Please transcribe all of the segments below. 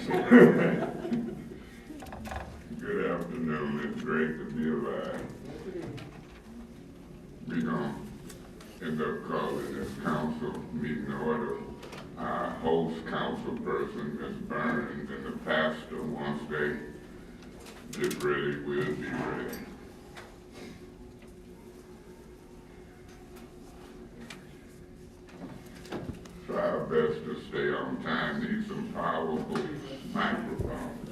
Good afternoon. It's great to be alive. We're going to end up calling this council meeting order. Our host council person, Ms. Burns, and the pastor, once they get ready, we'll be ready. Try our best to stay on time. Need some powerful microphones.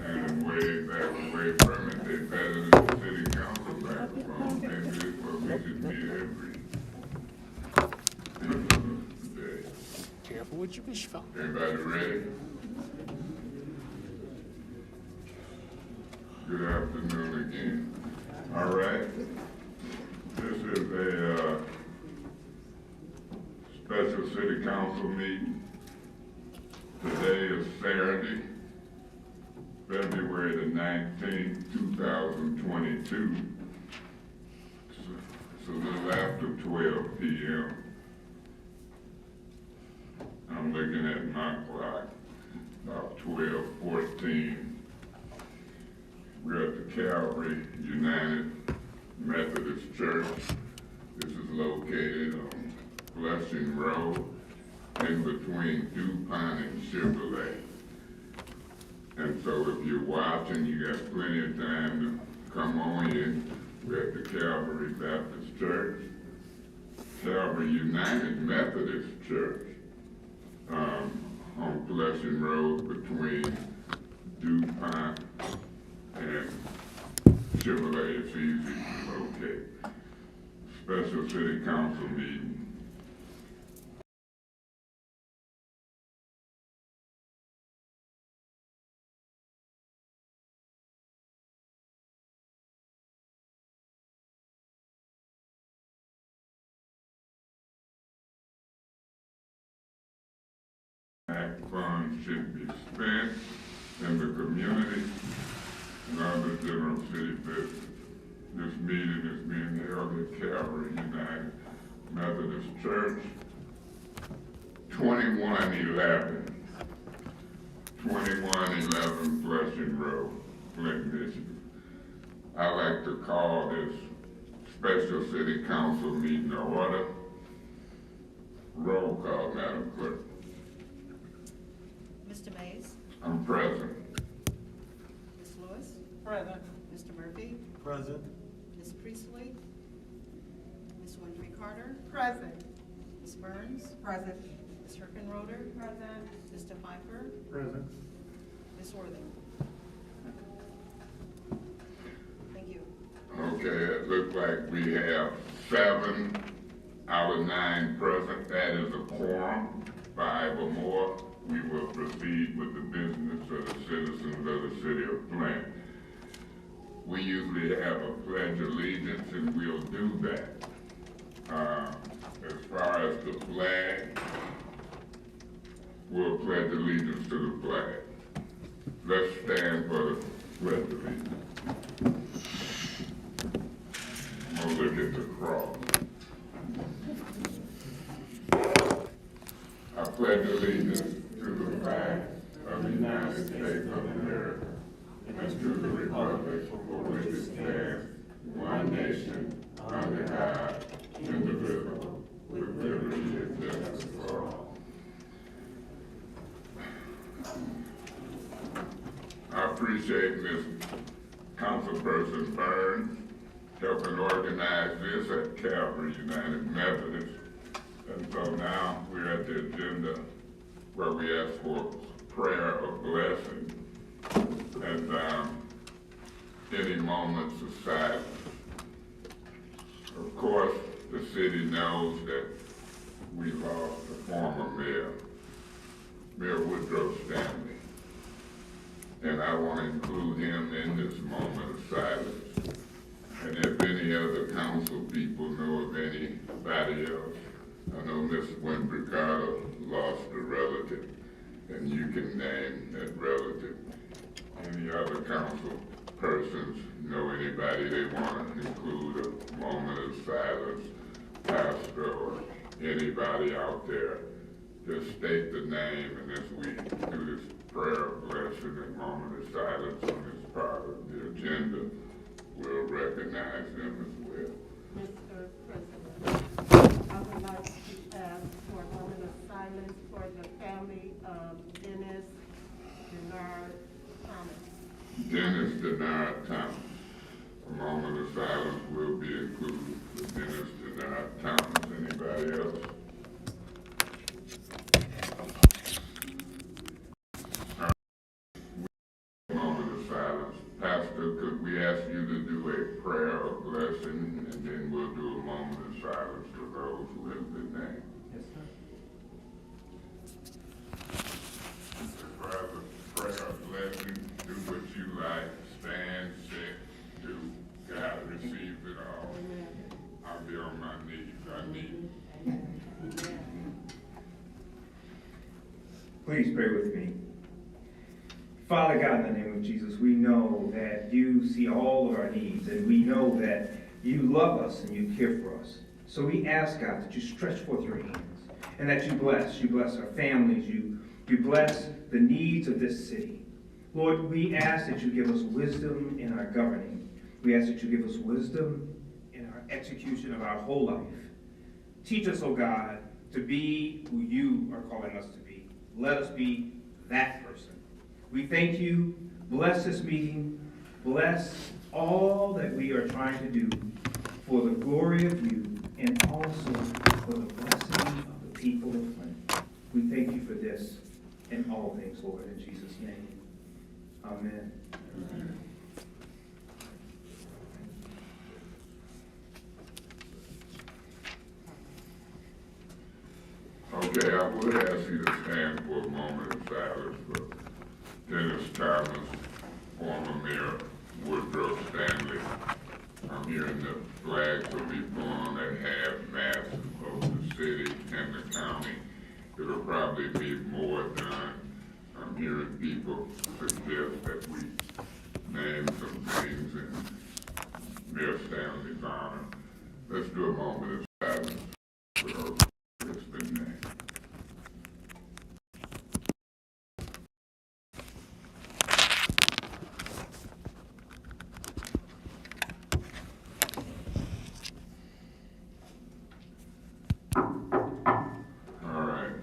And way back away from it, they better than the city council microphone. Maybe it's what we should be every day. Careful with your wish phone. Everybody ready? Good afternoon again. All right. This is a special city council meeting. Today is Saturday, February the 19th, 2022. It's a little after 12 p.m. I'm looking at my clock, about 12:14. We're at the Calvary United Methodist Church. This is located on Flushing Road, in between DuPont and Chevrolet. And so if you're watching, you got plenty of time to come on in. We're at the Calvary Baptist Church, Calvary United Methodist Church, on Flushing Road between DuPont and Chevrolet. It's easy to locate. Special City Council meeting. Funds should be spent in the community and other general city business. This meeting is being held at Calvary United Methodist Church, 2111 Flushing Road, Flint, Michigan. I like to call this special city council meeting to order. Roll call, Madam Clerk. Mr. Mays? I'm present. Ms. Lewis? Present. Mr. Murphy? Present. Ms. Priestley? Ms. Winfrey Carter? Present. Ms. Burns? Present. Ms. Herkenroder? Present. Mr. Pfeiffer? Present. Ms. Worthing? Thank you. Okay, it looks like we have 7 out of 9 present. That is a quorum. 5 or more, we will proceed with the business of the citizens of the city of Flint. We usually have a pledge of allegiance, and we'll do that. As far as the flag, we'll pledge allegiance to the flag. Let's stand for the pledge of allegiance. I'm gonna look at the cross. I pledge allegiance to the flag of the United States of America and to the republic for which it stands, one nation, under God, indivisible, with liberty and justice for all. I appreciate Ms. Councilperson Burns helping organize this at Calvary United Methodist. And so now we're at the agenda where we ask for prayer of blessing and any moments of silence. Of course, the city knows that we lost the former mayor, Mayor Woodrow Stanley. And I want to include him in this moment of silence. And if any other council people know of anybody else, I know Ms. Winfrey Carter lost a relative, and you can name that relative. Any other council persons know anybody they want to include a moment of silence, pastor or anybody out there just state the name, and as we do this prayer of blessing and moment of silence on this part of the agenda, we'll recognize them as well. Mr. President, I would like to ask for a moment of silence for the family of Dennis Denard Thomas. Dennis Denard Thomas. A moment of silence will be included for Dennis Denard Thomas. Anybody else? Moment of silence. Pastor, could we ask you to do a prayer of blessing, and then we'll do a moment of silence for those who have been named. Yes, sir. Mr. Father, prayer of blessing, do what you like, stand, sit, do. God receives it all. I'll be on my knees. I need it. Please pray with me. Father God, in the name of Jesus, we know that you see all of our needs, and we know that you love us and you care for us. So we ask, God, that you stretch forth your hands and that you bless our families, you bless the needs of this city. Lord, we ask that you give us wisdom in our governing. We ask that you give us wisdom in our execution of our whole life. Teach us, oh God, to be who you are calling us to be. Let us be that person. We thank you. Bless this meeting. Bless all that we are trying to do for the glory of you and also for the blessing of the people of Flint. We thank you for this and all things, Lord, in Jesus' name. Amen. Amen. Okay, I would ask you to stand for a moment of silence for Dennis Thomas, former Mayor Woodrow Stanley. I'm hearing the flags will be flown at half-mast in both the city and the county. It'll probably be more done. I'm hearing people suggest that we name some things in Mayor Stanley's honor. Let's do a moment of silence for those that's been named. All right,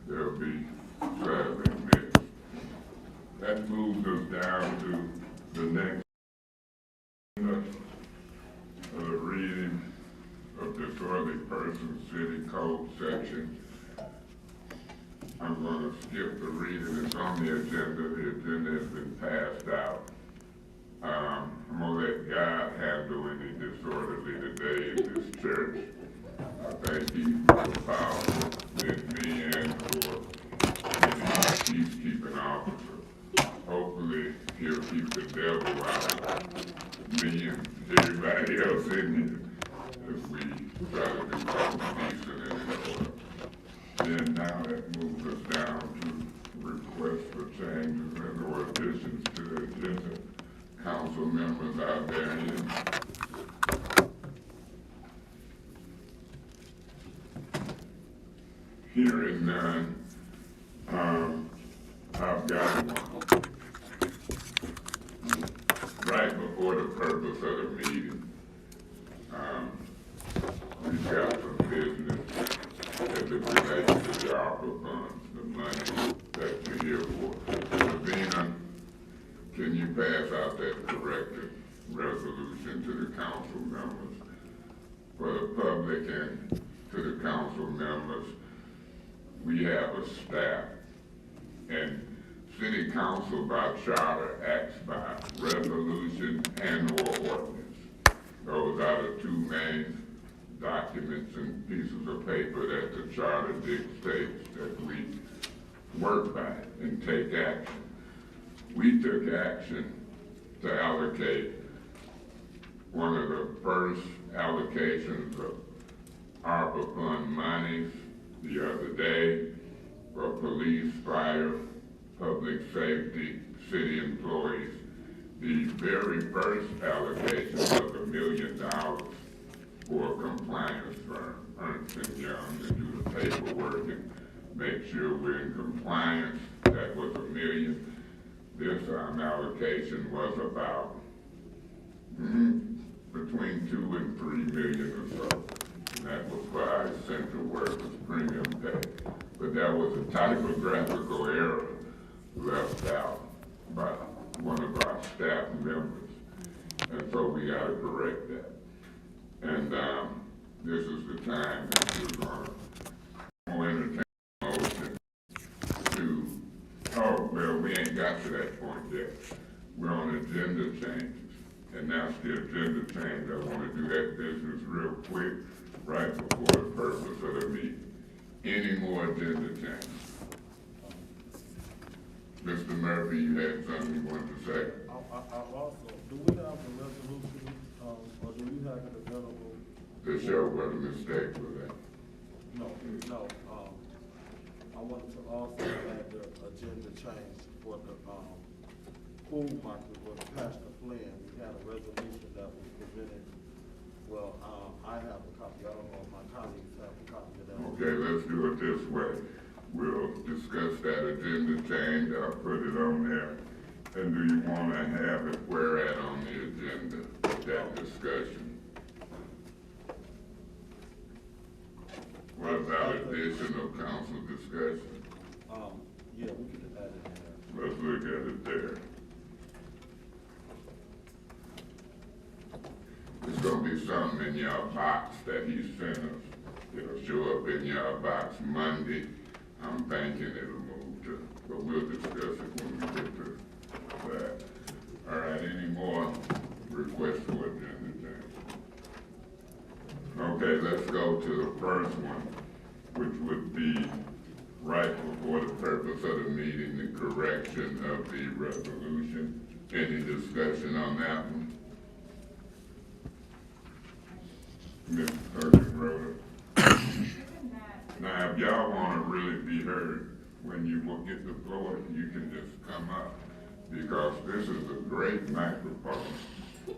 there'll be seven minutes. That moves us down to the next reading of disorderly person city code section. I'm going to skip the reading. It's on the agenda. The agenda has been passed out. I'm going to let God handle any disorderly today in this church. I thank you for the power in me and for any peacekeeping officer. Hopefully, he'll keep the devil out of me and everybody else in here as we try to do something decent and in order. Then now that moves us down to requests for changes and or additions to the agenda. Council members out there in. Hearing none, I've got one. Right before the purpose of the meeting, we've got some business as it relates to the Arpa funds, the money that you're here for. Savina, can you pass out that corrected resolution to the council members? For the public and to the council members, we have a staff, and city council by charter acts by resolution and or ordinance. Those are the two main documents and pieces of paper that the charter dictates that we work by and take action. We took action to allocate one of the first allocations of Arpa fund monies the other day for police, fire, public safety, city employees. The very first allocation was $1 million for a compliance firm, Ernst & Young, to do the paperwork and make sure we're in compliance. That was $1 million. This allocation was about between 2 and 3 million or so. And that was for our essential workers premium pay. But that was a typographical error left out by one of our staff members. And so we gotta correct that. And this is the time that we're gonna entertain a motion to, oh, well, we ain't got to that point yet. We're on agenda changes. And that's the agenda change. I wanna do that business real quick, right before the purpose of the meeting. Any more agenda changes? Mr. Murphy, you had something you wanted to say? I also, do we have the resolution, or do you have it available? To show what a mistake was that. No, I wanted to also add the agenda change for the, pool market with Pastor Flint. We had a resolution that was presented. Well, I have a copy, I don't know if my colleagues have a copy of that. Okay, let's do it this way. We'll discuss that agenda change, I'll put it on there. And do you want to have it where at on the agenda, that discussion? What about additional council discussion? Yeah, we could add it in there. Let's look at it there. It's gonna be something in your box that he sent us. It'll show up in your box Monday. I'm thinking it'll move to, but we'll discuss it when we get to that. All right, any more requests for agenda change? Okay, let's go to the first one, which would be right before the purpose of the meeting, the correction of the resolution. Any discussion on that one? Ms. Roder. Now, if y'all want to really be heard, when you will get the floor, you can just come up, because this is a great microphone,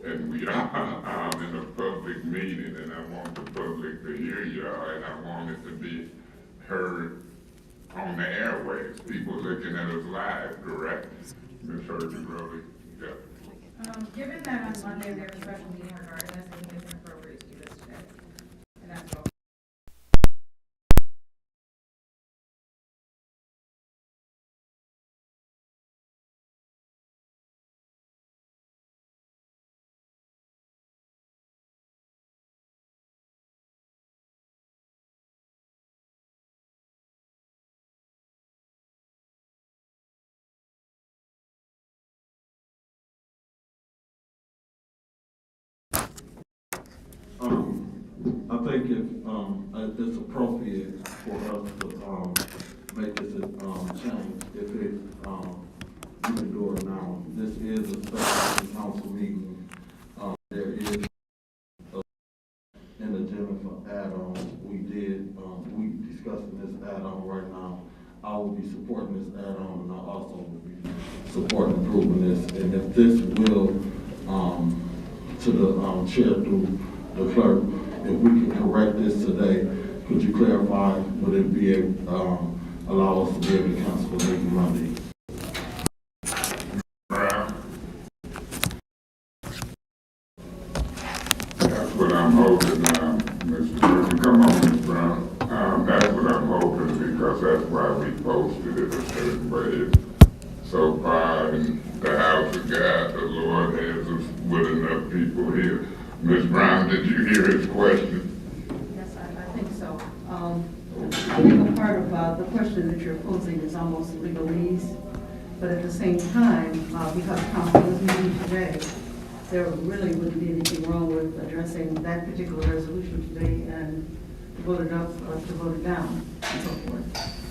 and we are in a public meeting, and I want the public to hear y'all, and I want it to be heard on the airways. People looking at us live, correct? Ms. Roder, yeah. Given that on Monday there's a special meeting regarding this, I think it's inappropriate to do this today. And that's all. I think if it's appropriate for us to make this change, if it you can do it now. This is a special council meeting. There is an agenda for add-ons. We discussing this add-on right now. I will be supporting this add-on, and I also will be supporting approving this. And if this will, to the chair through the clerk, if we can correct this today, could you clarify, would it be allow us to be able to cancel the meeting Monday? That's what I'm hoping, Mr. Murphy. Come on, Ms. Brown. That's what I'm hoping, because that's why we posted it a certain way. So far in the house of God, the Lord has us with enough people here. Ms. Brown, did you hear his question? Yes, I think so. I think a part of the question that you're posing is almost legalese, but at the same time, because council is meeting today, there really wouldn't be anything wrong with addressing that particular resolution today and vote it up or to vote it down and so forth.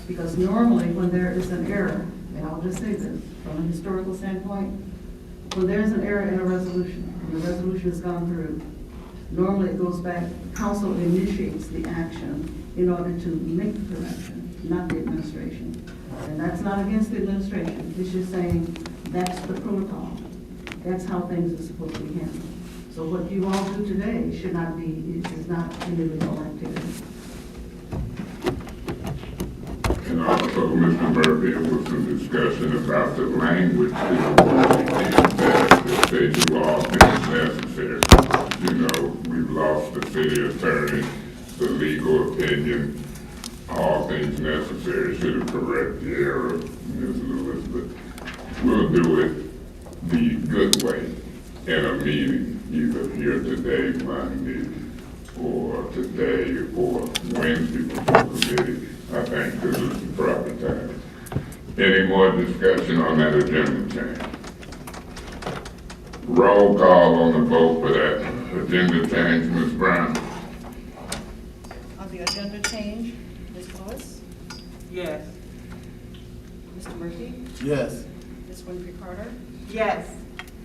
Because normally when there is an error, and I'll just say this, from a historical standpoint, when there's an error in a resolution, and the resolution has gone through, normally it goes back, council initiates the action in order to make the correction, not the administration. And that's not against the administration, it's just saying that's the protocol. That's how things are supposed to be handled. So what you all do today should not be, it is not illegal activity. And also, Mr. Murphy, there was some discussion about the language, that if they do all things necessary. You know, we've lost the city attorney, the legal opinion, all things necessary should correct the error, Ms. Lewis, but we'll do it the good way in a meeting, either here today, Monday, or today, or Wednesday before committee. I think this is the proper time. Any more discussion on that agenda change? Roll call on the vote for that agenda change, Ms. Brown. On the agenda change, Ms. Lewis, Yes. Mr. Murphy, Yes. Ms. Winfrey Carter, Yes.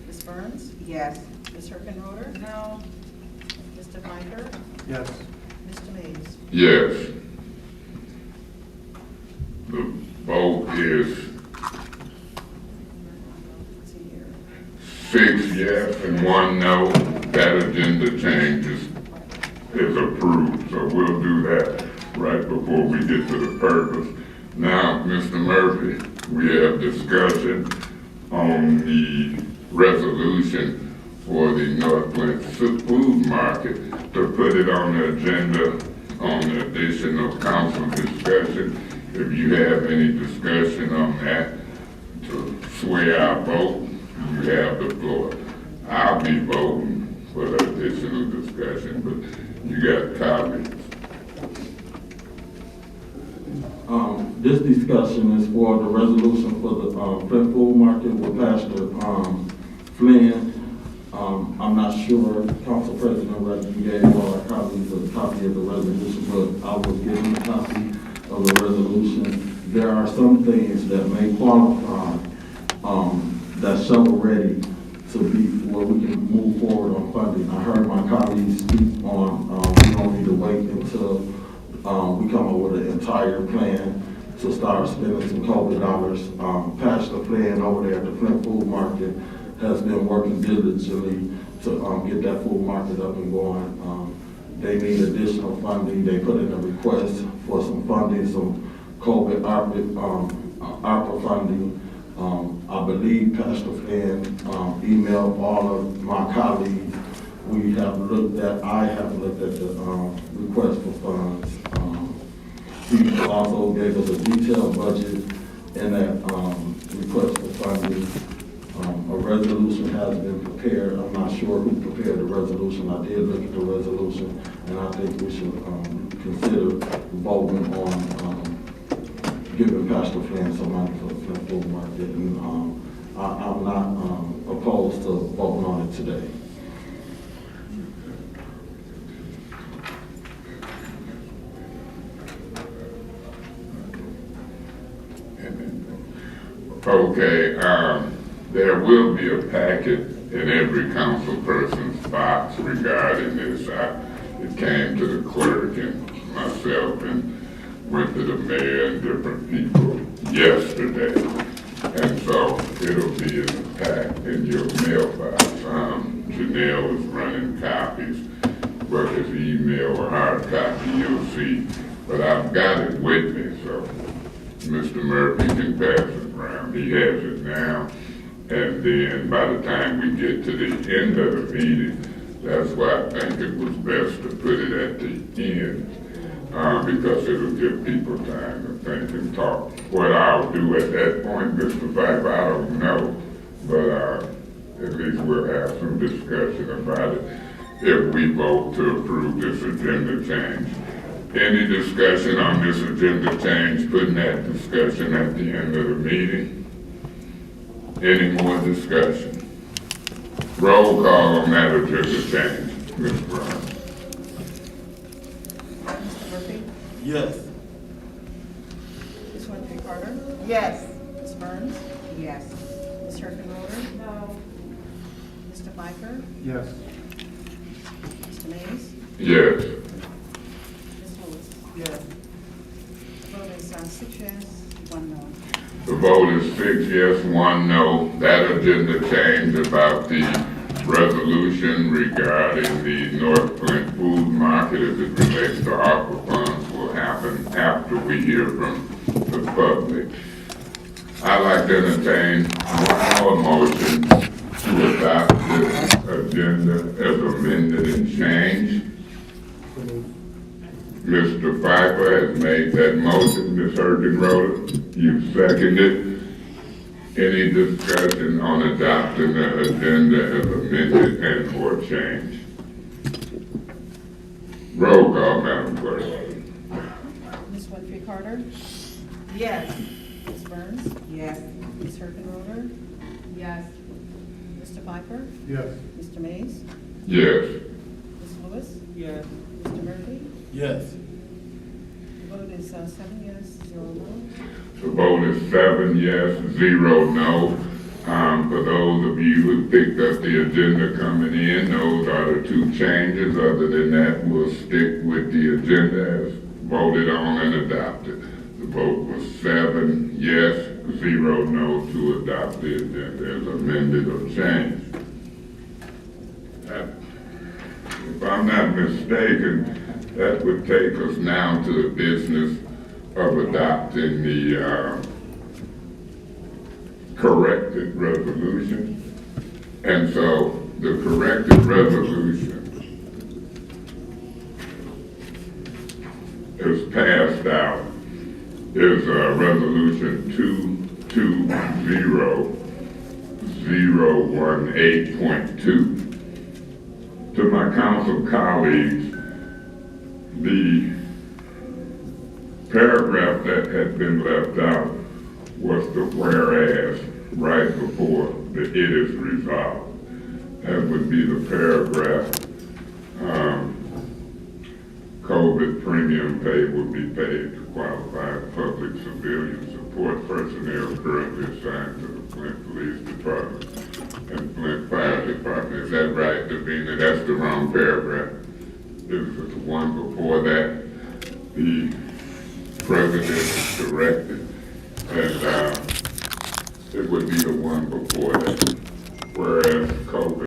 Ms. Burns, Yes. Ms. Herkenroder, No. Mr. Biker, Yes. Mr. Mays. Yes. The vote is Let's see here. 6 yes and 1 no. That agenda change is approved, so we'll do that right before we get to the purpose. Now, Mr. Murphy, we have discussion on the resolution for the North Flint food market to put it on the agenda on the additional council discussion. If you have any discussion on that to sway our vote, you have the floor. I'll be voting for the additional discussion, but you got comments. This discussion is for the resolution for the Flint food market with Pastor Flint. I'm not sure, Council President, whether you gave all our colleagues a copy of the resolution, but I was given a copy of the resolution. There are some things that may qualify, that's shovel ready to be where we can move forward on funding. I heard my colleagues speak on, we don't need to wait until we come up with an entire plan to start spending some COVID dollars. Pastor Flynn over there at the Flint Food Market has been working diligently to get that food market up and going. They need additional funding. They put in a request for some funding, some COVID Arpa funding. I believe Pastor Flynn emailed all of my colleagues. I have looked at the request for funds. He also gave us a detailed budget in that request for funding. A resolution has been prepared. I'm not sure who prepared the resolution. I did look at the resolution, and I think we should consider voting on giving Pastor Flynn some money for the Flint food market. And I'm not opposed to voting on it today. Okay, there will be a packet in every council person's box regarding this. It came to the clerk and myself and went to the mayor and different people yesterday. And so it'll be packed in your mailbox. Janelle is running copies, whether it's email or hard copy, you'll see. But I've got it with me, so Mr. Murphy can pass it around. He has it now. And then by the time we get to the end of the meeting, that's why I think it was best to put it at the end, because it'll give people time to think and talk. What I'll do at that point, Mr. Piper, I don't know, but at least we'll have some discussion about it if we vote to approve this agenda change. Any discussion on this agenda change, putting that discussion at the end of the meeting? Any more discussion? Roll call on that agenda change, Ms. Brown. Mr. Murphy, Yes. Ms. Winfrey Carter, Yes. Ms. Burns, Yes. Ms. Herkenroder, No. Mr. Biker, Yes. Mr. Mays, Yes. Ms. Lewis. Yes. The vote is 6 yes, 1 no. The vote is 6 yes, 1 no. That agenda change about the resolution regarding the North Flint food market as it relates to ARPA funds will happen after we hear from the public. I'd like to entertain one more motion to adopt this agenda as amended and changed. Mr. Pfeiffer has made that motion. Ms. Hergenrode, you seconded. Any discussion on adopting the agenda as amended and or changed? Roll call, Madam Clerk. Ms. Winfrey Carter? Yes. Ms. Burns? Yes. Ms. Hergenroder? Yes. Mr. Pfeiffer? Yes. Mr. Mays? Yes. Ms. Lewis? Yes. Mr. Murphy? Yes. The vote is 7 yes, 0 no. The vote is 7 yes, 0 no. For those of you who picked up the agenda coming in, those are the two changes. Other than that, we'll stick with the agenda as voted on and adopted. The vote was 7 yes, 0 no to adopt the agenda as amended or changed. If I'm not mistaken, that would take us now to the business of adopting the corrected resolution. And so the corrected resolution is passed out. Is resolution 22018.2. To my council colleagues, the paragraph that had been left out was the whereas right before the it is resolved. That would be the paragraph, COVID premium pay will be paid to qualified public civilian support personnel currently assigned to the Flint Police Department and Flint Fire Department. Is that right, Davina? That's the wrong paragraph. This is the one before that. The president directed, and it would be the one before that. Whereas COVID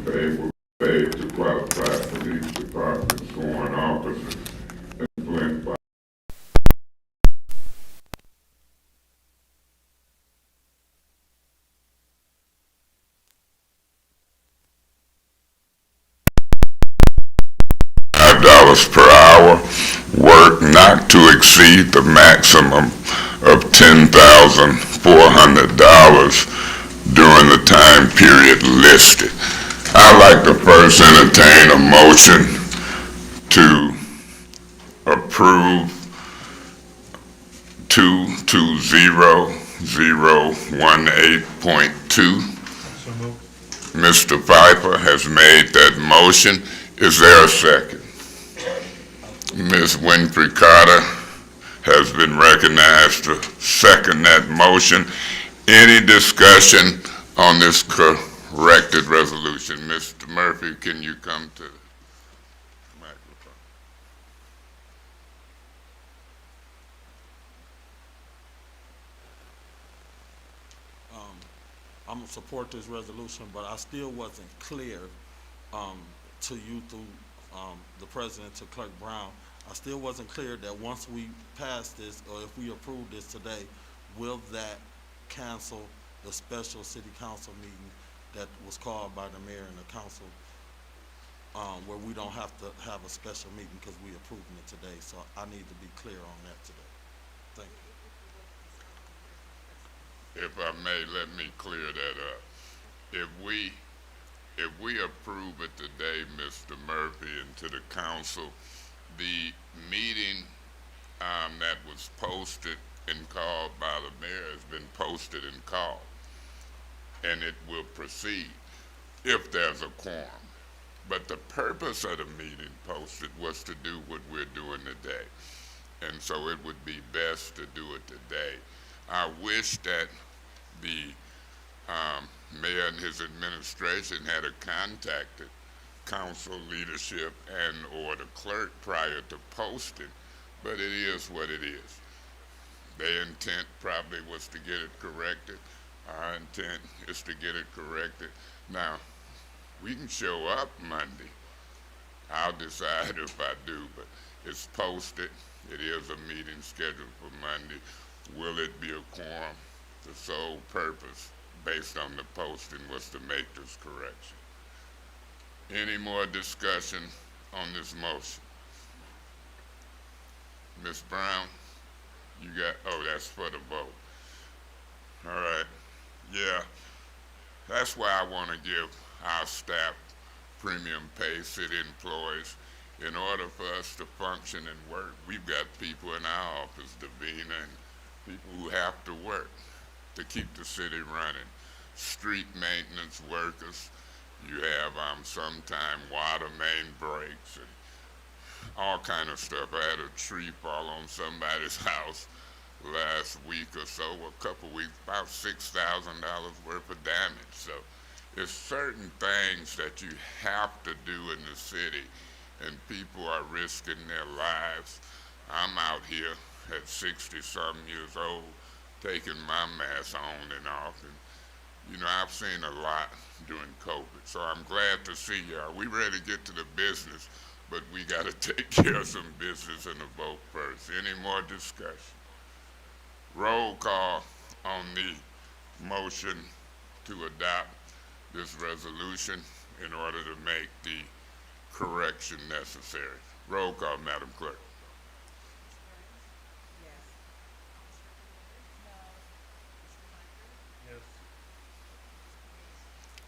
pay will be paid to qualified police department sworn officers and Flint Fire. $5 per hour, work not to exceed the maximum of $10,400 during the time period listed. I'd like to first entertain a motion to approve 220018.2. Mr. Pfeiffer has made that motion. Is there a second? Ms. Winfrey Carter has been recognized to second that motion. Any discussion on this corrected resolution? Mr. Murphy, can you come to the microphone? I'm gonna support this resolution, but I still wasn't clear to you through the president, to Clerk Brown. I still wasn't clear that once we pass this, or if we approve this today, will that cancel the special city council meeting that was called by the mayor and the council, where we don't have to have a special meeting because we approving it today. So I need to be clear on that today. Thank you. If I may, let me clear that up. If we approve it today, Mr. Murphy, and to the council, the meeting that was posted and called by the mayor has been posted and called, and it will proceed if there's a quorum. But the purpose of the meeting posted was to do what we're doing today, and so it would be best to do it today. I wish that the mayor and his administration had contacted council leadership and or the clerk prior to posting, but it is what it is. Their intent probably was to get it corrected. Our intent is to get it corrected. Now, we can show up Monday. I'll decide if I do, but it's posted It is a meeting scheduled for Monday. Will it be a quorum? The sole purpose, based on the posting, was to make this correction. Any more discussion on this motion? Ms. Brown, you got, oh, that's for the vote. All right, yeah. That's why I want to give our staff premium pay, city employees. In order for us to function and work, we've got people in our office, Davina, and people who have to work to keep the city running. Street maintenance workers, you have sometime water main breaks and all kind of stuff. I had a tree fall on somebody's house last week or so, a couple weeks, about $6,000 worth of damage. So it's certain things that you have to do in the city, and people are risking their lives. I'm out here at 60-something years old, taking my mask on and off, and you know, I've seen a lot during COVID. So I'm glad to see y'all. We ready to get to the business, but we got to take care of some business and the vote first. Any more discussion? Roll call on the motion to adopt this resolution in order to make the correction necessary. Roll call, Madam Clerk.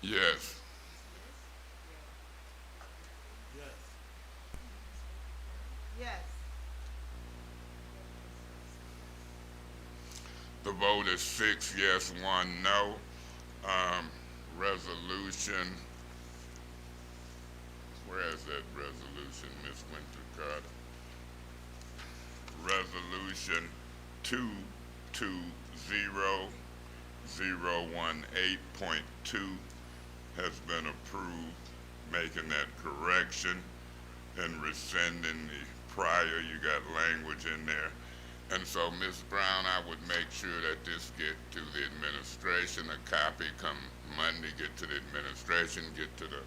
Yes. Yes. The vote is 6 yes, 1 no. Resolution, where is that resolution, Ms. Winter Carter? Resolution 220018.2 has been approved, making that correction and rescinding the prior. You got language in there. And so, Ms. Brown, I would make sure that this get to the administration, a copy come Monday, get to the administration, get to the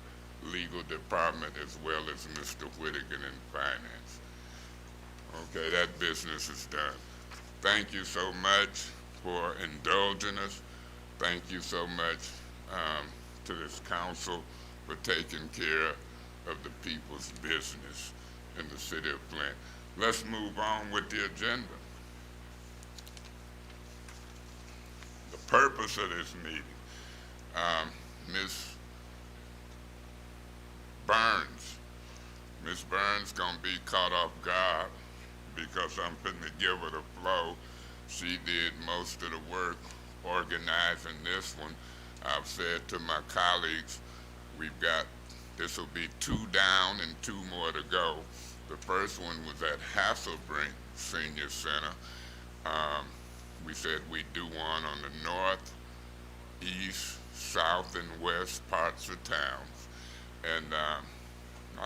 legal department, as well as Mr. Whittaker in finance. Okay, that business is done. Thank you so much for indulging us. Thank you so much to this council for taking care of the people's business in the city of Flint. Let's move on with the agenda. The purpose of this meeting, Ms. Burns gonna be caught off guard because I'm finna give her the flow. She did most of the work organizing this one. I've said to my colleagues, this will be 2 down and 2 more to go. The first one was at Hasselbrink Senior Center. We said we'd do one on the north, east, south, and west parts of towns. And I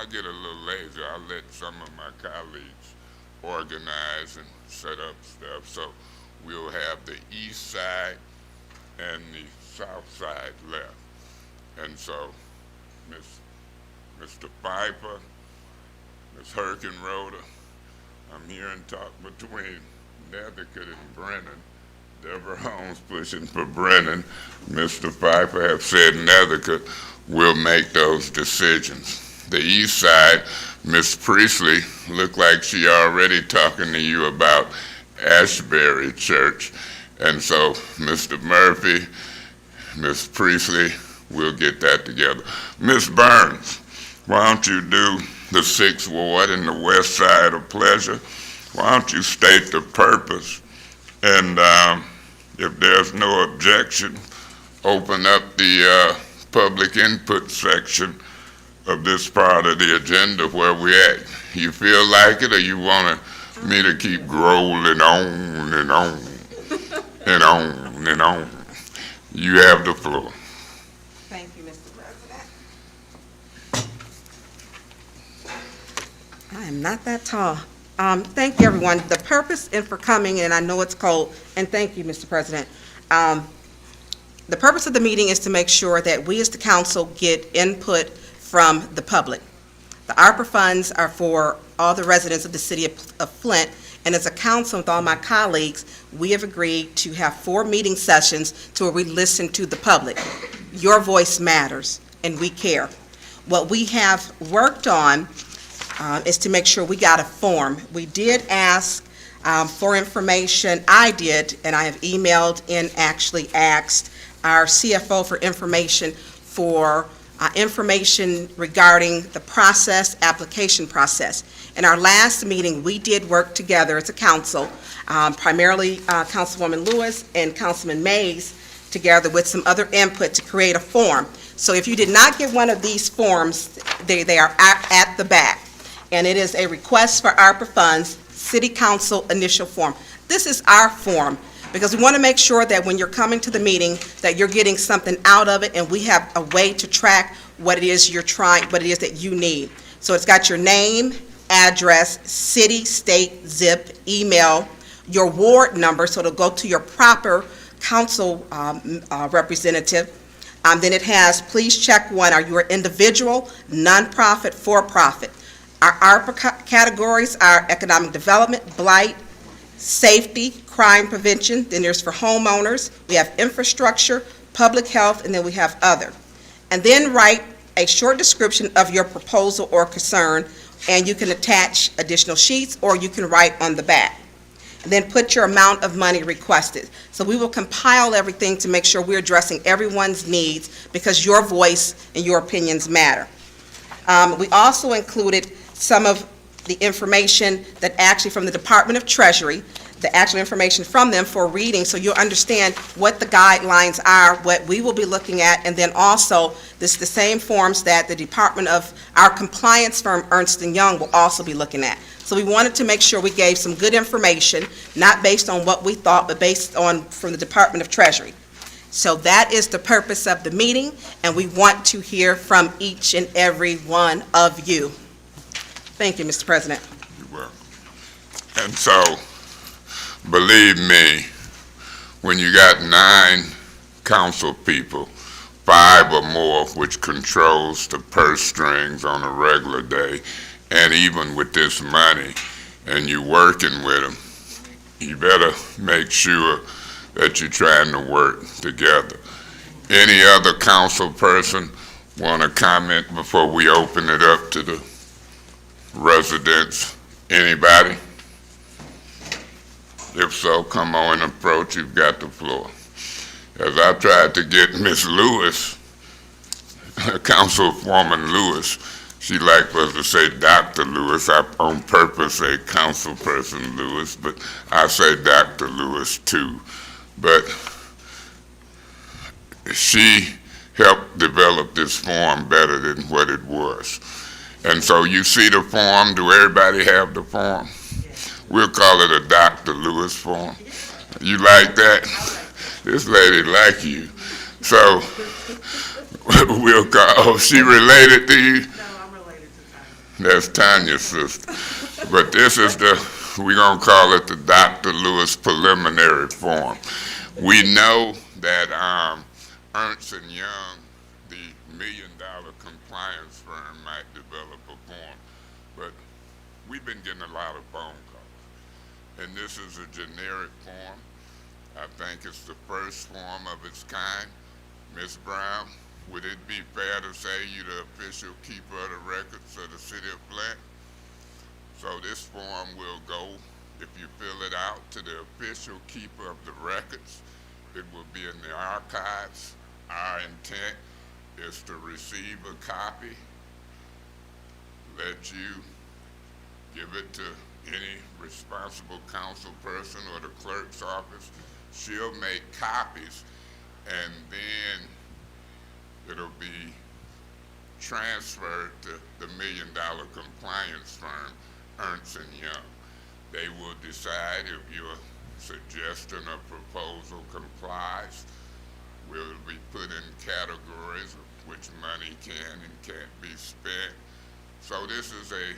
get a little lazy. I'll let some of my colleagues organize and set up stuff. So we'll have the east side and the south side left. And so Mr. Pfeiffer, Ms. Herkenroder, I'm hearing talk between Nethercutt and Brennan. Deborah Holmes pushing for Brennan. Mr. Pfeiffer have said Nethercutt will make those decisions. The east side, Ms. Priestley looked like she already talking to you about Ashbury Church. And so Mr. Murphy, Ms. Priestley, we'll get that together. Ms. Burns, why don't you do the 6th Ward and the west side of Pleasure? Why don't you state the purpose? And if there's no objection, open up the public input section of this part of the agenda where we at. You feel like it, or you want me to keep rolling on and on and on and on? You have the floor. Thank you, Mr. President. I am not that tall. Thank you, everyone. The purpose and for coming, and I know it's cold, and thank you, Mr. President. The purpose of the meeting is to make sure that we as the council get input from the public. The Arpa funds are for all the residents of the city of Flint, And as a council with all my colleagues, we have agreed to have 4 meeting sessions to where we listen to the public. Your voice matters, and we care. What we have worked on is to make sure we got a form. We did ask for information. I did, and I have emailed and actually asked our CFO for information regarding the process, application process. In our last meeting, we did work together as a council, primarily Councilwoman Lewis and Councilman Mays, together with some other input to create a form. So if you did not get one of these forms, they are at the back. And it is a request for ARPA funds, City Council initial form. This is our form, because we want to make sure that when you're coming to the meeting, that you're getting something out of it, and we have a way to track what it is what it is that you need. So it's got your name, address, city, state, zip, email, your ward number, so it'll go to your proper council representative. Then it has, please check 1, are you an individual, nonprofit, for-profit? Our ARPA categories are economic development, blight, safety, crime prevention. Then there's for homeowners. We have infrastructure, public health, and then we have other. And then write a short description of your proposal or concern, and you can attach additional sheets, or you can write on the back. And then put your amount of money requested. So we will compile everything to make sure we're addressing everyone's needs, because your voice and your opinions matter. We also included some of the information that actually from the Department of Treasury, the actual information from them for reading, so you'll understand what the guidelines are, what we will be looking at, and then also this is the same forms that the Department of our compliance firm, Ernst & Young, will also be looking at. So we wanted to make sure we gave some good information, not based on what we thought, but based on from the Department of Treasury. So that is the purpose of the meeting, and we want to hear from each and every one of you. Thank you, Mr. President. You're welcome. And so, believe me, when you got 9 council people, 5 or more, which controls the purse strings on a regular day, and even with this money, and you're working with them, you better make sure that you're trying to work together. Any other council person want to comment before we open it up to the residents? Anybody? If so, come on and approach. You've got the floor. As I tried to get Miss Lewis, Councilwoman Lewis, she liked for us to say Dr. Lewis. I on purpose say Councilperson Lewis, but I say Dr. Lewis too. But she helped develop this form better than what it was. And so you see the form. Do everybody have the form? We'll call it a Dr. Lewis form. You like that? This lady like you. So we'll call, oh, she related to you? No, I'm related to Tanya. That's Tanya's sister. But this is we're going to call it the Dr. Lewis preliminary form. We know that Ernst & Young, the $1 million compliance firm, might develop a form, but we've been getting a lot of phone calls. And this is a generic form. I think it's the first form of its kind. Ms. Brown, would it be fair to say you're the official keeper of the records of the city of Flint? So this form will go, if you fill it out, to the official keeper of the records. It will be in the archives. Our intent is to receive a copy, let you give it to any responsible council person or the clerk's office. She'll make copies, and then it'll be transferred to the $1 million compliance firm, Ernst & Young. They will decide if your suggestion or proposal complies. Will be put in categories of which money can and can't be spent. So this is a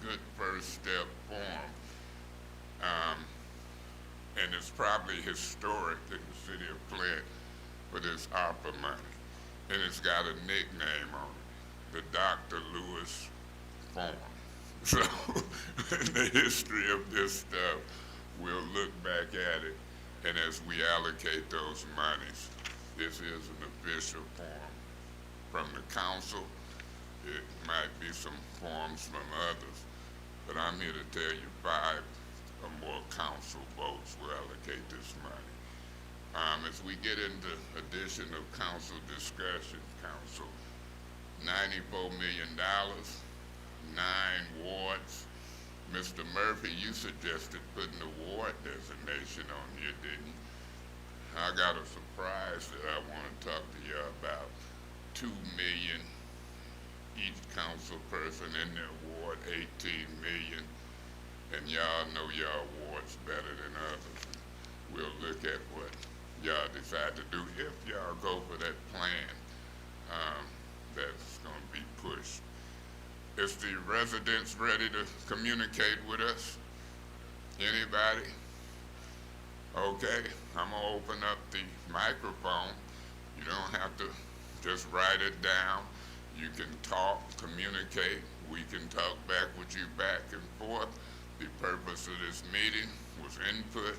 good first step form. And it's probably historic in the city of Flint for this Arpa money. And it's got a nickname on it, the Dr. Lewis form. So, in the history of this stuff, we'll look back at it, and as we allocate those monies, this is an official form from the council. It might be some forms from others, but I'm here to tell you 5 or more council votes will allocate this money. As we get into addition of council discussion, council, $94 million, 9 wards. Mr. Murphy, you suggested putting the ward designation on here, didn't you? I got a surprise that I want to talk to you about. 2 million each council person in their ward, 18 million, and y'all know y'all wards better than others. We'll look at what y'all decide to do if y'all go for that plan that's going to be pushed. Is the residents ready to communicate with us? Anybody? Okay, I'm going to open up the microphone. You don't have to just write it down. You can talk, communicate. We can talk back with you back and forth. The purpose of this meeting was input.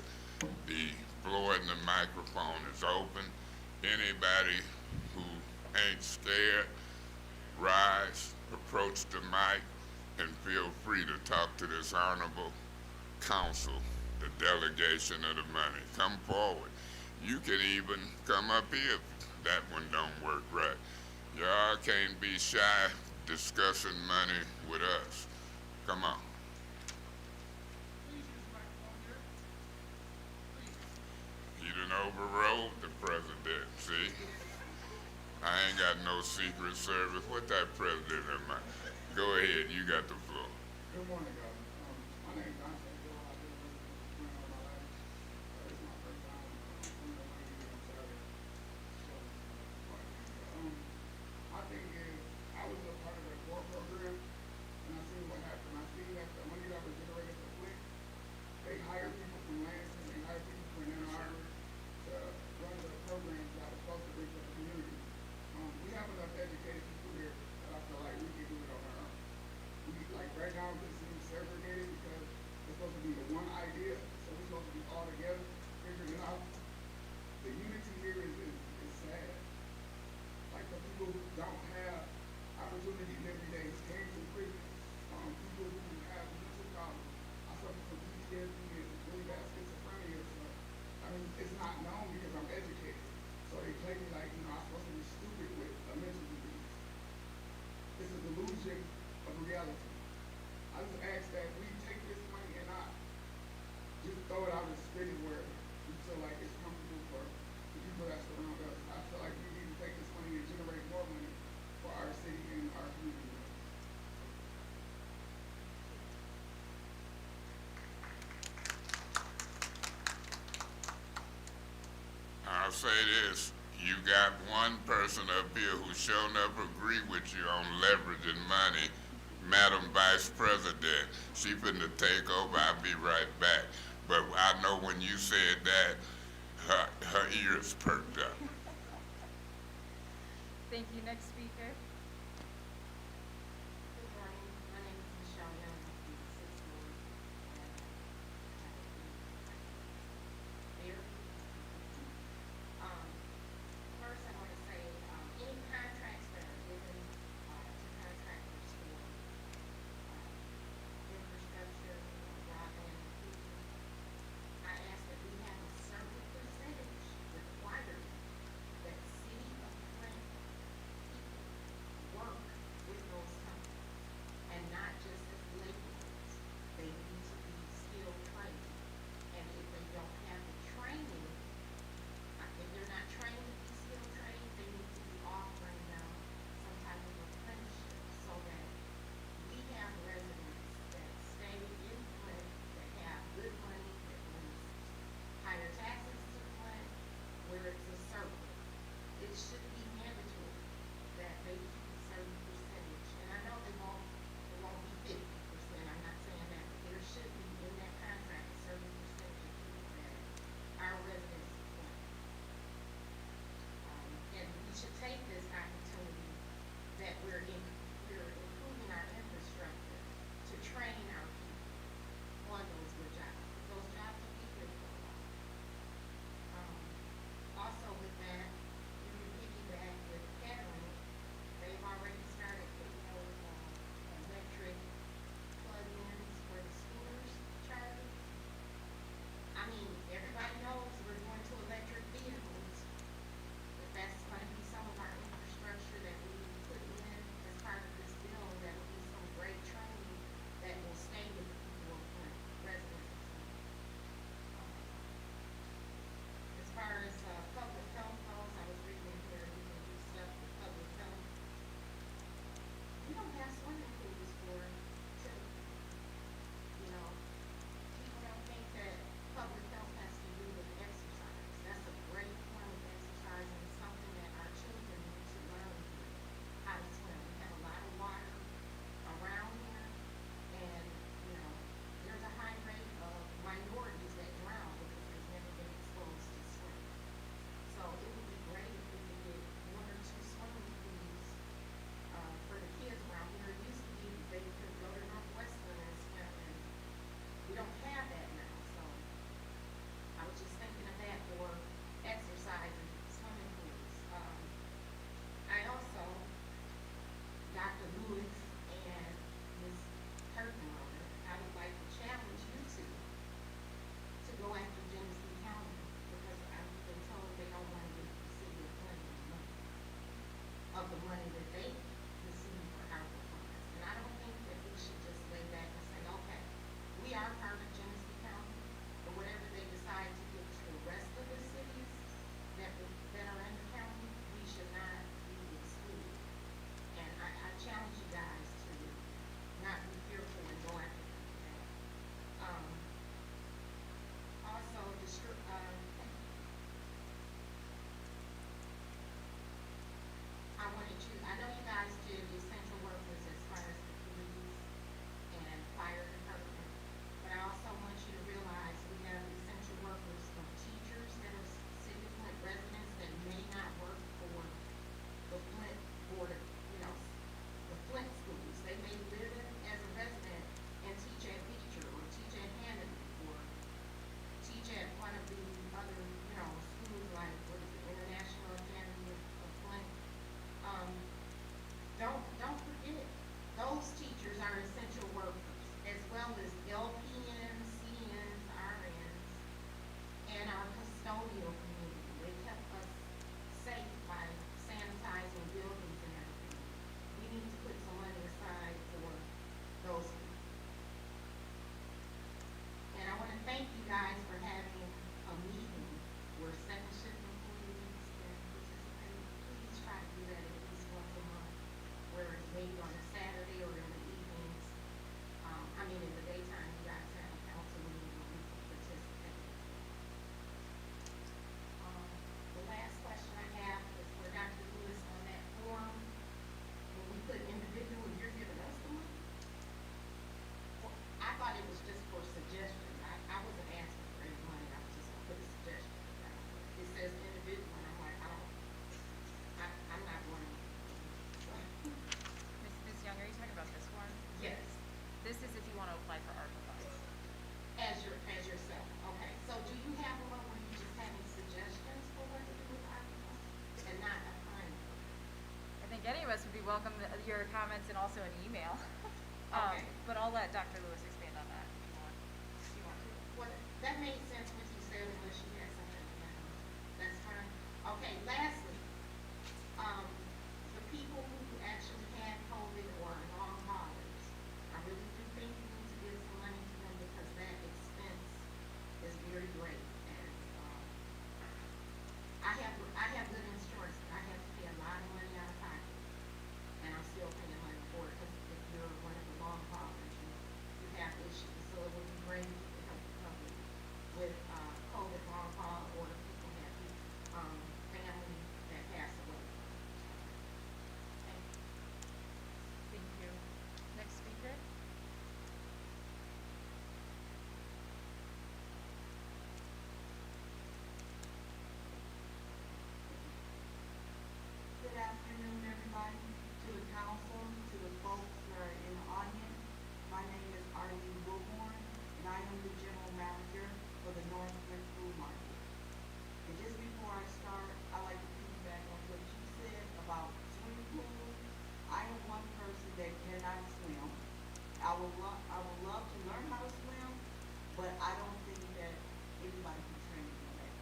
The floor and the microphone is open. Anybody who ain't scared, rise, approach the mic, and feel free to talk to this honorable council, the delegation of the money. Come forward. You can even come up here if that one don't work right. Y'all can't be shy discussing money with us. Come on. You done overrode the president, see? I ain't got no secret service. What that president am I? Go ahead, you got the floor. Good morning, guys. My name is Untitled Chapter. I've been with this all my life. It's my first time doing the money on Saturday. My thing is, I was a part of the core program, and I seen what happened. I seen that the money that was generated for Flint, they hired people from Lansing, they hired people from Ann Arbor to run the programs that was supposed to reach the community. We have enough educated people here that I feel like we can do it on our own. Like right now, this seems segregated because it's supposed to be the one idea, so we're supposed to be all together, figuring it out. The unity here is sad. Like the people who don't have opportunities every day came to prison. People who have mental problems. I suffer from PTSD and really bad schizophrenia. So, I mean, it's not known because I'm educated. So they play me like, I'm supposed to be stupid with a mental disease. It's a delusion of reality. I just ask that we take this money and not just throw it out and spit it where we feel like it's comfortable for the people that surround us. I feel like we need to take this money and generate more money for our city and our community. I'll say this, you got one person up here who sure enough agree with you on leveraging money, Madam Vice President. She finna take over, I'll be right back. But I know when you said that, her ears perked up. Thank you. Next speaker. Good morning. My name is Michelle Young. I'm from the 6th Ward. Mayor. First, I want to say any contracts that are given to contractors for infrastructure, broadband, I ask that we have a certain percentage required that city of Flint welcome your comments and also an email. Okay. But I'll let Dr. Lewis expand on that if you want. If you want to. Well, that made sense what you said, unless she had something, that's fine. Okay, lastly, the people who actually had COVID or long haulers, I really do think we need to give some money to them because that expense is very great. And, I have good insurance, but I have to pay a lot of money out of pocket. And I'm still paying money for it, because if you're one of the long haulers, you have issues. So it would be great if you could help the public with, COVID long haul, or if people have, family that passed away. Thank you. Thank you. Next speaker? Good afternoon, everybody, to the council, to the folks that are in the audience. My name is Arlene Wilborn, and I am the general manager for the North Flint Food Market. And just before I start, I like to piggyback on what you said about swimming pools. I am one person that cannot swim. I would love to learn how to swim, but I don't think that anybody can train me on that.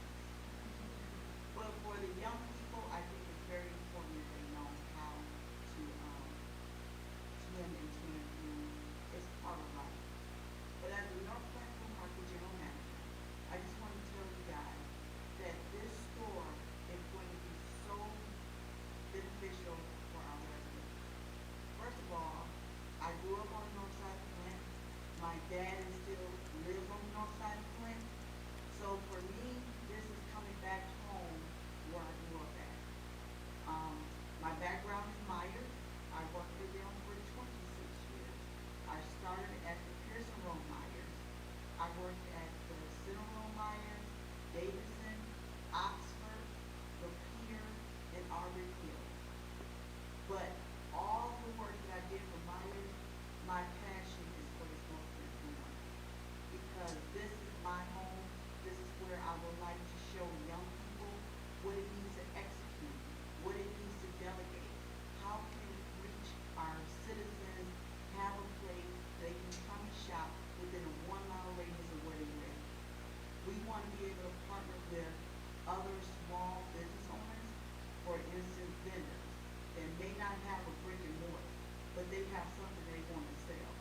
But for the young people, I think it's very important that they know how to swim in swimming pools. It's part of life. But as the North Flint Food Market General Manager, I just want to tell you guys that this store is going to be so beneficial for our residents. First of all, I grew up on the north side of Flint. My dad still lives on the north side of Flint. So for me, this is coming back home where I grew up at. My background is Myers. I worked with them for 26 years. I started at the Pearson Road Myers. I worked at the Center Road Myers, Davidson, Oxford, the Pier, and Auburn Hills. But all the work that I did for Myers, my passion is for the North Flint Food Market. Because this is my home, this is where I would like to show young people what it means to execute, what it means to delegate. How can we reach our citizens, have a place they can come and shop within a 1 mile radius of where they live. We want to be able to partner with other small business owners, for instance, vendors that may not have a brick and mortar, but they have something they want to sell.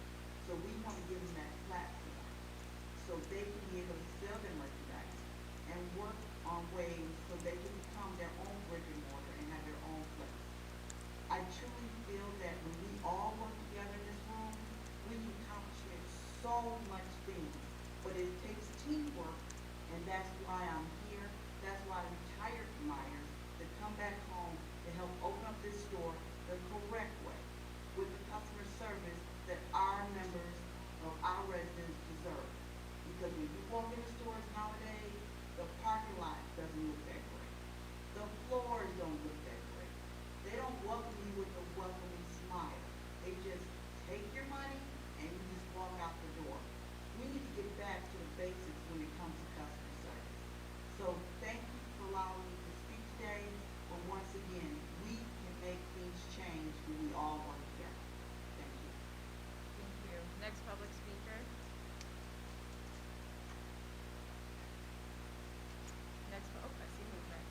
So we want to give them that platform so they can be able to sell their merchandise and work on ways so they can become their own brick and mortar and have their own place. I truly feel that when we all work together in this room, we can accomplish so much things, but it takes teamwork, and that's why I'm here. That's why I retired from Myers, to come back home to help open up this store the correct way, with the customer service that our members of our residents deserve. Because when you walk in the stores nowadays, the parking lot doesn't look that great. The floors don't look that great. They don't welcome you with a welcoming smile. They just take your money and you just walk out the door. We need to get back to the basics when it comes to customer service. So thank you for allowing me to speak today, but once again, we can make things change when we all work together. Thank you. Thank you. Next public speaker? Next, I see movement.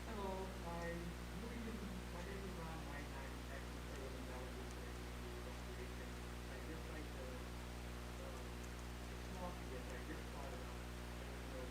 Hello, my name is Ron White. I'm actually from the Valley Association. I just like to, it's small to get, I just thought about, I don't know,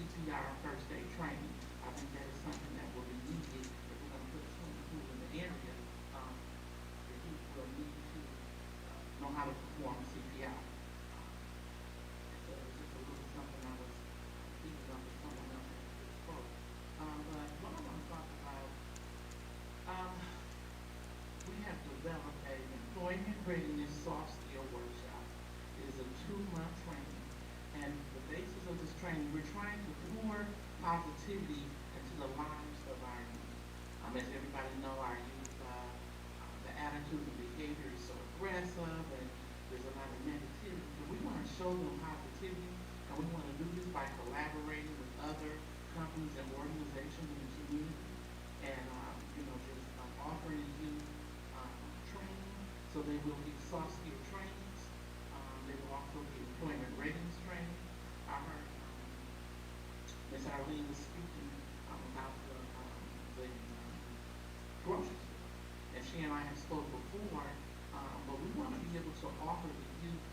CPR first aid training. I think that is something that will be needed if we're gonna put a swimming pool in the area. The youth will need to know how to perform CPR. So it's just a little something I was thinking of with someone else that spoke. But what I want to talk about, we have developed an employment readiness soft skill workshop. It is a 2-month training, and the basis of this training, we're trying to pour positivity into the lives of our youth. As everybody know, our youth, the attitude and behavior is so aggressive, and there's a lot of negativity. But we want to show them positivity, and we want to do this by collaborating with other companies and organizations in the community, and just offering youth training. So they will get soft skill trainings. They will also get employment readiness training. I heard Ms. Arlene was speaking about the grocery store, and she and I have spoke before. But we want to be able to offer the youth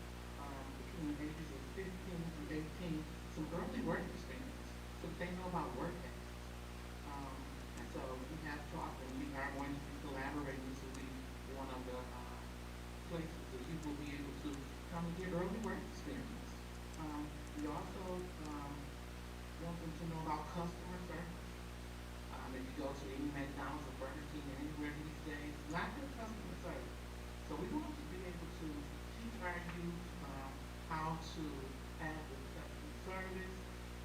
between the ages of 15 through 18 some early work experience, so that they know about work ethics. And so we have talked, and we are going to be collaborating. This will be one of the places that you will be able to come and get early work experience. We also want them to know about customer service. If you go to any McDonald's or Burger King or anywhere these days, not good customer service. So we want to be able to teach our youth how to have good customer service.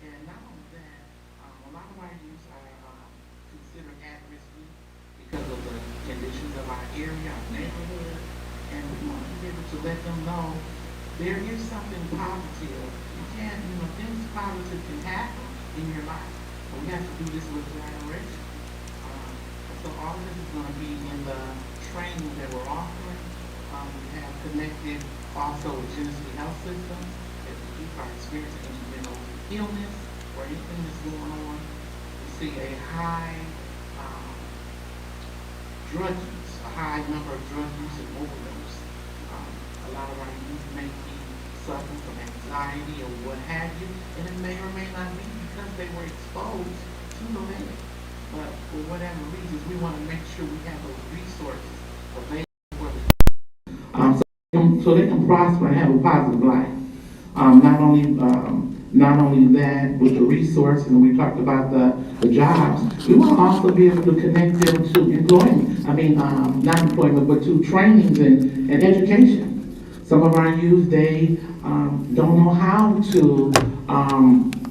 And not only that, a lot of our youth are considered at-risk youth because of the conditions of our area, our neighborhood. And we want to be able to let them know there is something positive. You can't, things positive can happen in your life. But we have to do this with direction. And so all of this is going to be in the training that we're offering. We have connected also with Genesee Health System. If the youth are experiencing any mental illness or anything that's going on, we see a high drug use, a high number of drug use and overdose. A lot of our youth may be suffering from anxiety or what have you, and it may or may not be because they were exposed to the lead. But for whatever reasons, we want to make sure we have those resources available for the so they can prosper and have a positive life. Not only that, with the resources, and we talked about the jobs, we want to also be able to connect them to employment. Not employment, but to trainings and education. Some of our youth, they don't know how to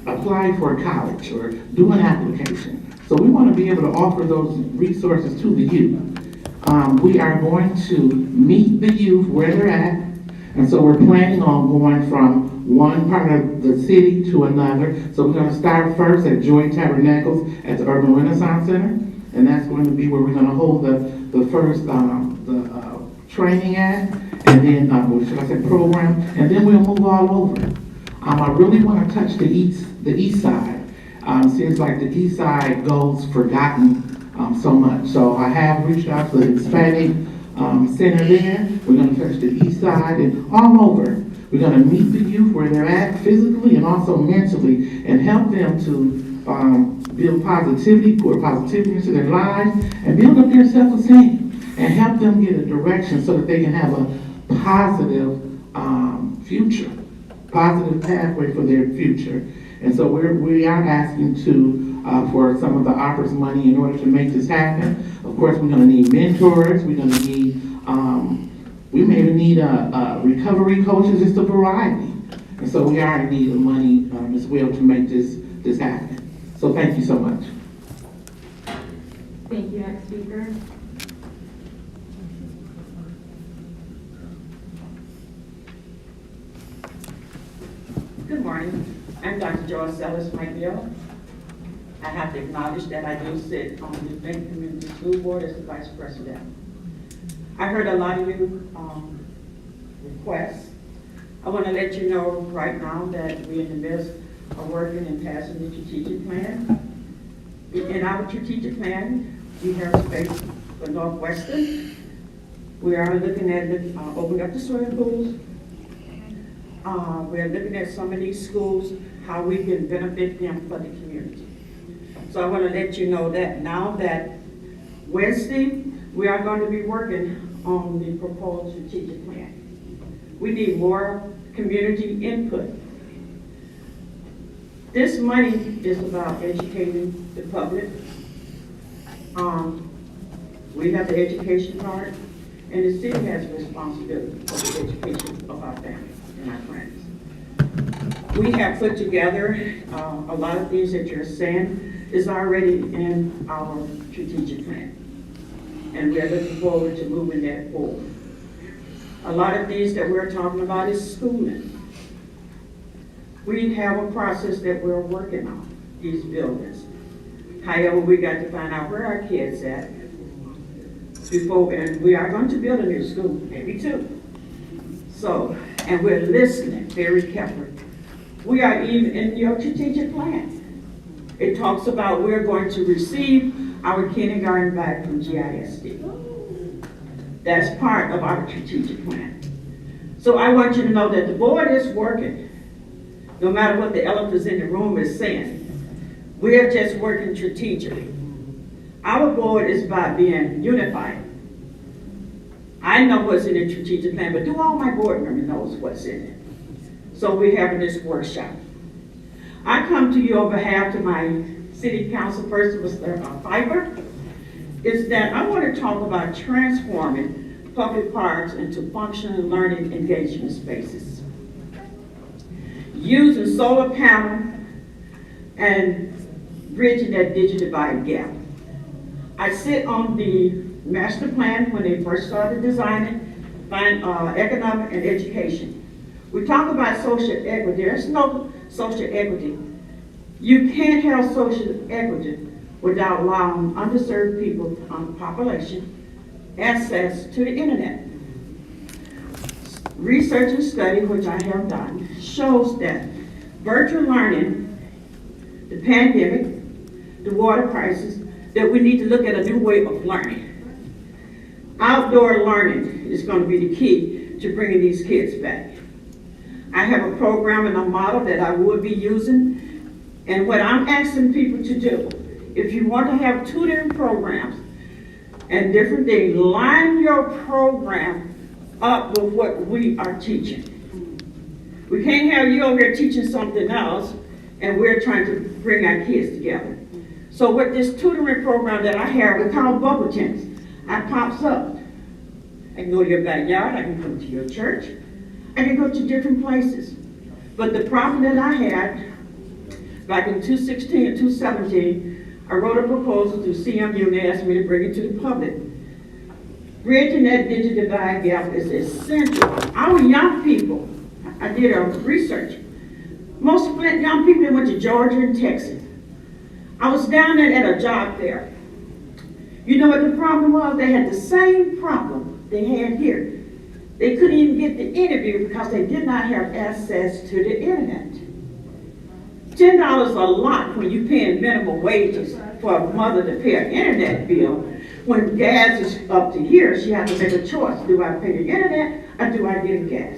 apply for college or do an application. So we want to be able to offer those resources to the youth. We are going to meet the youth where they're at, and so we're planning on going from one part of the city to another. So we're going to start first at Joy Tabernacles at the Urban Renaissance Center, and that's going to be where we're going to hold the first training at, and then program, and then we'll move all over. I really want to touch the east side. Seems like the east side goes forgotten so much. So I have reached out to the Hispanic center there. We're going to touch the east side and all over. We're going to meet the youth where they're at physically and also mentally, and help them to build positivity, pour positivity into their lives, and build up their self-esteem, and help them get a direction so that they can have a positive future, positive pathway for their future. And so we are asking for some of the Arpa's money in order to make this happen. Of course, we're going to need mentors. We're going to need, we may even need recovery coaches, just a variety. And so we are in need of money as well to make this happen. So thank you so much. Thank you, next speaker. Good morning. I'm Dr. Joyce Ellis-Whitebill. I have to acknowledge that I do sit on the Flint Community School Board as the Vice President. I heard a lot of you requests. I want to let you know right now that we're in the midst of working and passing the strategic plan. In our strategic plan, we have space for Northwestern. We are looking at opening up the swimming pools. We are looking at some of these schools how we can benefit them for the community. So I want to let you know that now that Wednesday, we are going to be working on the proposed strategic plan. We need more community input. This money is about educating the public. We have the education part, and the city has responsibility for the education of our families and our friends. We have put together a lot of things that you're saying is already in our strategic plan, and we're looking forward to moving that forward. A lot of things that we're talking about is schooling. We have a process that we're working on, these buildings. However, we got to find out where our kids at before, and we are going to build a new school, maybe two. So, and we're listening very carefully. We are even in your strategic plan. It talks about we're going to receive our kindergarten back from GISD. That's part of our strategic plan. So I want you to know that the board is working, no matter what the elephants in the room is saying. We're just working strategically. Our board is about being unified. I know what's in the strategic plan, but do all my board members knows what's in it? So we're having this workshop. I come to you on behalf of my city council person, Mr. Fiber, is that I want to talk about transforming public parks into functional learning engagement spaces. Using solar panel and bridging that digital divide gap. I sit on the master plan when they first started designing economic and education. We talk about social equity. There's no social equity. You can't have social equity without allowing underserved people on the population access to the internet. Research and study, which I have done, shows that virtual learning, the pandemic, the water crisis, that we need to look at a new way of learning. Outdoor learning is going to be the key to bringing these kids back. I have a program and a model that I will be using, and what I'm asking people to do, if you want to have tutoring programs and different things, line your program up with what we are teaching. We can't have you over here teaching something else and we're trying to bring our kids together. So with this tutoring program that I have, we call bubble tennis. I pops up. I can go to your backyard, I can come to your church, I can go to different places. But the problem that I had, back in 2016 and 2017, I wrote a proposal to CMU and they asked me to bring it to the public. Bridging that digital divide gap is essential. Our young people, I did a research. Most Flint young people that went to Georgia and Texas. I was down there at a job fair. You know what the problem was? They had the same problem they had here. They couldn't even get the interview because they did not have access to the internet. $10 a lot when you're paying minimum wages for a mother to pay an internet bill. When gas is up to here, she has to make a choice. Do I pay the internet or do I get gas?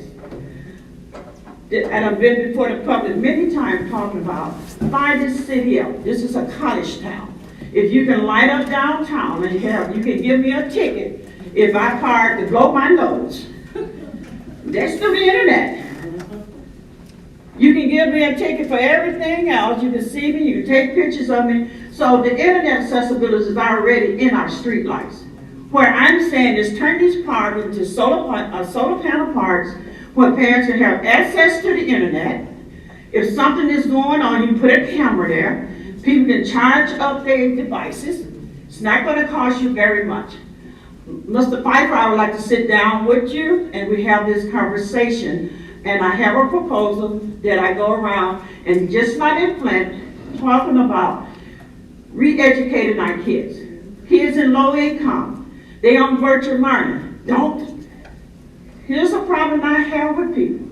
And I've been before the public many times talking about, buy this city up. This is a college town. If you can light up downtown and you can give me a ticket if I park to blow my nose. That's through the internet. You can give me a ticket for everything else. You can see me, you can take pictures of me. So the internet accessibility is already in our street lights. Where I'm saying is turn these parks into solar panel parks where parents can have access to the internet. If something is going on, you put a camera there. People can charge up their devices. It's not going to cost you very much. Mr. Pfeiffer, I would like to sit down with you and we have this conversation. And I have a proposal that I go around and just like in Flint, talking about re-educating our kids. Kids in low income, they on virtual learning. Here's a problem I have with people.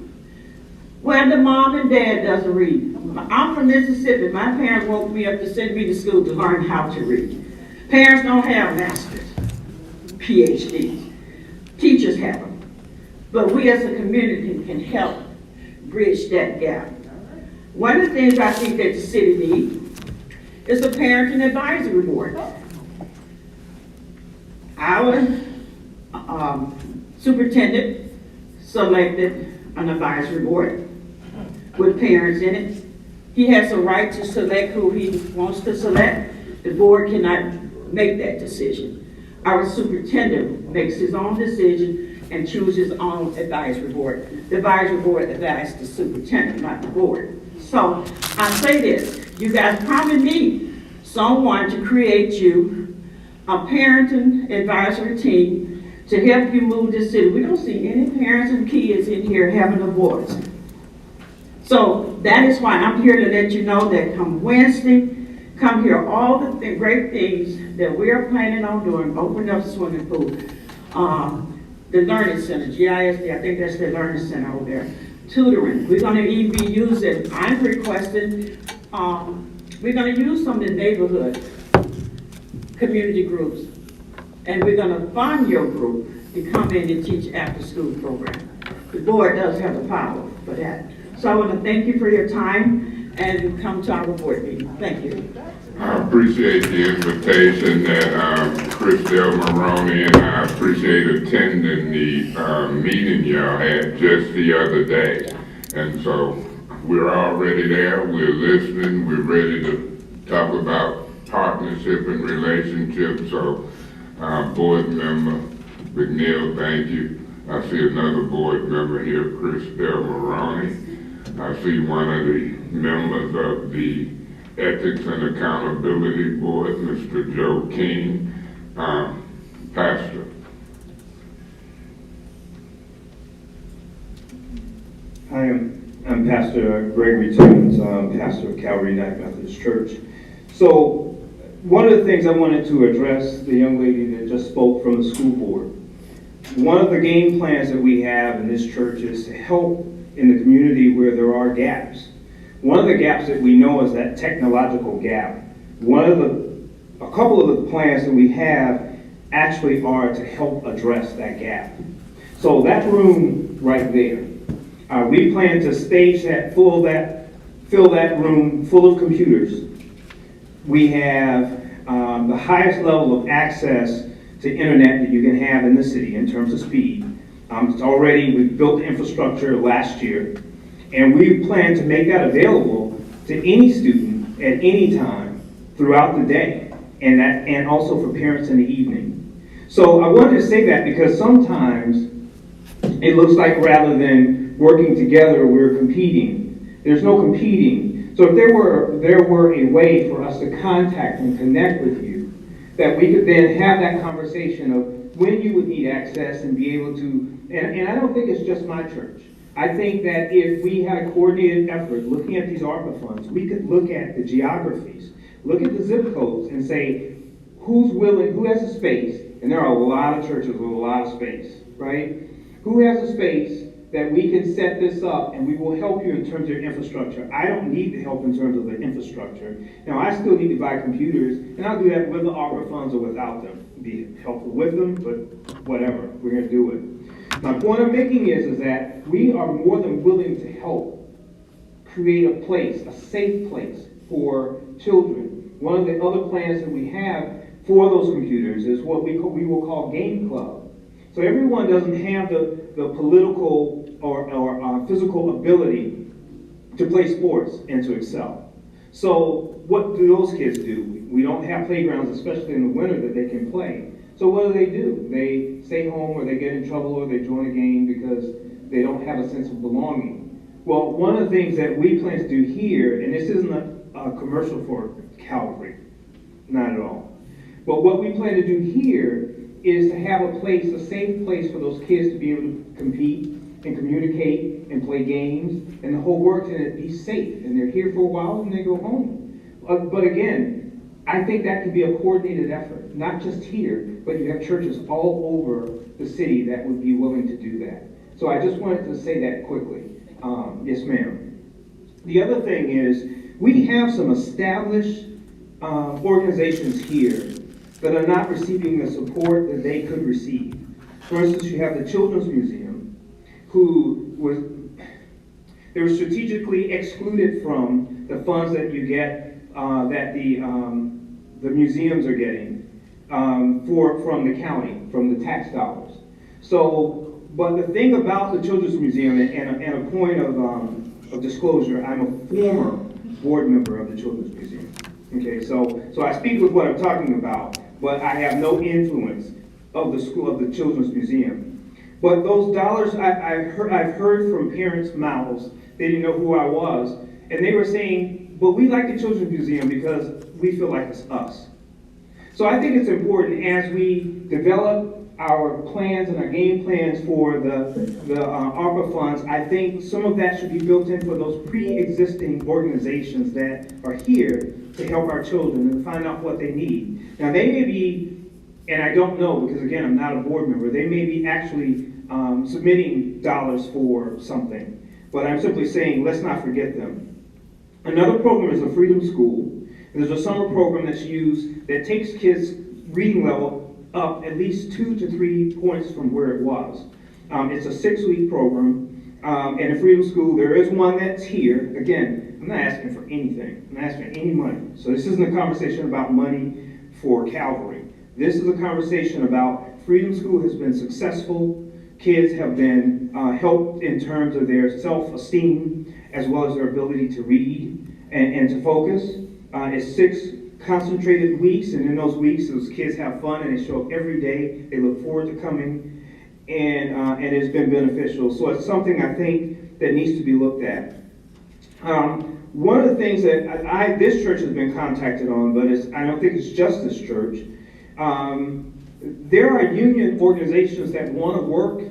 Where the mom and dad doesn't read. I'm from Mississippi. My parents woke me up to send me to school to learn how to read. Parents don't have masters, PhDs. Teachers have them. But we as a community can help bridge that gap. One of the things I think that the city needs is a parenting advisory board. Our superintendent selected an advisory board with parents in it. He has a right to select who he wants to select. The board cannot make that decision. Our superintendent makes his own decision and chooses his own advisory board. The advisory board advises the superintendent, not the board. So I say this, you guys probably need someone to create you a parenting advisory team to help you move this city. We don't see any parents and kids in here having a voice. So that is why I'm here to let you know that come Wednesday, come hear all the great things that we are planning on doing. Open up swimming pool, the learning center, GISD, I think that's the learning center over there. Tutoring, we're gonna even be using, I'm requesting, we're gonna use some of the neighborhood community groups. And we're gonna fund your group to come in and teach after school program. The board does have the power for that. So I wanna thank you for your time and come to our board meeting. Thank you. I appreciate the invitation that Chris Del Maroney, and I appreciate attending the meeting y'all had just the other day. And so we're already there, we're listening, we're ready to talk about partnership and relationship. So board member McNeil, thank you. I see another board member here, Chris Del Maroney. I see one of the members of the Ethics and Accountability Board, Mr. Joe King, Pastor. Hi, I'm Pastor Gregory Timmons, pastor of Calvary United Methodist Church. So one of the things I wanted to address, the young lady that just spoke from the school board, one of the game plans that we have in this church is to help in the community where there are gaps. One of the gaps that we know is that technological gap. A couple of the plans that we have actually are to help address that gap. So that room right there, we plan to stage that, fill that room full of computers. We have the highest level of access to internet that you can have in the city in terms of speed. We built the infrastructure last year, and we plan to make that available to any student at any time throughout the day, and also for parents in the evening. So I wanted to say that because sometimes it looks like rather than working together, we're competing. There's no competing. So if there were a way for us to contact and connect with you, that we could then have that conversation of when you would need access and be able to, and I don't think it's just my church. I think that if we had a coordinated effort looking at these ARPA funds, we could look at the geographies, look at the zip codes and say, who's willing, who has a space, and there are a lot of churches with a lot of space, right? Who has a space that we can set this up and we will help you in terms of your infrastructure. I don't need the help in terms of the infrastructure. Now, I still need to buy computers, and I'll do that with the ARPA funds or without them. Be helpful with them, but whatever, we're gonna do it. My point I'm making is that we are more than willing to help create a place, a safe place for children. One of the other plans that we have for those computers is what we will call Game Club. So everyone doesn't have the political or physical ability to play sports and to excel. So what do those kids do? We don't have playgrounds, especially in the winter, that they can play. So what do? They stay home, or they get in trouble, or they join a game because they don't have a sense of belonging. Well, one of the things that we plan to do here, and this isn't a commercial for Calvary, not at all. But what we plan to do here is to have a place, a safe place for those kids to be able to compete and communicate and play games and the whole works, and it be safe. And they're here for a while and they go home. But again, I think that can be a coordinated effort, not just here, but you have churches all over the city that would be willing to do that. So I just wanted to say that quickly. Yes, ma'am. The other thing is, we have some established organizations here that are not receiving the support that they could receive. For instance, you have the Children's Museum, who was, They were strategically excluded from the funds that you get, that the museums are getting from the county, from the tax dollars. So, but the thing about the Children's Museum, and a point of disclosure, I'm a former board member of the Children's Museum. Okay, so I speak with what I'm talking about, but I have no influence of the school, of the Children's Museum. But those dollars, I've heard from parents' mouths, they didn't know who I was, and they were saying, but we like the Children's Museum because we feel like it's us. So I think it's important as we develop our plans and our game plans for the Arpa funds, I think some of that should be built in for those pre-existing organizations that are here to help our children and find out what they need. Now they may be, and I don't know because again, I'm not a board member, they may be actually submitting dollars for something. But I'm simply saying, let's not forget them. Another program is the Freedom School. There's a summer program that's used that takes kids' reading level up at least 2 to 3 points from where it was. It's a 6-week program. And in Freedom School, there is one that's here. Again, I'm not asking for anything. I'm not asking for any money. So this isn't a conversation about money for Calvary. This is a conversation about Freedom School has been successful. Kids have been helped in terms of their self-esteem as well as their ability to read and to focus. It's 6 concentrated weeks, and in those weeks, those kids have fun and they show up every day. They look forward to coming, and it's been beneficial. So it's something I think that needs to be looked at. One of the things that this church has been contacted on, but I don't think it's just this church. There are union organizations that want to work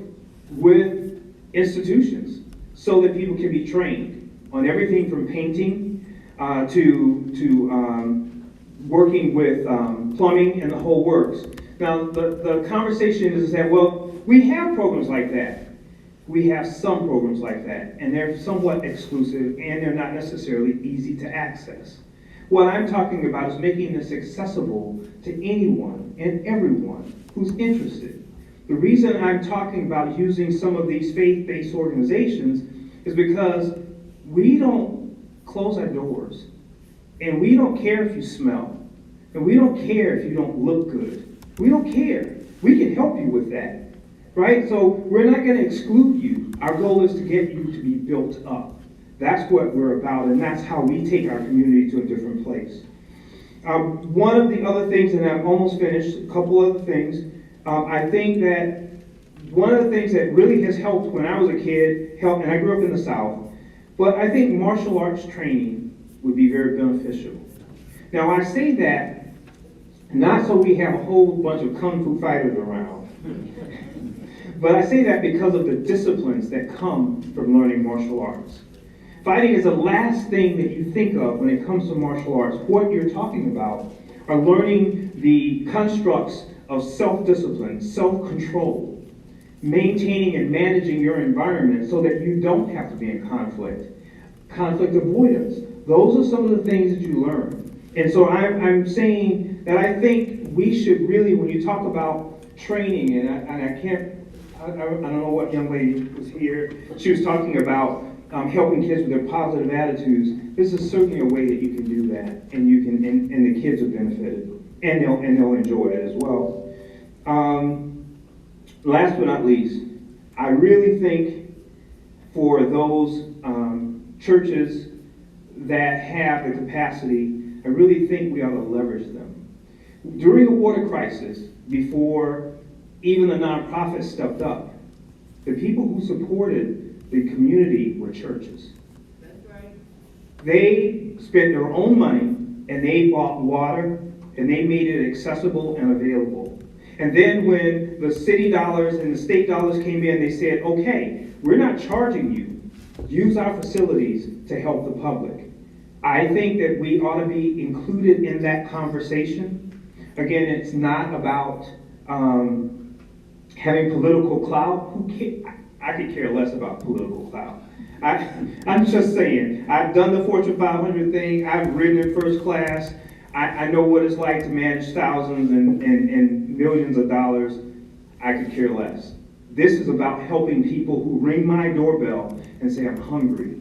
with institutions so that people can be trained on everything from painting to working with plumbing and the whole works. Now, the conversation is that, well, we have programs like that. We have some programs like that, and they're somewhat exclusive, and they're not necessarily easy to access. What I'm talking about is making this accessible to anyone and everyone who's interested. The reason I'm talking about using some of these faith-based organizations is because we don't close our doors. And we don't care if you smell. And we don't care if you don't look good. We don't care. We can help you with that. Right? So we're not going to exclude you. Our goal is to get you to be built up. That's what we're about, and that's how we take our community to a different place. One of the other things, and I'm almost finished, a couple other things. I think that one of the things that really has helped when I was a kid, and I grew up in the South, but I think martial arts training would be very beneficial. Now I say that not so we have a whole bunch of kung fu fighters around, but I say that because of the disciplines that come from learning martial arts. Fighting is the last thing that you think of when it comes to martial arts. What you're talking about are learning the constructs of self-discipline, self-control, maintaining and managing your environment so that you don't have to be in conflict. Conflict avoidance. Those are some of the things that you learn. And so I'm saying that I think we should really, when you talk about training, and I don't know what young lady was here, she was talking about helping kids with their positive attitudes. This is certainly a way that you can do that, and you can, and the kids are benefited, and they'll enjoy it as well. Last but not least, I really think for those churches that have the capacity, I really think we ought to leverage them. During the water crisis, before even the nonprofits stepped up, the people who supported the community were churches. That's right. They spent their own money and they bought water and they made it accessible and available. And then when the city dollars and the state dollars came in, they said, okay, we're not charging you. Use our facilities to help the public. I think that we ought to be included in that conversation. Again, it's not about having political clout. I could care less about political clout. I'm just saying, I've done the Fortune 500 thing. I've ridden in first class. I know what it's like to manage thousands and millions of dollars. I could care less. This is about helping people who ring my doorbell and say, I'm hungry.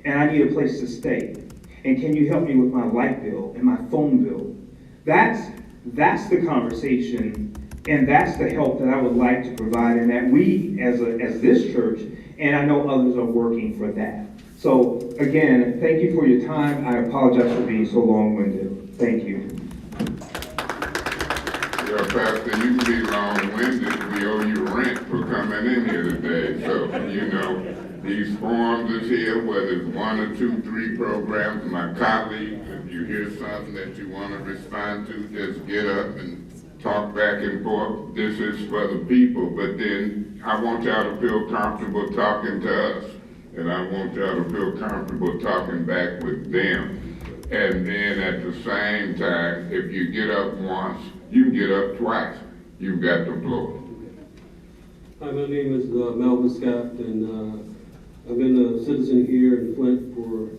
and I need a place to stay. And can you help me with my light bill and my phone bill? That's the conversation, and that's the help that I would like to provide, and that we, as this church, and I know others are working for that. So, again, thank you for your time. I apologize for being so long-winded. Thank you. Yeah, Pastor, you can be long-winded. We owe you rent for coming in here today. So, you know, these forums is here, whether it's 1 or 2, 3 programs. My colleagues, if you hear something that you want to respond to, just get up and talk back and forth. This is for the people, but then I want y'all to feel comfortable talking to us. And I want y'all to feel comfortable talking back with them. And then at the same time, if you get up once, you can get up twice. You've got the floor. Hi, my name is Melvin Scott, and I've been a citizen here in Flint for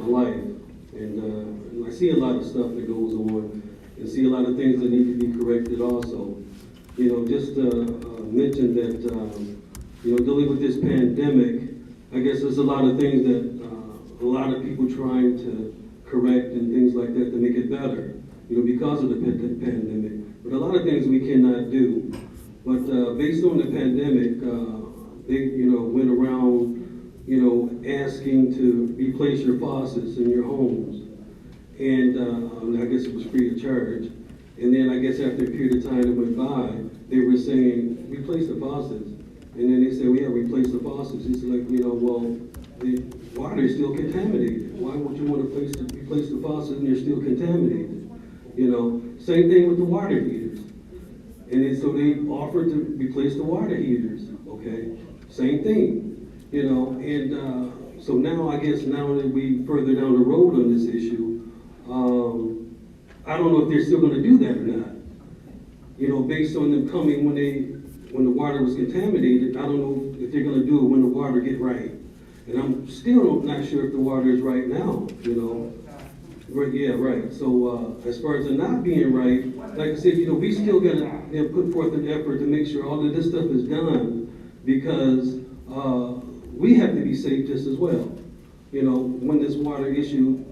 my life. And I see a lot of stuff that goes on, and see a lot of things that need to be corrected also. You know, just mention that, you know, dealing with this pandemic, I guess there's a lot of things that a lot of people trying to correct and things like that to make it better, you know, because of the pandemic. But a lot of things we cannot do. But based on the pandemic, they, you know, went around, you know, asking to replace your faucets in your homes. And I guess it was free of charge. And then I guess after a period of time that went by, they were saying, replace the faucets. And then they said, well, yeah, replace the faucets. It's like, you know, well, the water is still contaminated. Why would you want to replace the faucet and they're still contaminated? You know, same thing with the water heaters. And then so they offered to replace the water heaters, okay? Same thing, you know, and so now I guess now that we further down the road on this issue, I don't know if they're still gonna do that or not. You know, based on them coming when the water was contaminated, I don't know if they're gonna do it when the water get right. And I'm still not sure if the water is right now, you know. Right, yeah, right. So as far as it not being right, like I said, you know, we still gotta put forth an effort to make sure all of this stuff is done, because we have to be safe just as well. You know, when this water issue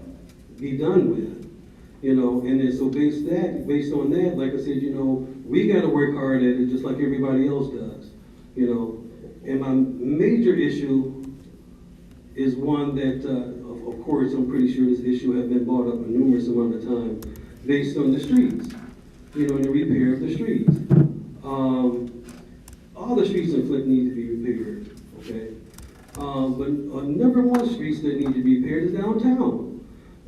be done with, you know, and then so based on that, like I said, you know, we gotta work hard at it just like everybody else does, you know. And my major issue is one that, of course, I'm pretty sure this issue has been brought up a numerous amount of times, based on the streets, you know, and the repair of the streets. All the streets in Flint need to be repaired, okay? But number one streets that need to be repaired is downtown.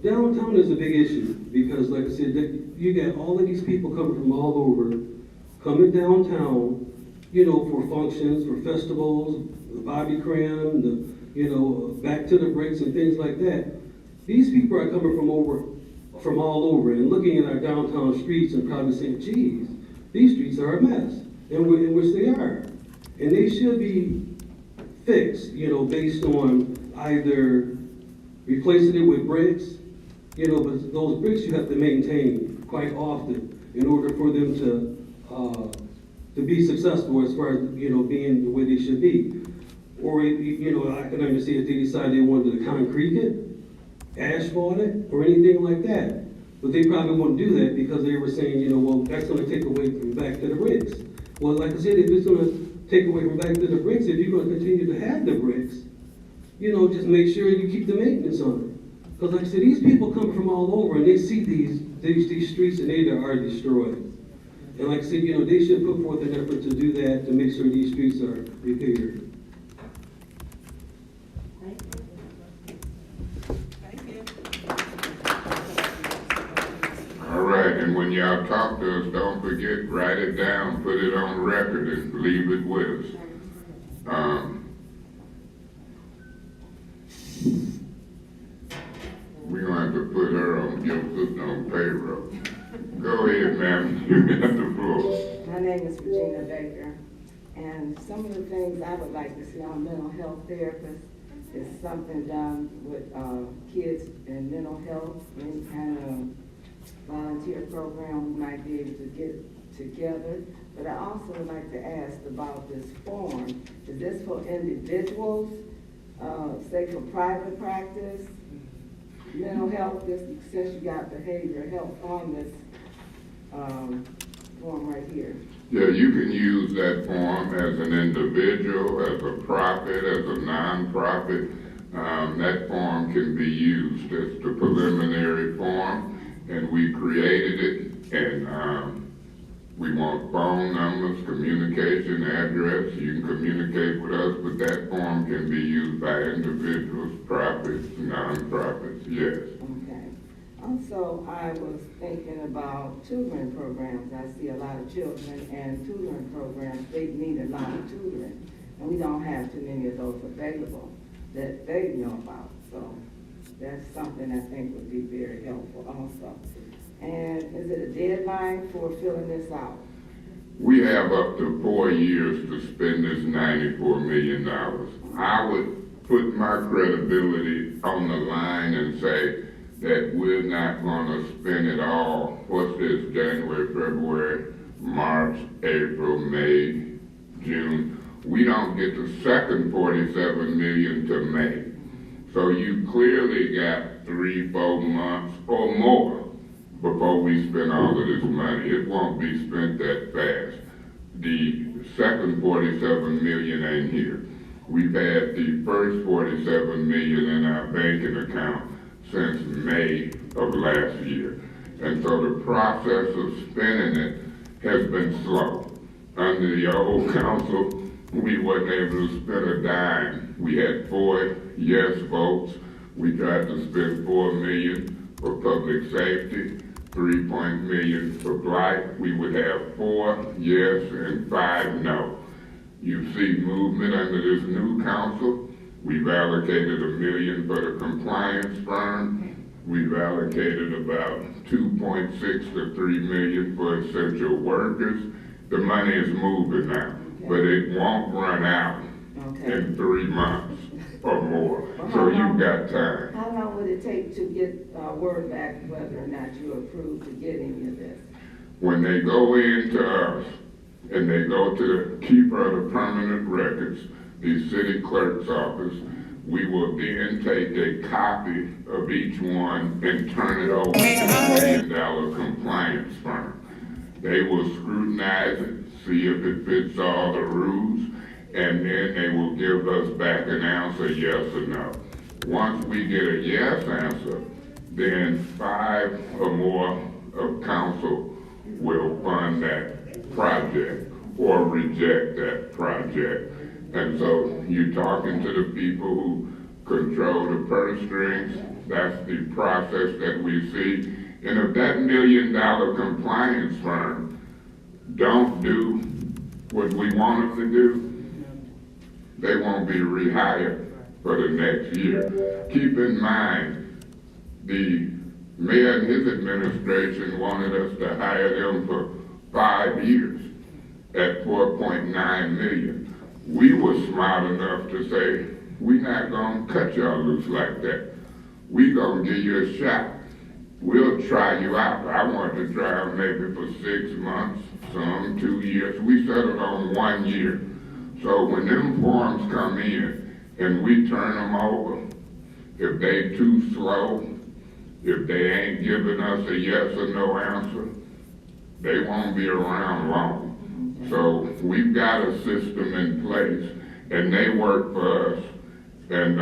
Downtown is a big issue, because like I said, you got all of these people coming from all over, coming downtown, you know, for functions, for festivals, the Bobby Cram, the, you know, back to the bricks and things like that. These people are coming from all over and looking at our downtown streets and probably saying, geez, these streets are a mess, and which they are. And they should be fixed, you know, based on either replacing it with bricks, you know, but those bricks you have to maintain quite often in order for them to be successful as far as, you know, being the way they should be. Or, you know, I can understand if they decide they wanted to concrete it, asphalt it, or anything like that. But they probably won't do that because they were saying, you know, well, that's going to take away from back to the bricks. Well, like I said, if it's going to take away from back to the bricks, if you're going to continue to have the bricks, you know, just make sure you keep the maintenance on it. Because like I said, these people come from all over and they see these streets and they are destroyed. And like I said, you know, they should put forth an effort to do that, to make sure these streets are repaired. All right, and when y'all talk to us, don't forget, write it down, put it on record, and leave it with us. We're going to have to put her on payroll. Go ahead, ma'am, you got the floor. My name is Regina Baker, and some of the things I would like to see on mental health therapists is something done with kids and mental health, any kind of volunteer program we might be able to get together. But I also would like to ask about this form. Is this for individuals say for private practice, mental health, just since you got behavioral health on this form right here. Yeah, you can use that form as an individual, as a profit, as a non-profit. That form can be used as the preliminary form, and we created it, and we want phone numbers, communication address. You can communicate with us, but that form can be used by individuals, profits, non-profits, yes. Okay. Also, I was thinking about tutoring programs. I see a lot of children and tutoring programs, they need a lot of tutoring. And we don't have too many of those available that they know about. So that's something I think would be very helpful also. And is it a deadline for filling this out? We have up to 4 years to spend this $94 million. I would put my credibility on the line and say that we're not gonna spend it all. What's this, January, February, March, April, May, June. We don't get the second 47 million to May. So you clearly got 3-4 months or more before we spend all of this money. It won't be spent that fast. The second 47 million ain't here. We've had the first 47 million in our banking account since May of last year. And so the process of spending it has been slow. Under the old council, we wasn't able to spend a dime. We had 4 yes votes. We tried to spend $4 million for public safety, $3 million for blight. We would have 4 yes and 5 no. You see movement under this new council. We've allocated $1 million for the compliance firm. We've allocated about 2.6 to 3 million for essential workers. The money is moving now, but it won't run out in 3 months or more. So you've got time. How long would it take to get word back whether or not you approve to get any of this? When they go into us and they go to the keeper of the permanent records, the city clerk's office, we will then take a copy of each one and turn it over to the $1 million compliance firm. They will scrutinize it, see if it fits all the rules, and then they will give us back an answer, yes or no. Once we get a yes answer, then 5 or more of council will fund that project or reject that project. And so you're talking to the people who control the purse strings. That's the process that we see. And if that $1 million compliance firm don't do what we want them to do, they won't be rehired for the next year. Keep in mind, the mayor and his administration wanted us to hire them for 5 years at 4.9 million. We were smart enough to say, we're not gonna cut y'all loose like that. We gonna give you a shot. We'll try you out. I wanted to try them maybe for 6 months, some 2 years. We settled on 1 year. So when them forms come in and we turn them over, if they too slow, if they ain't giving us a yes or no answer, they won't be around long. So we've got a system in place, and they work for us, and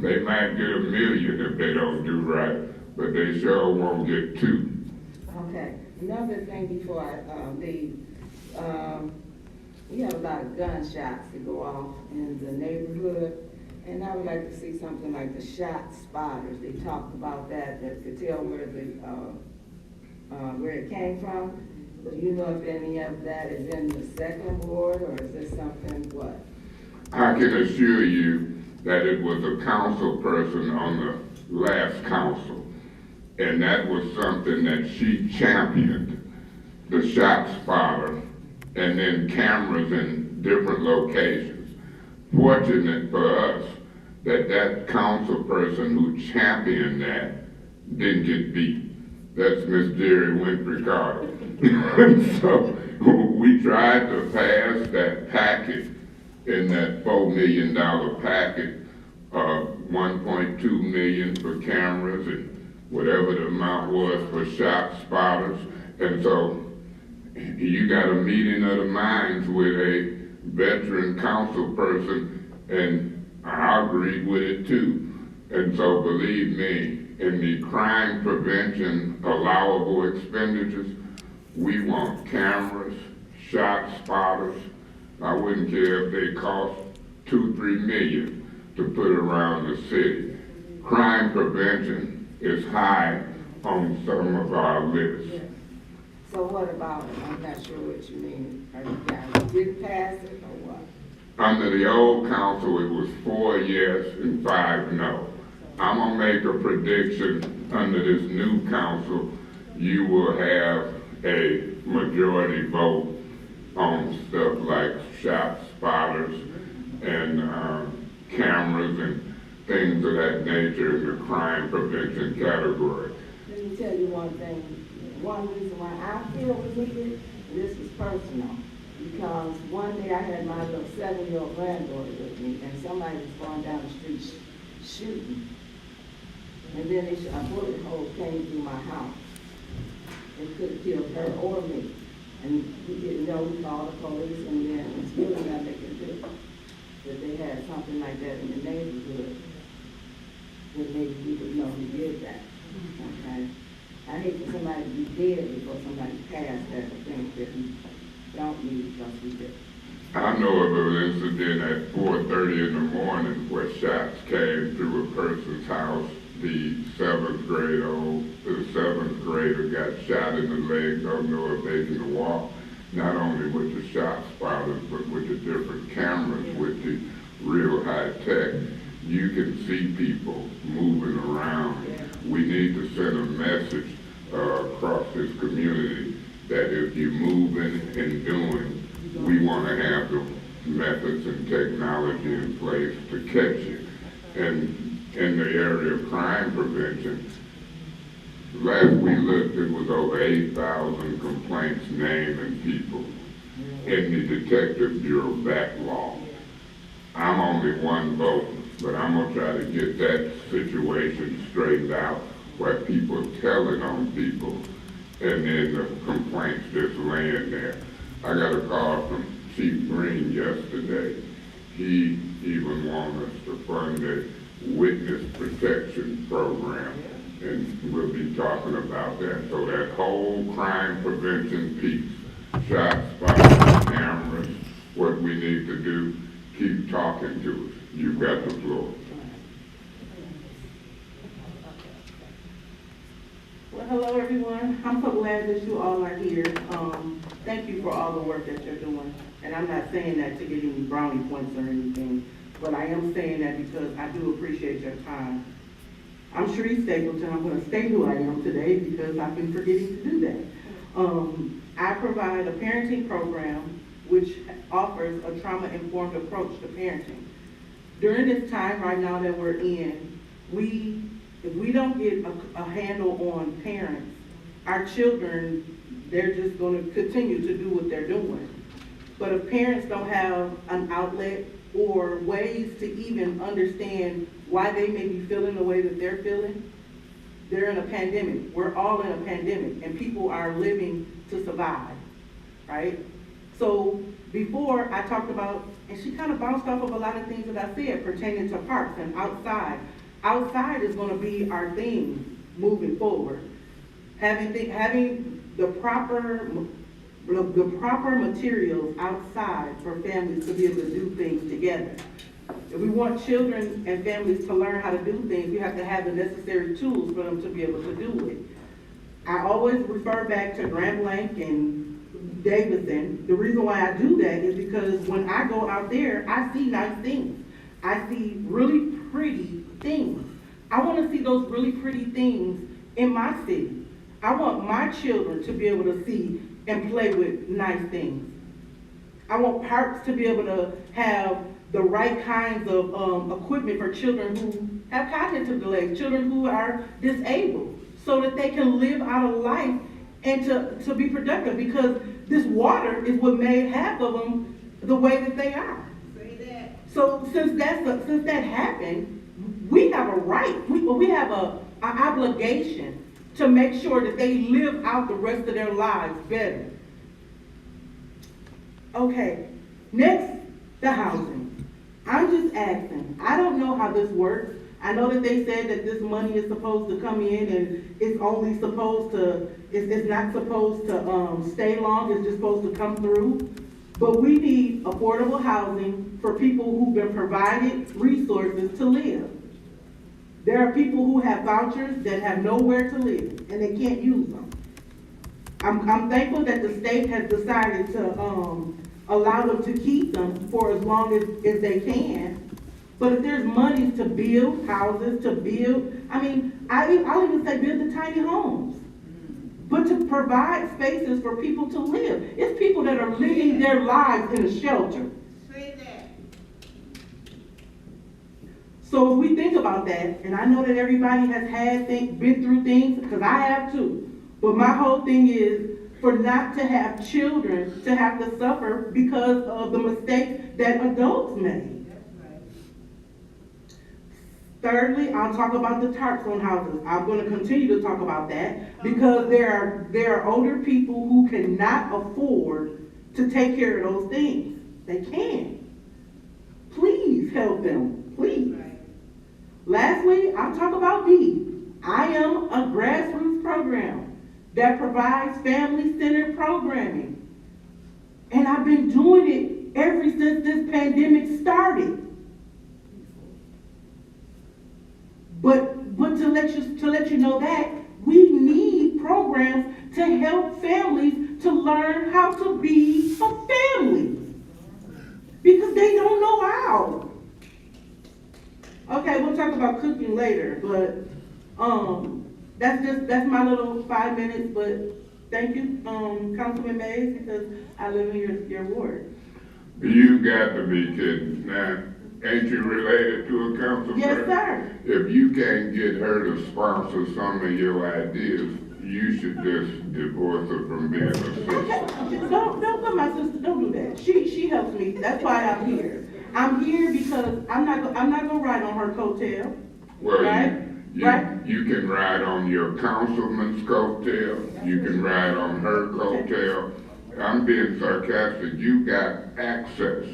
they might get $1 million if they don't do right, but they sure won't get 2. Okay, another thing before I leave, we have a lot of gunshots that go off in the neighborhood, and I would like to see something like the shot spotters. They talked about that could tell where it came from. Do you know if any of that is in the second ward, or is this something what? I can assure you that it was a council person on the last council, and that was something that she championed, the shot spotter, and then cameras in different locations. Fortunate for us that that council person who championed that didn't get beat. That's Miss Jerry Winfrey Carter. So we tried to pass that packet in that $4 million packet 1.2 million for cameras and whatever the amount was for shot spotters. And so you got a meeting of the minds with a veteran council person, and I agreed with it too. And so believe me, in the crime prevention allowable expenditures, we want cameras, shot spotters. I wouldn't care if they cost 2-3 million to put around the city. Crime prevention is high on some of our lists. So what about it? I'm not sure what you mean. Are you guys did pass it or what? Under the old council, it was 4 yes and 5 no. I'm gonna make a prediction under this new council, you will have a majority vote on stuff like shot spotters and cameras and things of that nature in the crime prevention category. Let me tell you one thing. One reason why I feel it was needed, and this is personal, because one day I had my little 7-year-old granddaughter with me, and somebody was going down the street shooting. And then a bullet hole came through my house. It could have killed her or me. And we didn't know, we called the police, and then it's really nothing they could do. If they had something like that in the neighborhood, then maybe we would know who did that. Okay? I hate for somebody to be dead before somebody passed that thing that we don't need because we did. I know of an incident at 4:30 in the morning where shots came through a person's house. The 7th grader got shot in the leg, don't know if they can walk, not only with the shot spotters, but with the different cameras, with the real high tech. You can see people moving around. We need to send a message across this community that if you're moving and doing, we want to have the methods and technology in place to catch you. And in the area of crime prevention, last we looked, it was over 8,000 complaints naming people in the Detective Bureau backlog. I'm only one vote, but I'm gonna try to get that situation straightened out where people are telling on people and then the complaints just laying there. I got a call from Chief Green yesterday. He even wanted us to fund a witness protection program, and we'll be talking about that. So that whole crime prevention piece, shot spotters, cameras, what we need to do, keep talking to us. You've got the floor. Well, hello everyone. I'm so glad that you all are here. Thank you for all the work that you're doing. And I'm not saying that to get any brownie points or anything, but I am saying that because I do appreciate your time. I'm Sharice Stapleton. I'm going to state who I am today because I've been forgetting to do that. I provide a parenting program which offers a trauma-informed approach to parenting. During this time right now that we're in, if we don't get a handle on parents, our children, they're just going to continue to do what they're doing. But if parents don't have an outlet or ways to even understand why they may be feeling the way that they're feeling, they're in a pandemic. We're all in a pandemic, and people are living to survive, right? So before I talked about, and she kind of bounced off of a lot of things that I said pertaining to parks and outside. Outside is going to be our thing moving forward. Having the proper materials outside for families to be able to do things together. If we want children and families to learn how to do things, we have to have the necessary tools for them to be able to do it. I always refer back to Grand Blanc and Davidson. The reason why I do that is because when I go out there, I see nice things. I see really pretty things. I want to see those really pretty things in my city. I want my children to be able to see and play with nice things. I want parks to be able to have the right kinds of equipment for children who have cognitive delays, children who are disabled, so that they can live out a life and to be productive, because this water is what made half of them the way that they are. So since that happened, we have a right, we have an obligation to make sure that they live out the rest of their lives better. Okay, next, the housing. I'm just asking, I don't know how this works. I know that they said that this money is supposed to come in and it's only supposed to, it's not supposed to stay long, it's just supposed to come through. But we need affordable housing for people who've been provided resources to live. There are people who have vouchers that have nowhere to live and they can't use them. I'm thankful that the state has decided to allow them to keep them for as long as they can. But if there's money to build houses, to build, I mean, I'll even say build the tiny homes. But to provide spaces for people to live. It's people that are living their lives in a shelter. Say that. So if we think about that, and I know that everybody has been through things, because I have too. But my whole thing is for not to have children to have to suffer because of the mistakes that adults make. Thirdly, I'll talk about the tarps on houses. I'm going to continue to talk about that because there are older people who cannot afford to take care of those things. They can't. Please help them, please. Lastly, I'll talk about B. I am a grassroots program that provides family-centered programming. And I've been doing it ever since this pandemic started. But to let you know that we need programs to help families to learn how to be a family because they don't know how. Okay, we'll talk about cooking later, but that's my little 5 minutes. But thank you, Councilman Mays, because I live in your ward. You got to be kidding now. Ain't you related to a council Yes, person? sir. If you can't get her to sponsor some of your ideas, you should just divorce her from being a sister. Don't put my sister. Don't do that. She helps me. That's why I'm here. I'm here because I'm not gonna ride on her coattail. Well, right? You can ride on your councilman's coattail. You can ride on her coattail. I'm being sarcastic. You got access.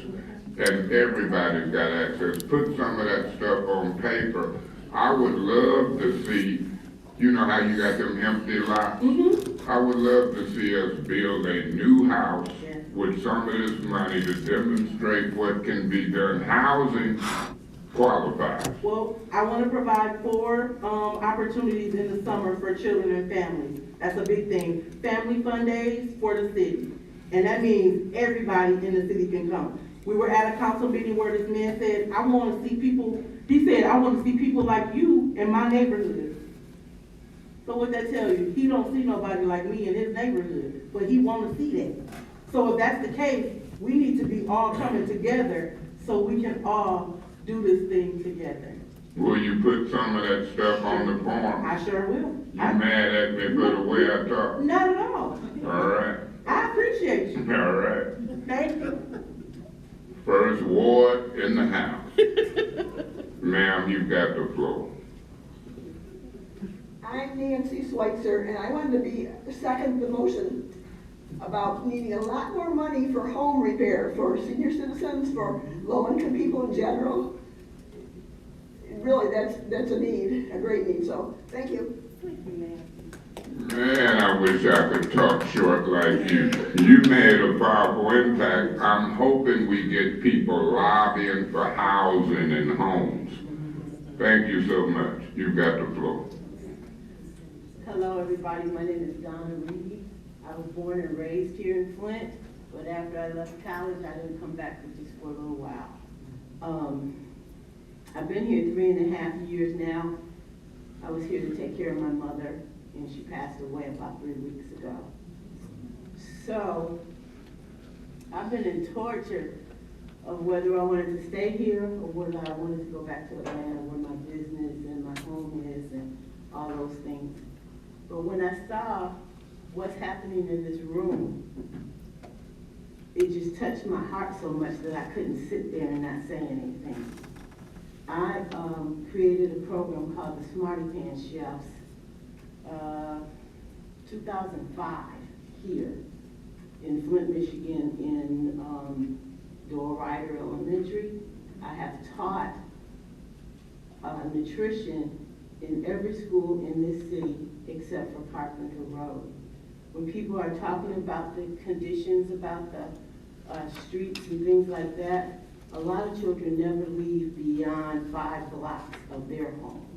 And everybody's got access. Put some of that stuff on paper. I would love to see, you know how you got them empty lots? I would love to see us build a new house with some of this money to demonstrate what can be done. Housing qualifies. Well, I want to provide 4 opportunities in the summer for children and families. That's a big thing. Family fun days for the city. And that means everybody in the city can come. We were at a council meeting where this man said, I want to see people, he said, I want to see people like you in my neighborhood. So what that tell you? He don't see nobody like me in his neighborhood, but he want to see that. So if that's the case, we need to be all coming together so we can all do this thing together. Will you put some of that stuff on the form? I sure will. You mad at me for the way I talk? Not at all. All right. I appreciate you. All right. Thank you. First ward in the house. Ma'am, you've got the floor. I'm Nancy Schweitzer, and I wanted to second the motion about needing a lot more money for home repair for senior citizens, for low-income people in general. Really, that's a need, a great need, so thank you. Man, I wish I could talk short like you. You made a powerful impact. I'm hoping we get people lobbying for housing and homes. Thank you so much. You've got the floor. Hello, everybody. My name is Donna Reedy. I was born and raised here in Flint, but after I left college, I didn't come back for just for a little while. I've been here 3.5 years now. I was here to take care of my mother, and she passed away about 3 weeks ago. So, I've been in torture of whether I wanted to stay here or whether I wanted to go back to Atlanta where my business and my home is and all those things. But when I saw what's happening in this room, it just touched my heart so much that I couldn't sit there and not say anything. I created a program called the Smarty Pants Chefs, 2005 here in Flint, Michigan, in Doyle Ryder Elementary. I have taught nutrition in every school in this city except for Carpenter Road. When people are talking about the conditions about the streets and things like that, a lot of children never leave beyond 5 blocks of their home.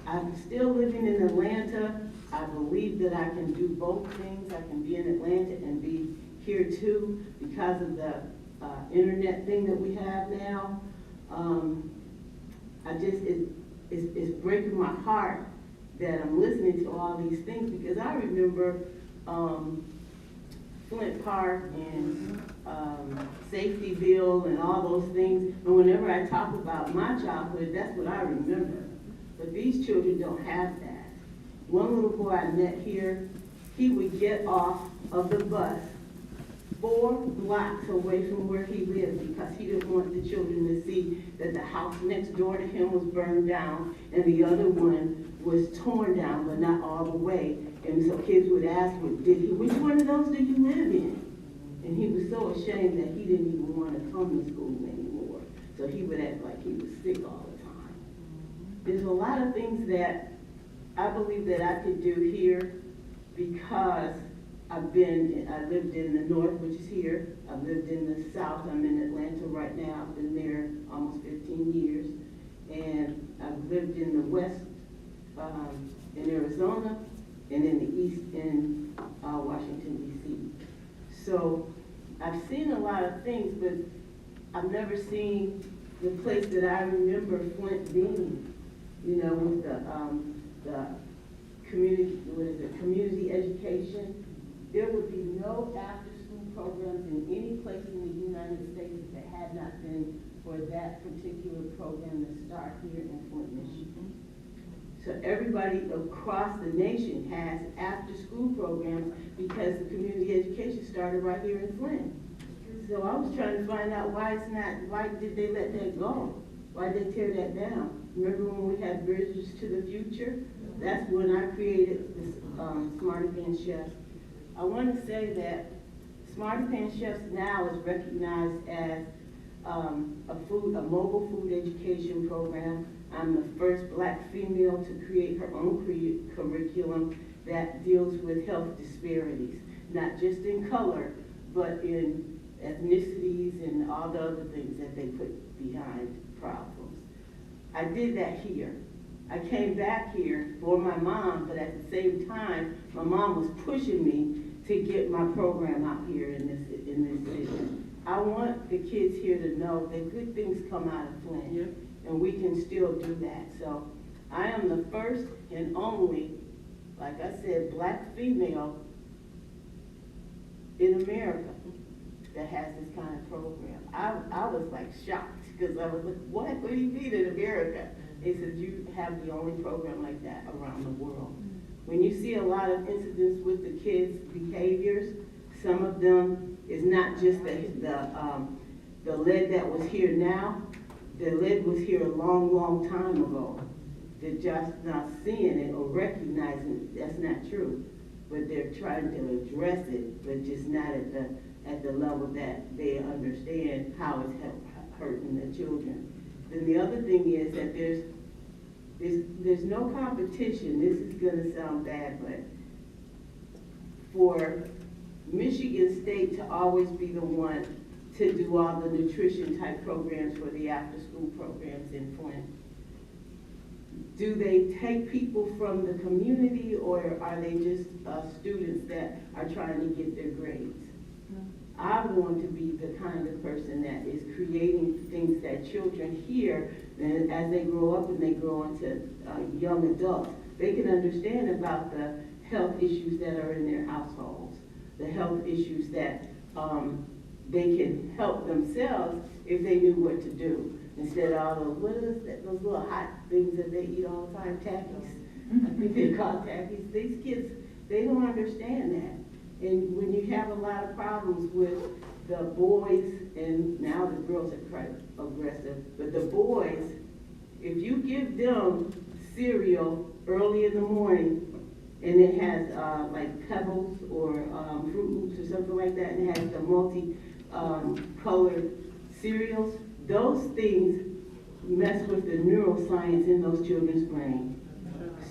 I'm still living in Atlanta. I believe that I can do both things. I can be in Atlanta and be here too because of the internet thing that we have now. It's breaking my heart that I'm listening to all these things because I remember Flint Park and Safetyville and all those things. And whenever I talk about my childhood, that's what I remember. But these children don't have that. One little boy I met here, he would get off of the bus 4 blocks away from where he lived because he didn't want the children to see that the house next door to him was burned down and the other one was torn down, but not all the way. And so kids would ask, which one of those do you live in? And he was so ashamed that he didn't even want to come to school anymore. So he would act like he was sick all the time. There's a lot of things that I believe that I could do here because I lived in the north, which is here. I've lived in the south. I'm in Atlanta right now. I've been there almost 15 years. And I've lived in the west, in Arizona, and in the east in Washington, D.C. So I've seen a lot of things, but I've never seen the place that I remember Flint being, with the community education. There would be no after-school programs in any place in the United States if it had not been for that particular program to start here in Flint, Michigan. So everybody across the nation has after-school programs because the community education started right here in Flint. So I was trying to find out why did they let that go? Why did they tear that down? Remember when we had Bridges to the Future? That's when I created this Smarty Pants Chefs. I want to say that Smarty Pants Chefs now is recognized as a mobile food education program. I'm the first black female to create her own curriculum that deals with health disparities, not just in color, but in ethnicities and all the other things that they put behind problems. I did that here. I came back here for my mom, but at the same time, my mom was pushing me to get my program out here in this city. I want the kids here to know that good things come out of Flint, and we can still do that. So I am the first and only, like I said, black female in America that has this kind of program. I was like shocked because I was like, what do you mean in America? They said, you have the only program like that around the world. When you see a lot of incidents with the kids' behaviors, some of them is not just the lead that was here now. The lead was here a long, long time ago. They're just not seeing it or recognizing it. That's not true. But they're trying to address it, but just not at the level that they understand how it's hurting the children. Then the other thing is that there's no competition. This is going to sound bad, but for Michigan State to always be the one to do all the nutrition type programs for the after school programs in Flint, do they take people from the community or are they just students that are trying to get their grades? I want to be the kind of person that is creating things that children hear, and as they grow up and they grow into young adults, they can understand about the health issues that are in their households, the health issues that they can help themselves if they knew what to do. Instead of all those little hot things that they eat all the time, Takis. I think they're called Takis. These kids, they don't understand that. And when you have a lot of problems with the boys, and now the girls are quite aggressive, but the boys if you give them cereal early in the morning, and it has, like Pebbles or, Fruit Loops or something like that, and it has the colored cereals, those things mess with the neuroscience in those children's brain.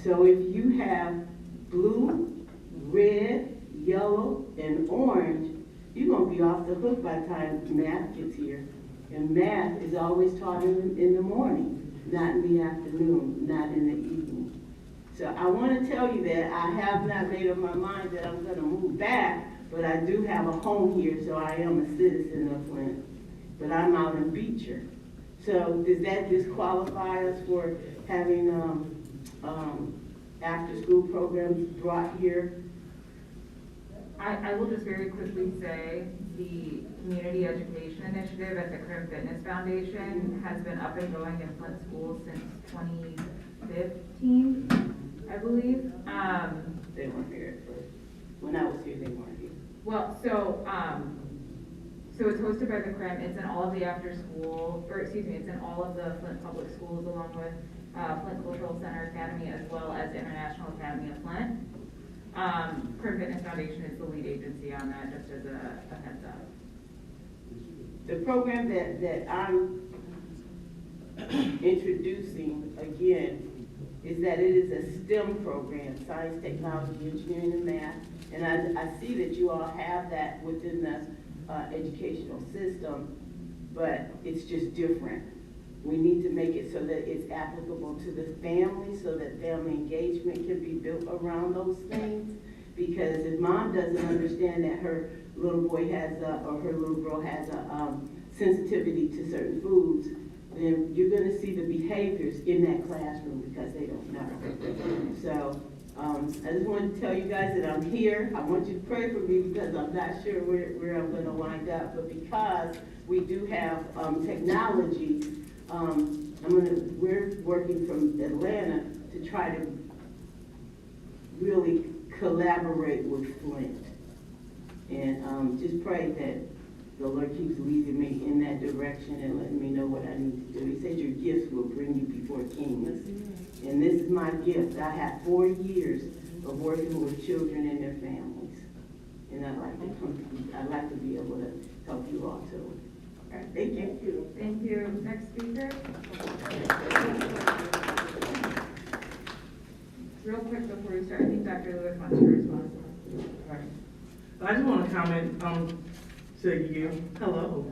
So if you have blue, red, yellow, and orange, you're gonna be off the hook by the time math gets here. And math is always taught in the morning, not in the afternoon, not in the evening. So I want to tell you that I have not made up my mind that I'm going to move back, but I do have a home here, so I am a citizen of Flint. But I'm out in Beecher. So does that disqualify us for having after-school programs brought here? I will just very quickly say the Community Education Initiative at the Crim Fitness Foundation has been up and going in Flint schools since 2015, I believe. They weren't here at first. When I was here, they weren't here. Well, so it's hosted by the Crim. It's in all of the after-school, it's in all of the Flint public schools, along with Flint Cultural Center Academy, as well as International Academy of Flint. Crim Fitness Foundation is the lead agency on that, just as a heads up. The program that I'm introducing again is that it is a STEM program, science, technology, engineering, and math. And I see that you all have that within the educational system, but it's just different. We need to make it so that it's applicable to the family, so that family engagement can be built around those things. Because if mom doesn't understand that her little boy has or her little girl has a sensitivity to certain foods, then you're going to see the behaviors in that classroom because they don't know. So I just wanted to tell you guys that I'm here. I want you to pray for me because I'm not sure where I'm going to wind up. But because we do have technology, we're working from Atlanta to try to really collaborate with Flint. And just pray that the Lord keeps leading me in that direction and letting me know what I need to do. He said your gifts will bring you before kings. And this is my gift. I have 4 years of working with children and their families. And I'd like to be able to help you all too. All right, thank you. Thank you. Next speaker. Real quick before we start, I think Dr. Lewis wants to respond. All right. I just want to comment to you. Hello.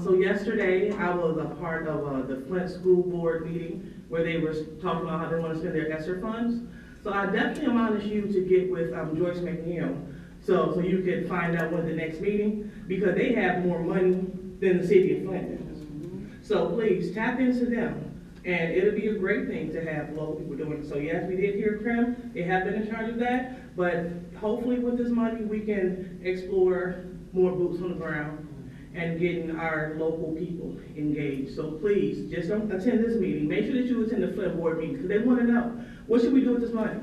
So yesterday I was a part of the Flint School Board meeting where they were talking about how they want to spend their ESSER funds. So I definitely admonish you to get with Joyce McNeil so you can find out when the next meeting, because they have more money than the city of Flint does. So please tap into them. And it'll be a great thing to have local people doing it. So yes, we did hear Crim. They have been in charge of that. But hopefully with this money, we can explore more boots on the ground and getting our local people engaged. So please, just don't attend this meeting. Make sure that you attend the Flint board meeting because they want to know, what should we do with this money?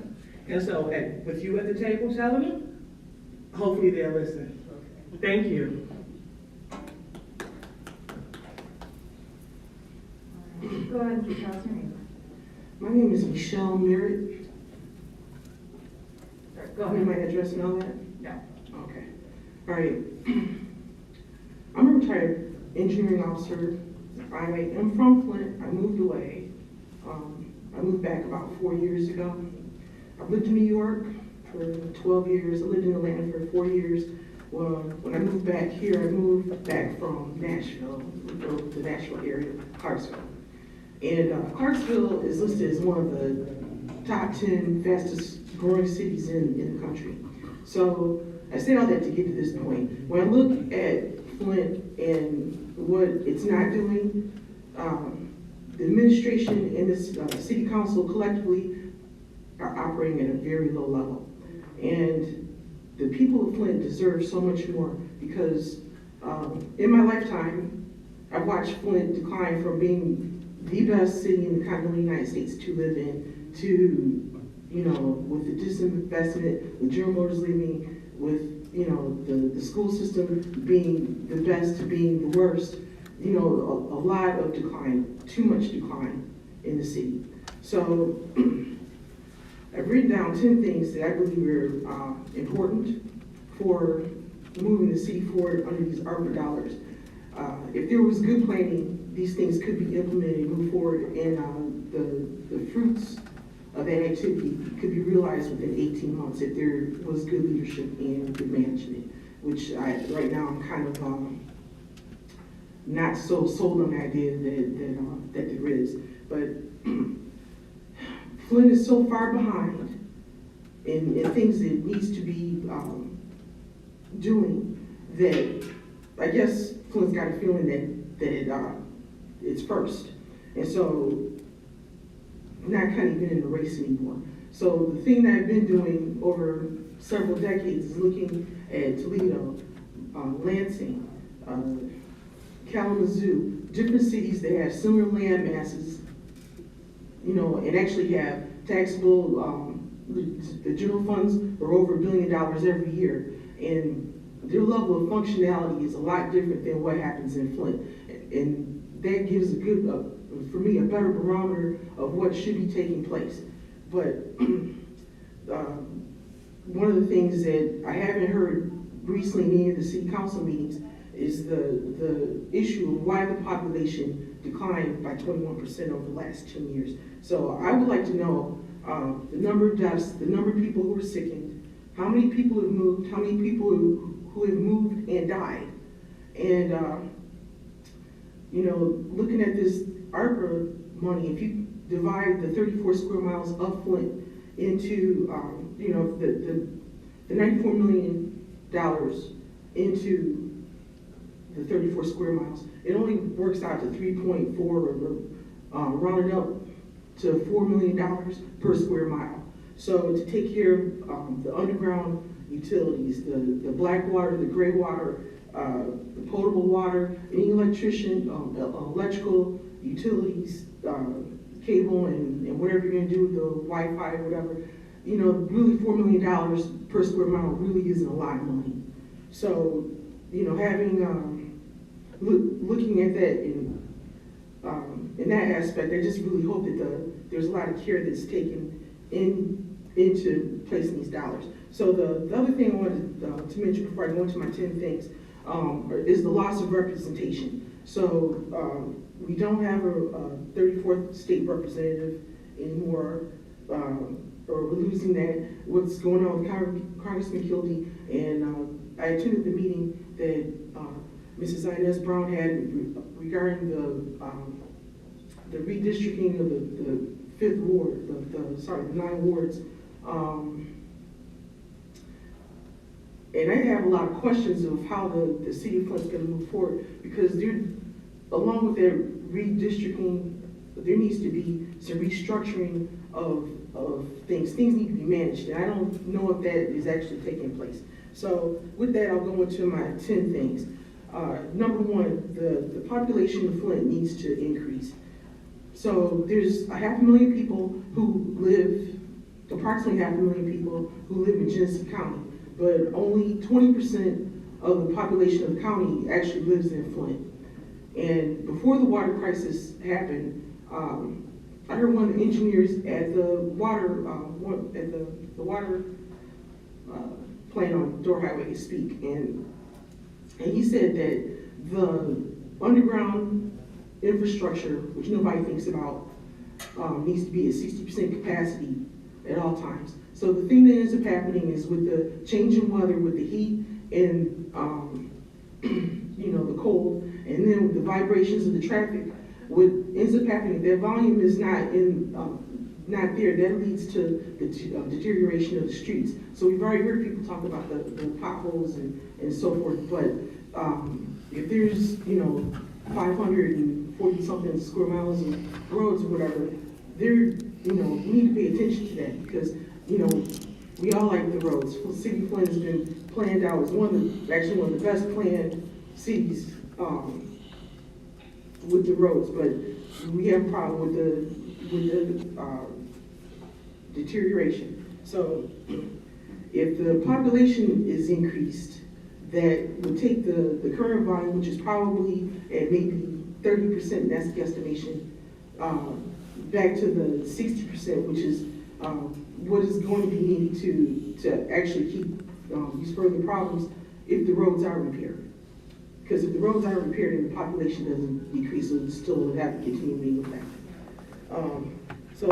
And so with you at the table telling them, hopefully they'll listen. Thank you. Go ahead and tell us your name. My name is Michelle Merritt. Go ahead. My address and all that? No. Okay. All right. I'm a retired engineering officer. I am from Flint. I moved away. I moved back about 4 years ago. I've lived in New York for 12 years. I lived in Atlanta for 4 years. When I moved back here, I moved back from Nashville, the Nashville area, Clarksville. And Clarksville is listed as one of the top 10 fastest growing cities in the country. So I say all that to get to this point. When I look at Flint and what it's not doing, the administration and the city council collectively are operating at a very low level. And the people of Flint deserve so much more because in my lifetime, I've watched Flint decline from being the best city in the continental United States to live in to, with the disinvestment, with General Motors leaving, with, the school system being the best to being the worst, a lot of decline, too much decline. in the city. So I've written down 10 things that I believe are important for moving the city forward under these ARPA dollars. If there was good planning, these things could be implemented and move forward, and the fruits of that activity could be realized within 18 months if there was good leadership and good management, which right now I'm kind of not so sold on the idea that there is. But Flint is so far behind in things it needs to be doing that I guess Flint's got a feeling that it's first. And so I'm not kind of even in the race anymore. So the thing that I've been doing over several decades is looking at Toledo, Lansing, Kalamazoo, different cities that have similar land masses, you know, and actually have taxable, the general funds are over $1 billion every year. And their level of functionality is a lot different than what happens in Flint. And that gives a good, for me, a better barometer of what should be taking place. But one of the things that I haven't heard recently in any of the city council meetings is the issue of why the population declined by 21% over the last 10 years. So I would like to know the number of deaths, the number of people who are sickened, how many people have moved, how many people who have moved and died. And, you know, looking at this ARPA money, if you divide the 34 square miles of Flint into, you know, the $94 million into the 34 square miles, it only works out to 3.4 or rounded up to $4 million per square mile. So to take care of the underground utilities, the black water, the gray water, the potable water, any electrician, electrical utilities, cable, and whatever you're gonna do with the Wi-Fi or whatever, you know, really $4 million per square mile really isn't a lot of money. So, you know, having, looking at that in that aspect, I just really hope that there's a lot of care that's taken into placing these dollars. So the other thing I wanted to mention before I go into my 10 things is the loss of representation. So we don't have a 34th state representative anymore, or we're losing that. What's going on with Congressman Kildee, and I attended the meeting that Mrs. Inez Brown had regarding the redistricting of the 5th ward, the 9 wards. And I have a lot of questions of how the city of Flint's going to move forward, because along with their redistricting, there needs to be some restructuring of things. Things need to be managed, and I don't know if that is actually taking place. So with that, I'll go into my 10 things. Number one, the population of Flint needs to increase. So there's 500,000 people who live, approximately 500,000 people who live in Genesee County, but only 20% of the population of the county actually lives in Flint. And before the water crisis happened, I heard one of the engineers at the water plant on Door Highway speak, and he said that the underground infrastructure, which nobody thinks about, needs to be at 60% capacity at all times. So the thing that ends up happening is with the change in weather, with the heat and you know, the cold, and then with the vibrations of the traffic, what ends up happening, their volume is not there. That leads to the deterioration of the streets. So we've already heard people talk about the potholes and so forth, but if there's, you know, 540 something square miles of roads or whatever, you know, we need to pay attention to that, because, you know, we all like the roads. City of Flint has been planned out as actually one of the best planned cities with the roads, but we have a problem with the deterioration. So if the population is increased, that would take the current volume, which is probably at maybe 30%, that's the estimation, back to the 60%, which is what is going to be needed to actually keep these further problems if the roads are repaired. Because if the roads are repaired and the population doesn't decrease, it still will have a continuing effect. So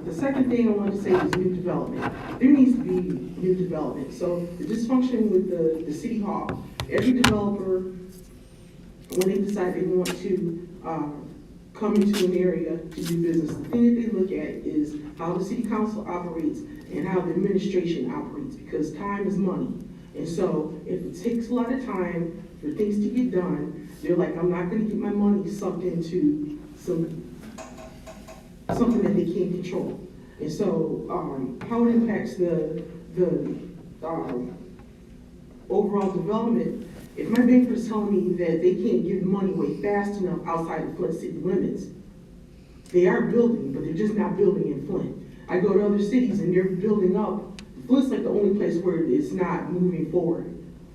the second thing I want to say is new development. There needs to be new development. So the dysfunction with the city hall, every developer, when they decide they want to come into an area to do business, the thing that they look at is how the city council operates and how the administration operates, because time is money. And so if it takes a lot of time for things to get done, they're like, I'm not gonna get my money sucked into something that they can't control. And so how it impacts the overall development, if my banker is telling me that they can't give money away fast enough outside of Flint city limits, they are building, but they're just not building in Flint. I go to other cities and they're building up. Flint's like the only place where it's not moving forward.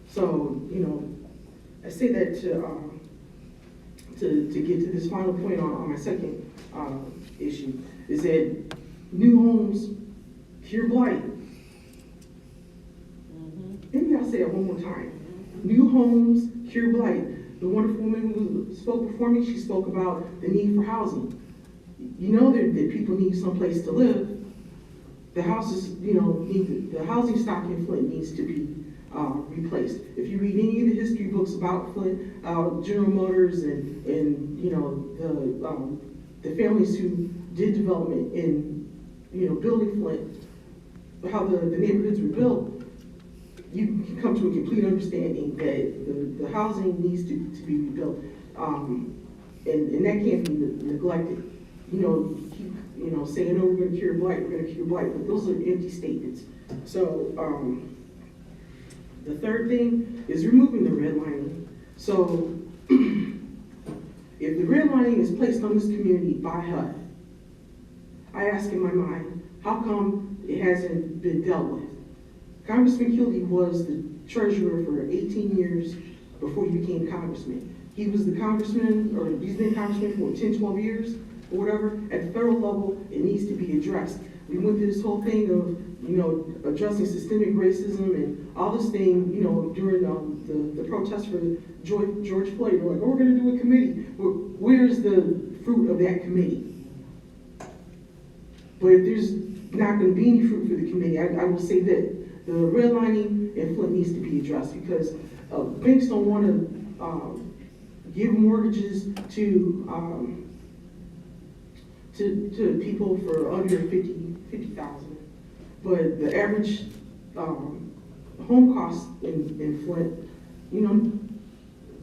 So, you know, I say that to get to this final point on my second issue, is that new homes cure blight. Maybe I'll say it one more time. New homes cure blight. The wonderful woman who spoke before me, she spoke about the need for housing. You know that people need someplace to live. The houses, you know, the housing stock in Flint needs to be replaced. If you read any of the history books about Flint, General Motors and you know, the families who did development in, you know, building Flint, how the neighborhoods were built, you can come to a complete understanding that the housing needs to be rebuilt. And that can't be neglected. You know, keep, you know, saying, oh, we're gonna cure blight, but those are empty statements. So, the third thing is removing the redlining. So, if the redlining is placed on this community by HUD, I ask in my mind, how come it hasn't been dealt with? Congressman Kildee was the treasurer for 18 years before he became congressman. He was the congressman, or he's been congressman for 10, 12 years, or whatever. At the federal level, it needs to be addressed. We went through this whole thing of, you know, addressing systemic racism and all this thing, you know, during the protest for George Floyd. We're like, oh, we're gonna do a committee. Where's the fruit of that committee? But if there's not gonna be any fruit for the committee, I will say that the redlining in Flint needs to be addressed, because banks don't wanna give mortgages to people for under 50,000, but the average home cost in Flint, you know,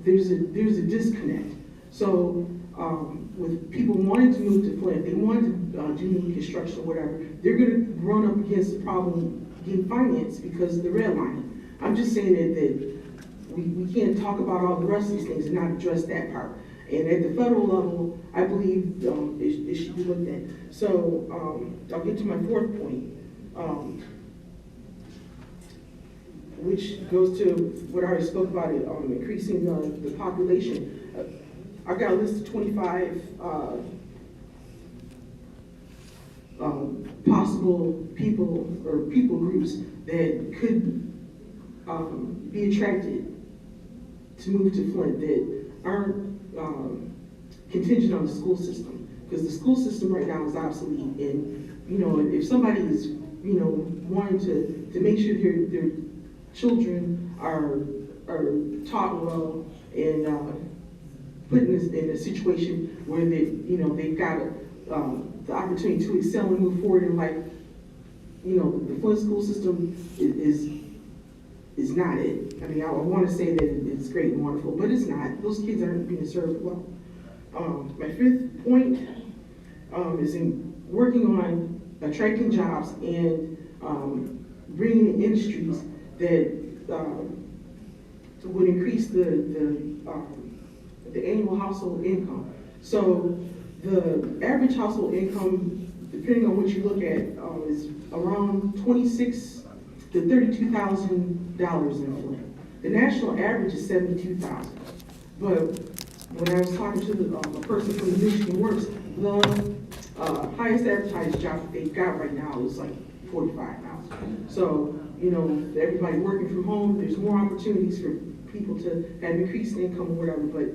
there's a disconnect. So with people wanting to move to Flint, they want to do new construction or whatever, they're going to run up against the problem getting financed because of the redlining. I'm just saying that we can't talk about all the rest of these things and not address that part. And at the federal level, I believe it should be looked at. So I'll get to my fourth point, which goes to what I already spoke about, increasing the population. I've got a list of 25 possible people or people groups that could be attracted to move to Flint that aren't contingent on the school system, because the school system right now is obsolete. And you know, if somebody is, you know, wanting to make sure their children are taught well and put in a situation where they, you know, they've got the opportunity to excel and move forward in life, you know, the Flint school system is not it. I mean, I want to say that it's great and wonderful, but it's not. Those kids aren't being served well. My fifth point is in working on attracting jobs and bringing in industries that would increase the annual household income. So the average household income, depending on what you look at, is around $26,000 to $32,000 in Flint. The national average is $72,000. But when I was talking to a person from the Michigan Works, the highest advertised job that they've got right now is like 45,000. So, you know, everybody working from home, there's more opportunities for people to have increased income or whatever, but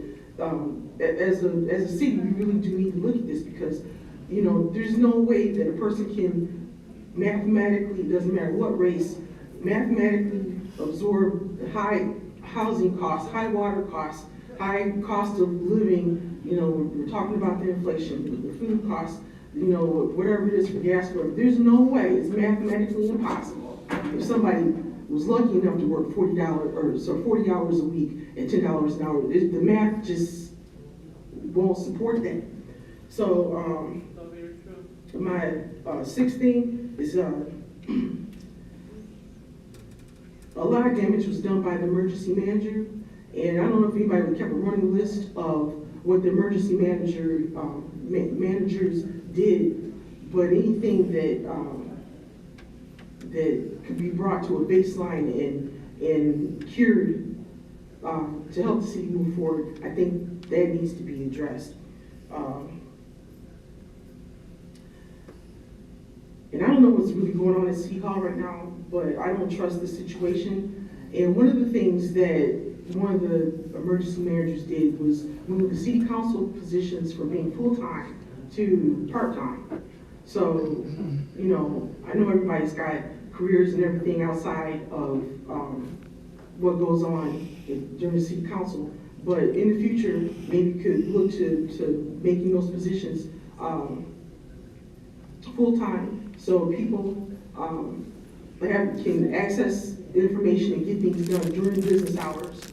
as a city, we really do need to look at this because, you know, there's no way that a person can mathematically, it doesn't matter what race, mathematically absorb the high housing costs, high water costs, high cost of living. You know, we're talking about the inflation, the food costs, you know, whatever it is for gas, whatever. There's no way, it's mathematically impossible. If somebody was lucky enough to work $40 or so 40 hours a week at $10 an hour, the math just won't support that. So my sixth thing is a lot of damage was done by the emergency manager, and I don't know if anybody kept a running list of what the emergency managers did, but anything that that could be brought to a baseline and cured to help the city move forward, I think that needs to be addressed. And I don't know what's really going on at City Hall right now, but I don't trust the situation. And one of the things that one of the emergency managers did was move the city council positions from being full-time to part-time. So, you know, I know everybody's got careers and everything outside of what goes on during the city council, but in the future, maybe could look to making those positions full-time, so people can access information and get things done during business hours.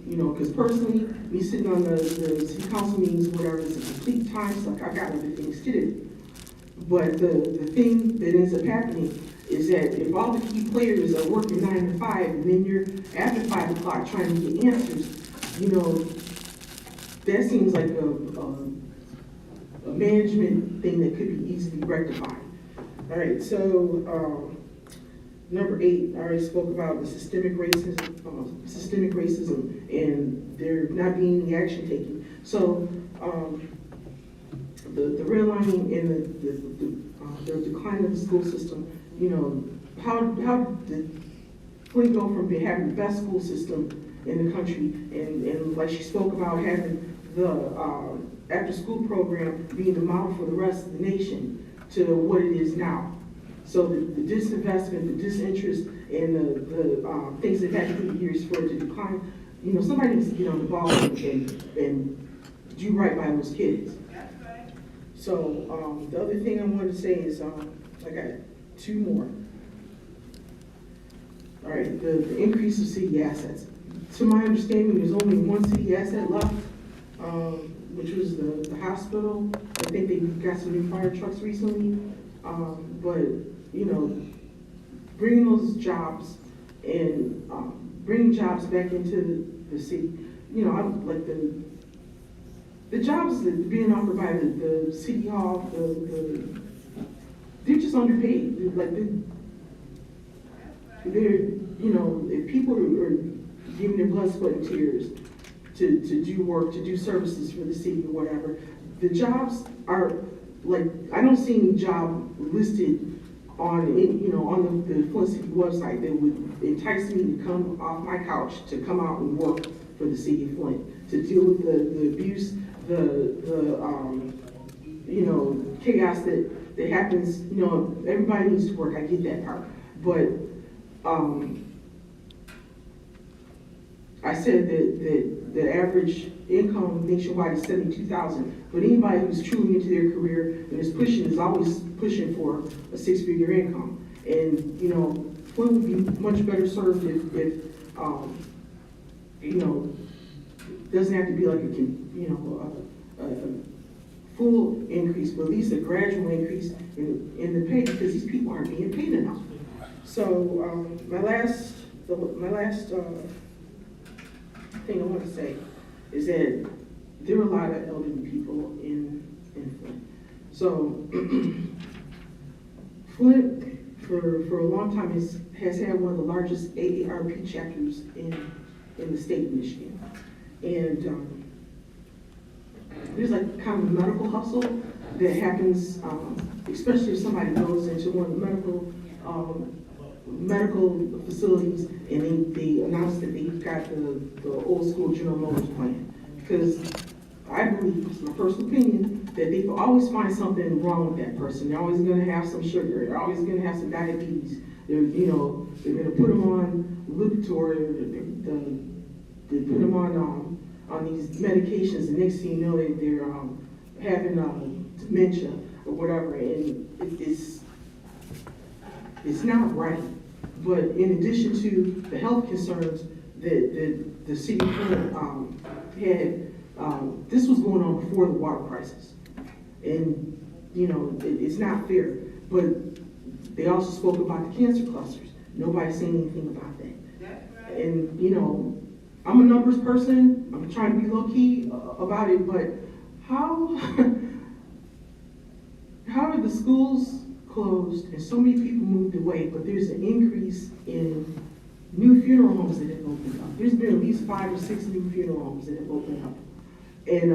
You know, because personally, me sitting on the city council meetings, whatever, is a complete time suck. I've got other things to do. But the thing that ends up happening is that if all the key players are working 9 to 5, and then you're after 5 o'clock trying to get answers, you know, that seems like a management thing that could be easily rectified. All right, so number 8, I already spoke about the systemic racism, and there not being any action taken. So the redlining and the decline of the school system, you know, how did Flint go from having the best school system in the country, and like she spoke about having the after-school program being the model for the rest of the nation, to what it is now. So the disinvestment, the disinterest, and the things that had through the years for it to decline, you know, somebody needs to get on the ball and do right by those kids. So the other thing I wanted to say is, I got 2 more. All right, the increase of city assets. To my understanding, there's only one city asset left, which was the hospital. I think they got some new fire trucks recently. But, you know, bringing those jobs and bringing jobs back into the city, you know, I like the jobs that are being offered by the city hall, they're just underpaid. Like they're, you know, if people are giving their blood, sweat, and tears to do work, to do services for the city or whatever, the jobs are, like, I don't see any job listed on, you know, on the Flint City website that would entice me to come off my couch to come out and work for the city of Flint, to deal with the abuse, the you know, chaos that happens. You know, everybody needs to work. I get that part, but I said that the average income nationwide is $72,000, but anybody who's truly into their career and is always pushing for a 6-figure income. And, you know, Flint would be much better served if you know, doesn't have to be like a full increase, but at least a gradual increase in the pay, because these people aren't being paid enough. So my last thing I want to say is that there are a lot of elderly people in Flint. So Flint, for a long time, has had one of the largest AARP chapters in the state of Michigan. And there's like kind of a medical hustle that happens, especially if somebody goes into one of the medical facilities and they announce that they've got the old school General Motors plan. Because I believe, it's my personal opinion, that they will always find something wrong with that person. They're always gonna have some sugar, they're always gonna have some diabetes. They're gonna put them on Lipitor, they put them on these medications, and next thing you know, they're having dementia or whatever, and it's not right. But in addition to the health concerns that the city had, this was going on before the water crisis. And, it's not fair. But they also spoke about the cancer clusters. Nobody's saying anything about that. And, I'm a numbers person. I'm trying to be low-key about it, but how are the schools closed and so many people moved away, but there's an increase in new funeral homes that have opened up? There's been at least 5 or 6 new funeral homes that have opened up. And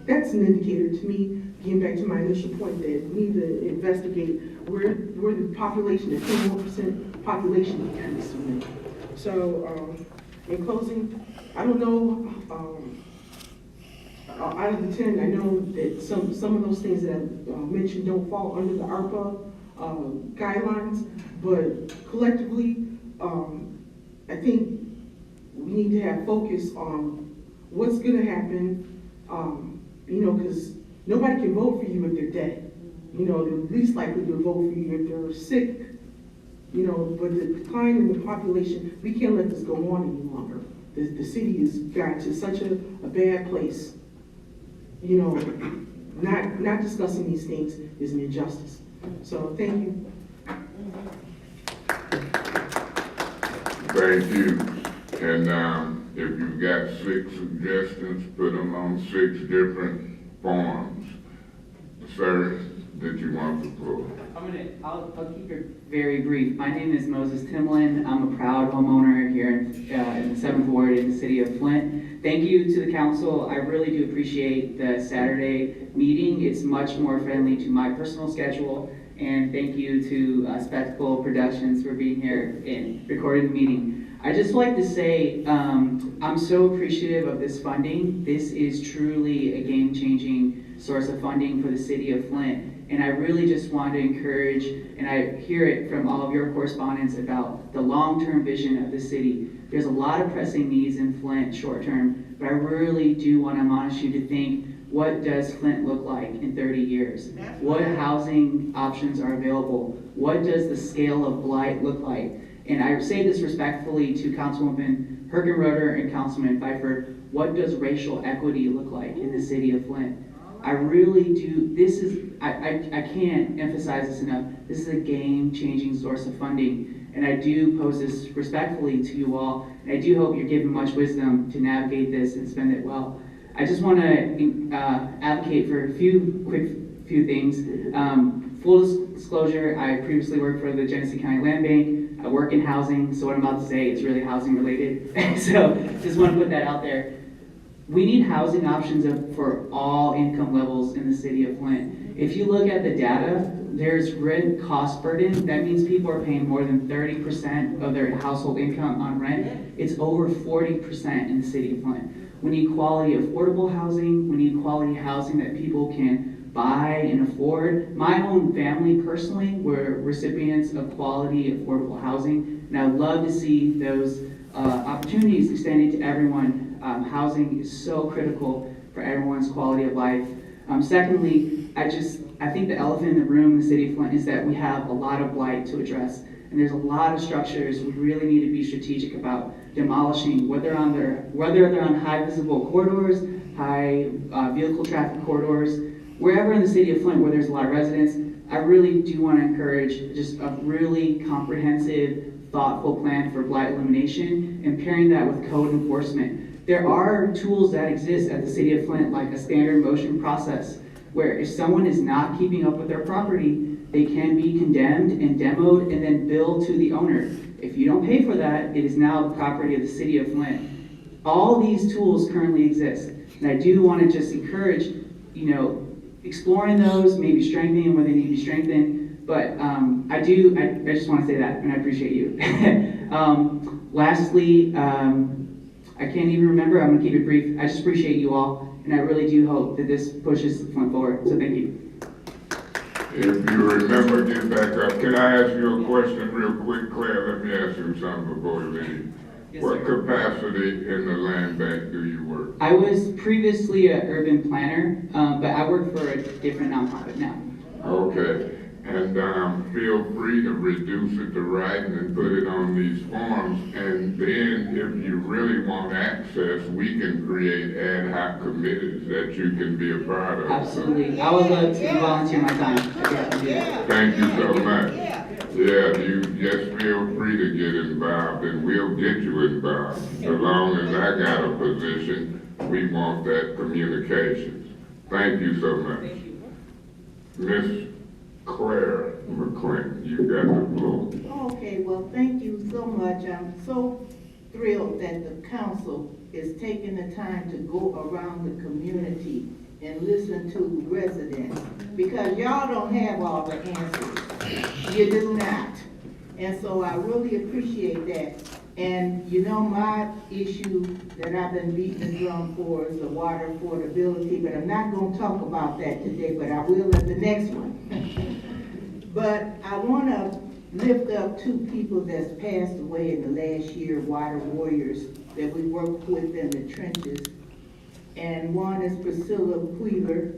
that's an indicator to me, getting back to my initial point, that we need to investigate where the population, the 21% population increase from. So, in closing, I don't know, out of the 10, I know that some of those things that I mentioned don't fall under the ARPA guidelines, but collectively, I think we need to have focus on what's gonna happen, because nobody can vote for you if they're dead. They're least likely to vote for you if they're sick. But the decline in the population, we can't let this go on any longer. The city has got to such a bad place. Not discussing these things is an injustice. So thank you. Thank you. And if you've got 6 suggestions, put them on 6 different forms. Sir, that you want to pull. I'll keep it very brief. My name is Moses Timlin. I'm a proud homeowner here in the 7th Ward in the city of Flint. Thank you to the council. I really do appreciate the Saturday meeting. It's much more friendly to my personal schedule. And thank you to Spectacle Productions for being here and recording the meeting. I just like to say I'm so appreciative of this funding. This is truly a game-changing source of funding for the city of Flint. And I really just want to encourage, and I hear it from all of your correspondence about the long-term vision of the city. There's a lot of pressing needs in Flint short-term, but I really do want to admonish you to think, what does Flint look like in 30 years? What housing options are available? What does the scale of blight look like? And I say this respectfully to Councilwoman Hergenroder and Councilman Pfeiffer, what does racial equity look like in the city of Flint? I really do, I can't emphasize this enough, this is a game-changing source of funding, and I do pose this respectfully to you all, and I do hope you're given much wisdom to navigate this and spend it well. I just want to advocate for a few things. Full disclosure, I previously worked for the Genesee County Land Bank. I work in housing, so what I'm about to say is really housing related. So just want to put that out there. We need housing options for all income levels in the city of Flint. If you look at the data, there's rent cost burden. That means people are paying more than 30% of their household income on rent. It's over 40% in the city of Flint. We need quality affordable housing. We need quality housing that people can buy and afford. My own family personally were recipients of quality affordable housing, and I would love to see those opportunities extended to everyone. Housing is so critical for everyone's quality of life. Secondly, I think the elephant in the room in the city of Flint is that we have a lot of blight to address. And there's a lot of structures we really need to be strategic about demolishing, whether they're on high visible corridors, high vehicle traffic corridors, wherever in the city of Flint where there's a lot of residents. I really do want to encourage just a really comprehensive, thoughtful plan for blight elimination and pairing that with code enforcement. There are tools that exist at the city of Flint, like a standard motion process, where if someone is not keeping up with their property, they can be condemned and demoed and then billed to the owner. If you don't pay for that, it is now the property of the city of Flint. All these tools currently exist. And I do want to just encourage, exploring those, maybe strengthening them where they need to be strengthened. But I just want to say that, and I appreciate you. Lastly, I can't even remember. I'm going to keep it brief. I just appreciate you all, and I really do hope that this pushes Flint forward. So thank you. If you remember, get back up. Can I ask you a question real quick, Claire? Let me ask you something before you leave. Yes, What sir. capacity in the land bank do you work? I was previously an urban planner, but I work for a different nonprofit now. Okay, and feel free to reduce it to writing and put it on these forms. And then if you really want access, we can create ad hoc committees that you can be a part of. Absolutely. I would love to volunteer my time. I'd be happy to do that. Thank you so much. Yeah, you just feel free to get involved and we'll get you involved. So long as I got a position, we want that communication. Thank you so much. Miss Claire McClain, you got the floor. Okay, well, thank you so much. I'm so thrilled that the council is taking the time to go around the community and listen to residents, because y'all don't have all the answers. You do not. And so I really appreciate that. And you know, my issue that I've been beating the drum for is the water affordability, but I'm not gonna talk about that today, but I will at the next one. But I wanna lift up two people that's passed away in the last year, water warriors, that we worked with in the trenches. And one is Priscilla Wheeler,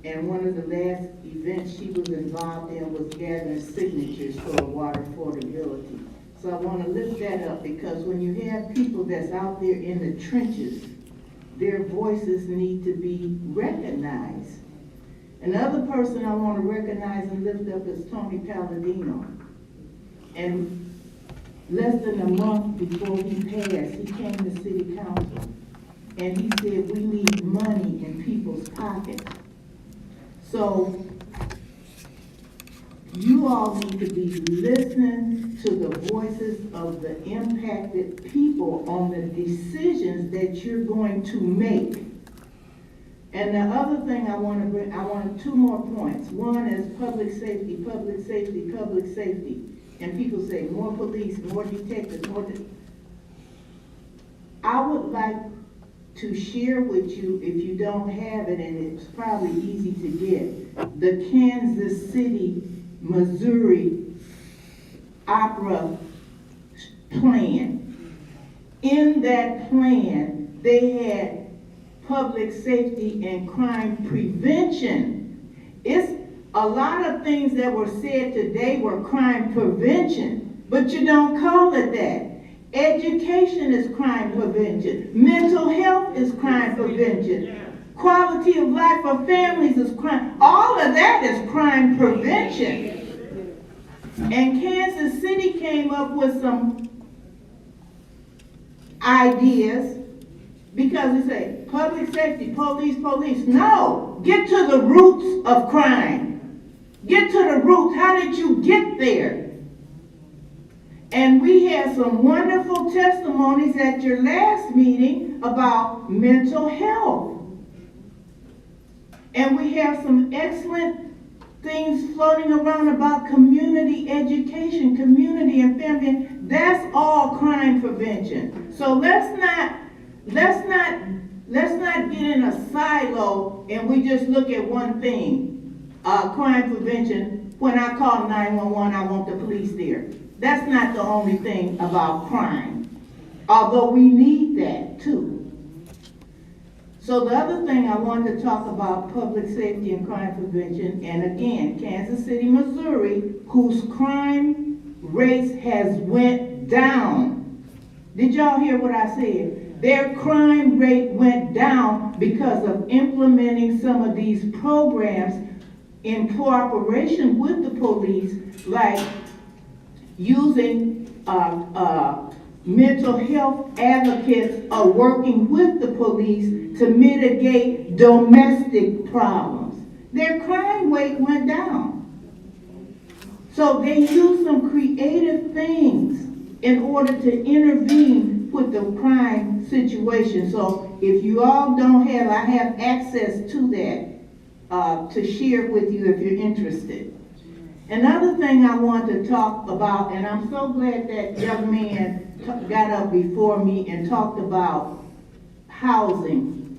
and one of the last events she was involved in was gathering signatures for water affordability. So I want to lift that up, because when you have people that's out there in the trenches, their voices need to be recognized. Another person I want to recognize and lift up is Tony Palladino. And less than a month before he passed, he came to city council and he said, we need money in people's pockets. So you all need to be listening to the voices of the impacted people on the decisions that you're going to make. And the other thing I want to bring, I want two more points. One is public safety, public safety, public safety. And people say more police, more detectives, I would like to share with you, if you don't have it, and it's probably easy to get, the Kansas City, Missouri Arpa plan. In that plan, they had public safety and crime prevention. It's a lot of things that were said today were crime prevention, but you don't call it that. Education is crime prevention. Mental health is crime prevention. Quality of life for families is crime. All of that is crime prevention. And Kansas City came up with some ideas, because they say public safety, police. No, get to the roots of crime. Get to the roots. How did you get there? And we had some wonderful testimonies at your last meeting about mental health. And we have some excellent things floating around about community education, community and family. That's all crime prevention. So let's not get in a silo and we just look at one thing, crime prevention. When I call 911, I want the police there. That's not the only thing about crime, although we need that too. So the other thing I wanted to talk about, public safety and crime prevention, and again, Kansas City, Missouri, whose crime rates has went down. Did y'all hear what I said? Their crime rate went down because of implementing some of these programs in cooperation with the police, like using mental health advocates are working with the police to mitigate domestic problems. Their crime rate went down. So they use some creative things in order to intervene with the crime situation. So if you all don't have, I have access to that. to share with you if you're interested. Another thing I want to talk about, and I'm so glad that young man got up before me and talked about housing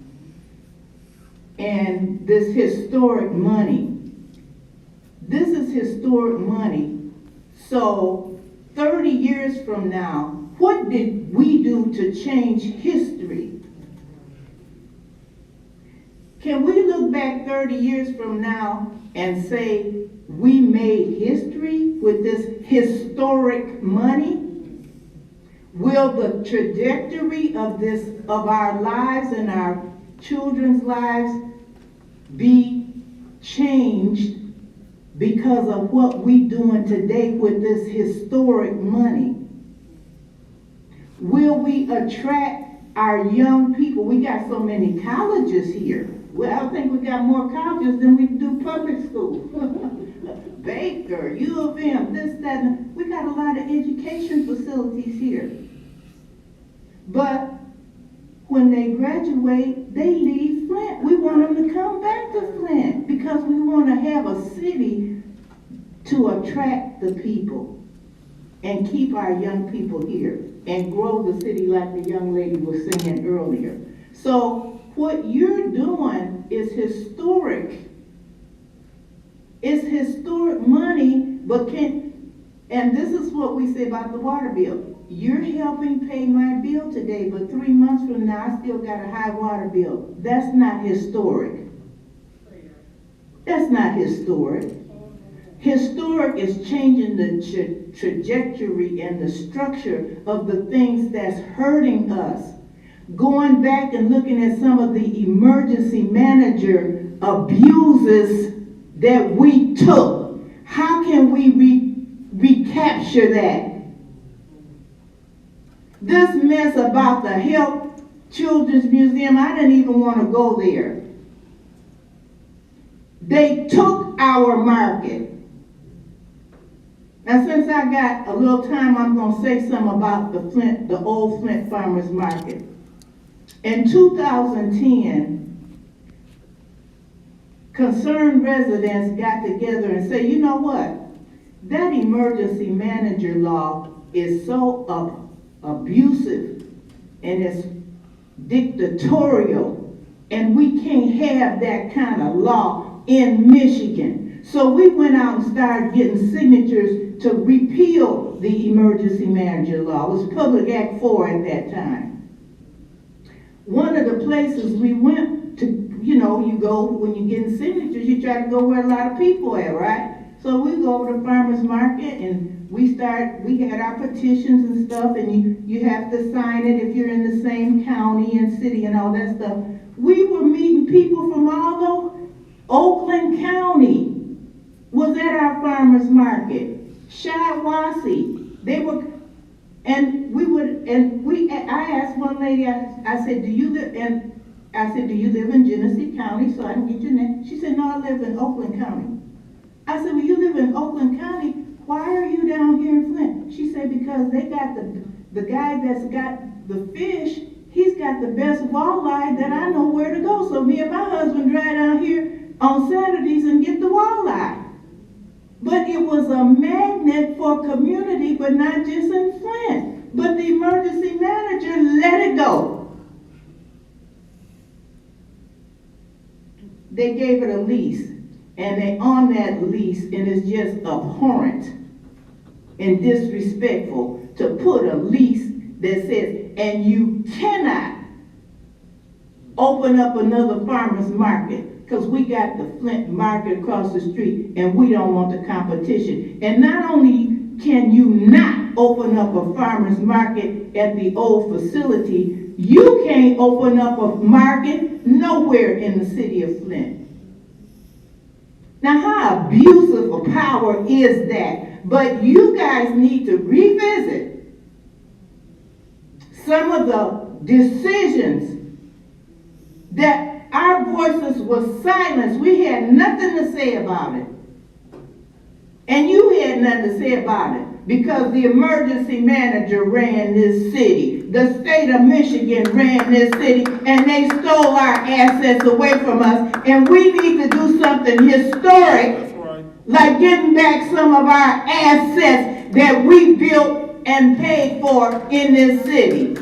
and this historic money. This is historic money. So 30 years from now, what did we do to change history? Can we look back 30 years from now and say we made history with this historic money? Will the trajectory of our lives and our children's lives be changed because of what we're doing today with this historic money? Will we attract our young people? We got so many colleges here. Well, I think we got more colleges than we do public school. Baker, U of M, this, that, and we got a lot of education facilities here. But when they graduate, they leave Flint. We want them to come back to Flint because we want to have a city to attract the people and keep our young people here and grow the city like the young lady was saying earlier. So what you're doing is historic. It's historic money, and this is what we say about the water bill. You're helping pay my bill today, but 3 months from now, I still got a high water bill. That's not historic. That's not historic. Historic is changing the trajectory and the structure of the things that's hurting us. Going back and looking at some of the emergency manager abuses that we took. How can we recapture that? This mess about the Health Children's Museum, I didn't even want to go there. They took our market. Now, since I got a little time, I'm going to say something about the old Flint Farmers Market. In 2010, concerned residents got together and said, you know what? That emergency manager law is so abusive and it's dictatorial, and we can't have that kind of law in Michigan. So we went out and started getting signatures to repeal the emergency manager law. It was Public Act 4 at that time. One of the places we went to, you go, when you're getting signatures, you try to go where a lot of people are, right? So we go over to farmers market and we had our petitions and stuff, and you have to sign it if you're in the same county and city and all that stuff. We were meeting people from all over. Oakland County was at our farmers market. Shiawassee, they were, I asked one lady, I said, do you live in Genesee County so I can get your name? She said, no, I live in Oakland County. I said, well, you live in Oakland County, why are you down here in Flint? She said, because they got the guy that's got the fish, he's got the best walleye that I know where to go. So me and my husband drive down here on Saturdays and get the walleye. But it was a magnet for community, but not just in Flint. But the emergency manager let it go. They gave it a lease, and they on that lease, and it's just abhorrent and disrespectful to put a lease that says, and you cannot open up another farmer's market because we got the Flint market across the street and we don't want the competition. And not only can you not open up a farmer's market at the old facility, you can't open up a market nowhere in the city of Flint. Now, how abusive a power is that? But you guys need to revisit some of the decisions that our voices were silenced. We had nothing to say about it. And you had nothing to say about it. because the emergency manager ran this city. The state of Michigan ran this city, and they stole our assets away from us, and we need to do something historic, like getting back some of our assets that we built and paid for in this city.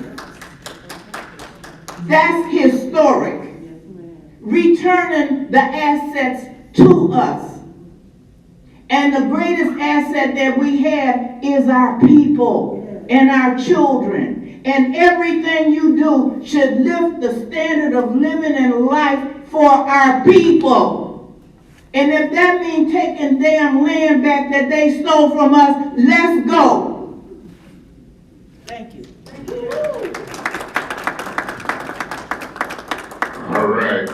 That's historic. Returning the assets to us. And the greatest asset that we have is our people and our children. And everything you do should lift the standard of living and life for our people. And if that means taking damn land back that they stole from us, let's go. Thank you. All right.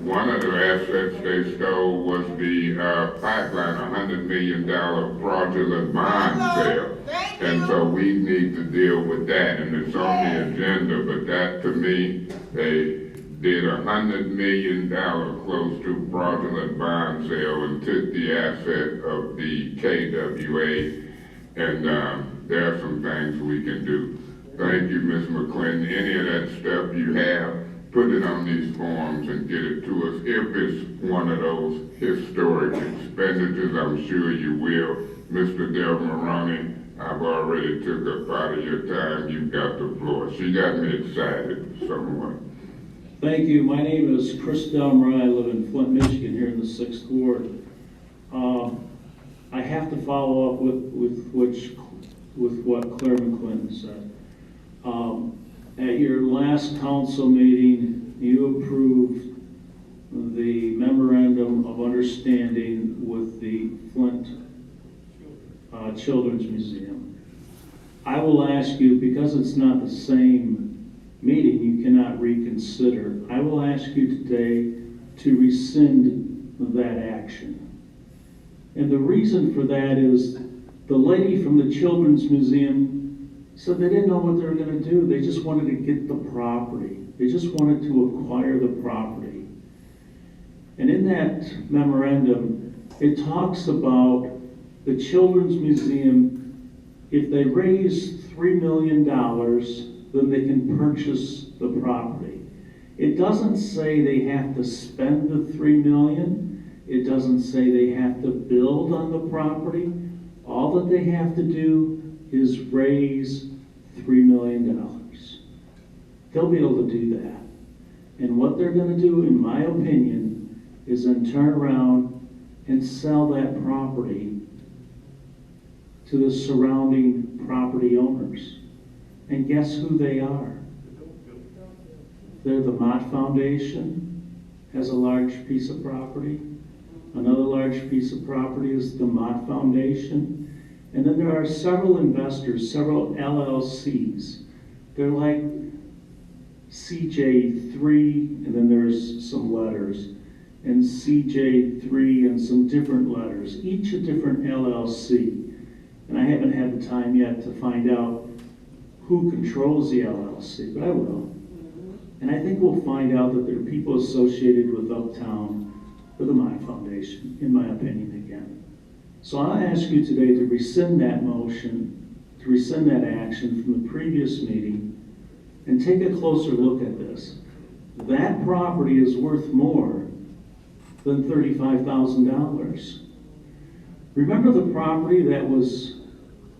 One of the assets they stole was the pipeline, $100 million fraudulent bond sale. And so we need to deal with that, and it's on the agenda, but that to me, they did $100 million close to fraudulent bond sale and took the asset of the KWA, and there are some things we can do. Thank you, Ms. McClinton. Any of that stuff you have, put it on these forms and get it to us. If it's one of those historic expenditures, I'm sure you will. Mr. Del Moroni, I've already took up part of your time. You've got the floor. She got me excited somewhat. Thank you. My name is Chris Del Moroni. I live in Flint, Michigan, here in the 6th Ward. I have to follow up with what Claire McClinton said. At your last council meeting, you approved the memorandum of understanding with the Flint Children's Museum. I will ask you, because it's not the same meeting, you cannot reconsider. I will ask you today to rescind that action. And the reason for that is the lady from the Children's Museum said they didn't know what they were going to do. They just wanted to get the property. They just wanted to acquire the property. And in that memorandum, it talks about the Children's Museum, if they raise $3 million, then they can purchase the property. It doesn't say they have to spend the $3 million. It doesn't say they have to build on the property. All that they have to do is raise $3 million. They'll be able to do that. And what they're going to do, in my opinion, is then turn around and sell that property to the surrounding property owners. And guess who they are? They're the Mott Foundation, has a large piece of property. Another large piece of property is the Mott Foundation. And then there are several investors, several LLCs. They're like CJ3, and then there's some letters, and CJ3 and some different letters, each a different LLC. And I haven't had the time yet to find out who controls the LLC, but I will. And I think we'll find out that there are people associated with Uptown, with the Mott Foundation, in my opinion, again. So I'll ask you today to rescind that motion, to rescind that action from the previous meeting, and take a closer look at this. That property is worth more than $35,000. Remember the property that was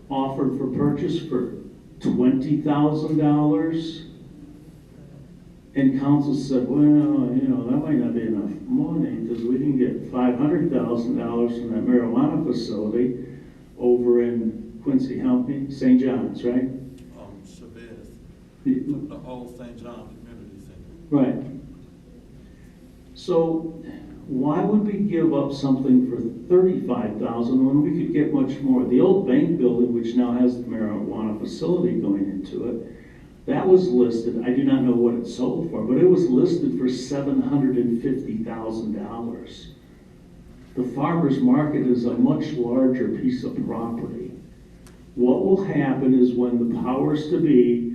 offered for purchase for $20,000? And council said, well, that might not be enough money because we can get $500,000 from that marijuana facility over in Quincy, help me, St. John's, right? Shabazz, the whole St. John Community Center. Right. So why would we give up something for $35,000 when we could get much more? The old bank building, which now has the marijuana facility going into it, that was listed, I do not know what it sold for, but it was listed for $750,000. The farmer's market is a much larger piece of property. What will happen is when the powers to be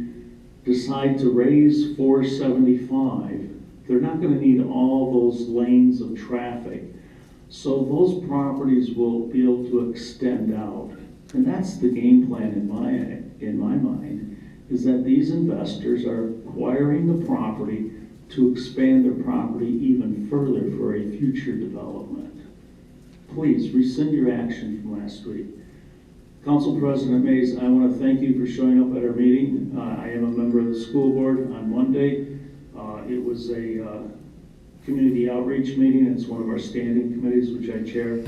decide to raise 475, they're not going to need all those lanes of traffic. So those properties will be able to extend out. And that's the game plan in my mind, is that these investors are acquiring the property to expand their property even further for a future development. Please rescind your action from last week. Council President Mays, I want to thank you for showing up at our meeting. I am a member of the school board on Monday. It was a community outreach meeting. It's one of our standing committees, which I chair.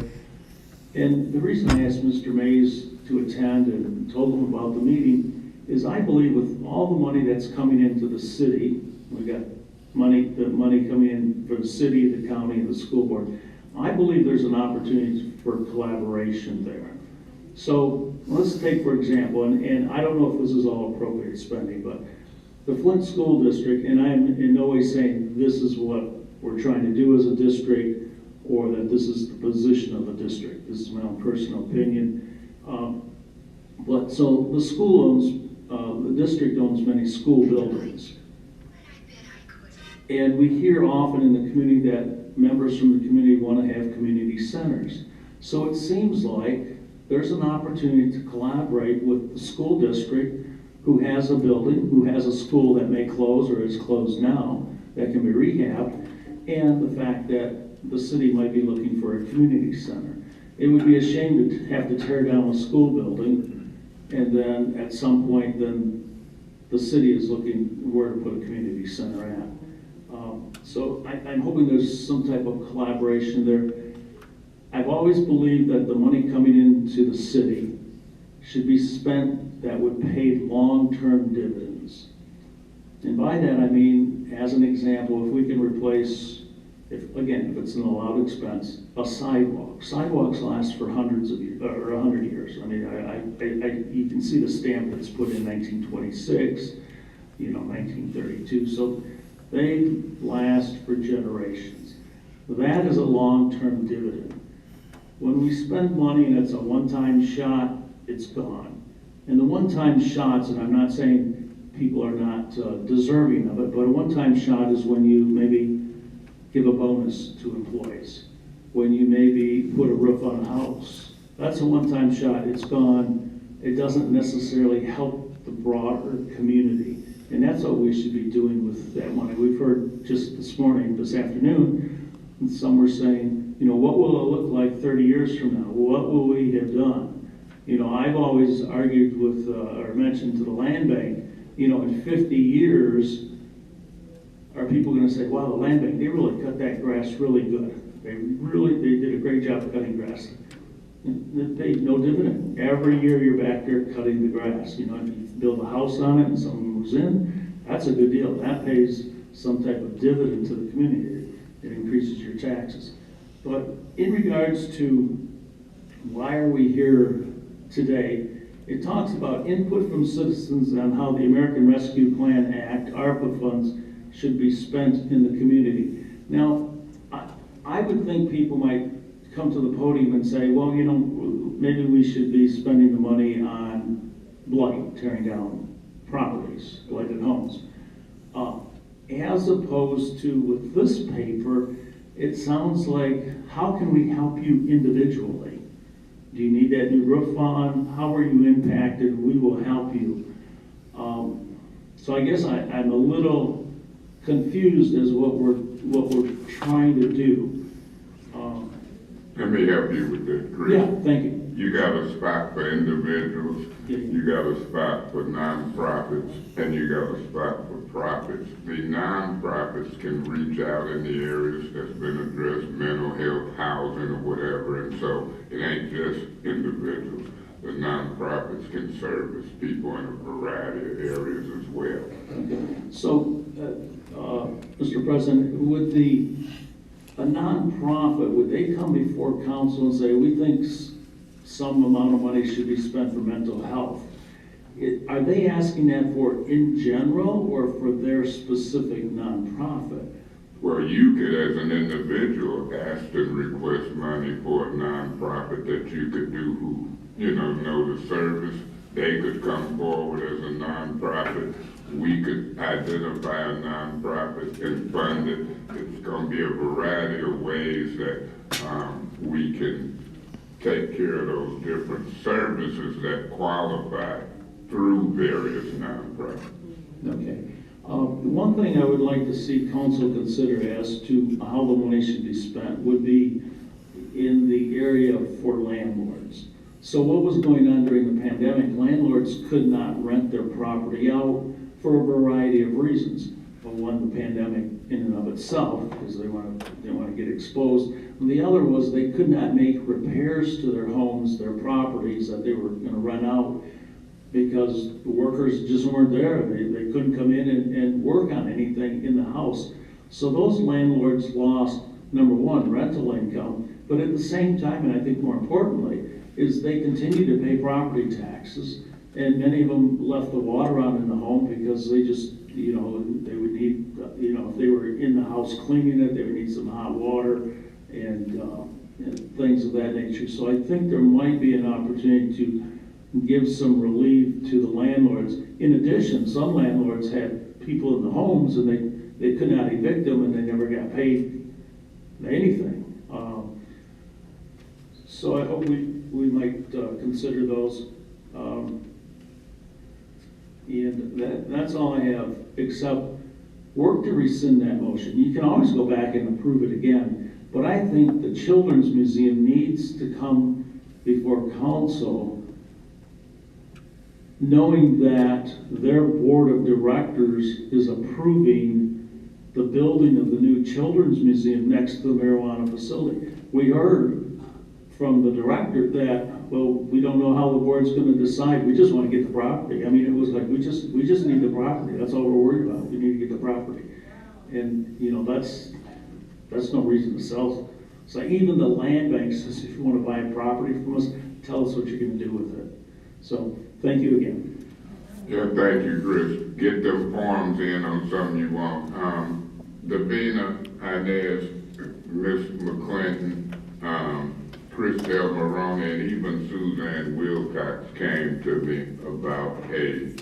And the reason I asked Mr. Mays to attend and told him about the meeting is I believe with all the money that's coming into the city, we got the money coming in for the city, the county, and the school board, I believe there's an opportunity for collaboration there. So let's take, for example, and I don't know if this is all appropriate spending, but the Flint School District, and I'm in no way saying this is what we're trying to do as a district or that this is the position of the district. This is my own personal opinion. But so the school owns, the district owns many school buildings. And we hear often in the community that members from the community want to have community centers. So it seems like there's an opportunity to collaborate with the school district who has a building, who has a school that may close or is closed now, that can be rehabbed, and the fact that the city might be looking for a community center. It would be a shame to have to tear down a school building and then at some point then the city is looking where to put a community center at. So I'm hoping there's some type of collaboration there. I've always believed that the money coming into the city should be spent that would pay long-term dividends. And by that I mean, as an example, if we can replace, if it's an allowed expense, a sidewalk. Sidewalks last for hundreds of years, or 100 years. I mean, you can see the stamp that's put in 1926, 1932. So they last for generations. That is a long-term dividend. When we spend money and it's a one-time shot, it's gone. And the one-time shots, and I'm not saying people are not deserving of it, but a one-time shot is when you maybe give a bonus to employees, when you maybe put a roof on a house. That's a one-time shot, it's gone. It doesn't necessarily help the broader community. And that's what we should be doing with that money. We've heard just this afternoon, some were saying, what will it look like 30 years from now? What will we have done? I've always argued with, or mentioned to the land bank, in 50 years, are people going to say, wow, the land bank, they really cut that grass really good. They did a great job of cutting grass. It paid no dividend. Every year you're back there cutting the grass. If you build a house on it and someone moves in, that's a good deal. That pays some type of dividend to the community. It increases your taxes. But in regards to why are we here today, it talks about input from citizens on how the American Rescue Plan Act, ARPA funds, should be spent in the community. Now, I would think people might come to the podium and say, well, maybe we should be spending the money on blight, tearing down properties, blighted homes. As opposed to with this paper, it sounds like, how can we help you individually? Do you need that new roof on? How are you impacted? We will help you. So I guess I'm a little confused as what we're trying to do. Let me help you with this, Chris. Yeah, thank you. You got a spot for individuals, you got a spot for nonprofits, and you got a spot for profits. The nonprofits can reach out in the areas that's been addressed, mental health, housing, or whatever, and so it ain't just individuals. The nonprofits can service people in a variety of areas as well. So, Mr. President, would a nonprofit, would they come before council and say, we think some amount of money should be spent for mental health? Are they asking that for in general or for their specific nonprofit? Well, you could, as an individual, ask and request money for a nonprofit that you could do who, know the service. They could come forward as a nonprofit. We could identify a nonprofit and fund it. It's going to be a variety of ways that we can take care of those different services that qualify through various nonprofits. Okay. One thing I would like to see council consider as to how the money should be spent would be in the area for landlords. So what was going on during the pandemic, landlords could not rent their property out for a variety of reasons. Well, one, the pandemic in and of itself, because they want to get exposed. And the other was they could not make repairs to their homes, their properties that they were going to rent out, because the workers just weren't there. They couldn't come in and work on anything in the house. So those landlords lost, number one, rental income, but at the same time, and I think more importantly, is they continue to pay property taxes. And many of them left the water on in the home because they just, you know, they would need, you know, if they were in the house cleaning it, they would need some hot water and things of that nature. So I think there might be an opportunity to give some relief to the landlords. In addition, some landlords had people in the homes and they could not evict them and they never got paid anything. So I hope we might consider those. And that's all I have, except work to rescind that motion. You can always go back and approve it again, but I think the Children's Museum needs to come before council knowing that their board of directors is approving the building of the new Children's Museum next to the marijuana facility. We heard from the director that, well, we don't know how the board's going to decide. We just want to get the property. I mean, it was like, we just need the property. That's all we're worried about. We need to get the property. And, you know, that's no reason to sell. So even the land bank says, if you want to buy a property from us, tell us what you're going to do with it. So thank you again. Yeah, thank you, Chris. Get them forms in on something you want. Davina, Inez, Miss McClinton, Chris Del Morone, and even Suzanne Wilcox came to me about a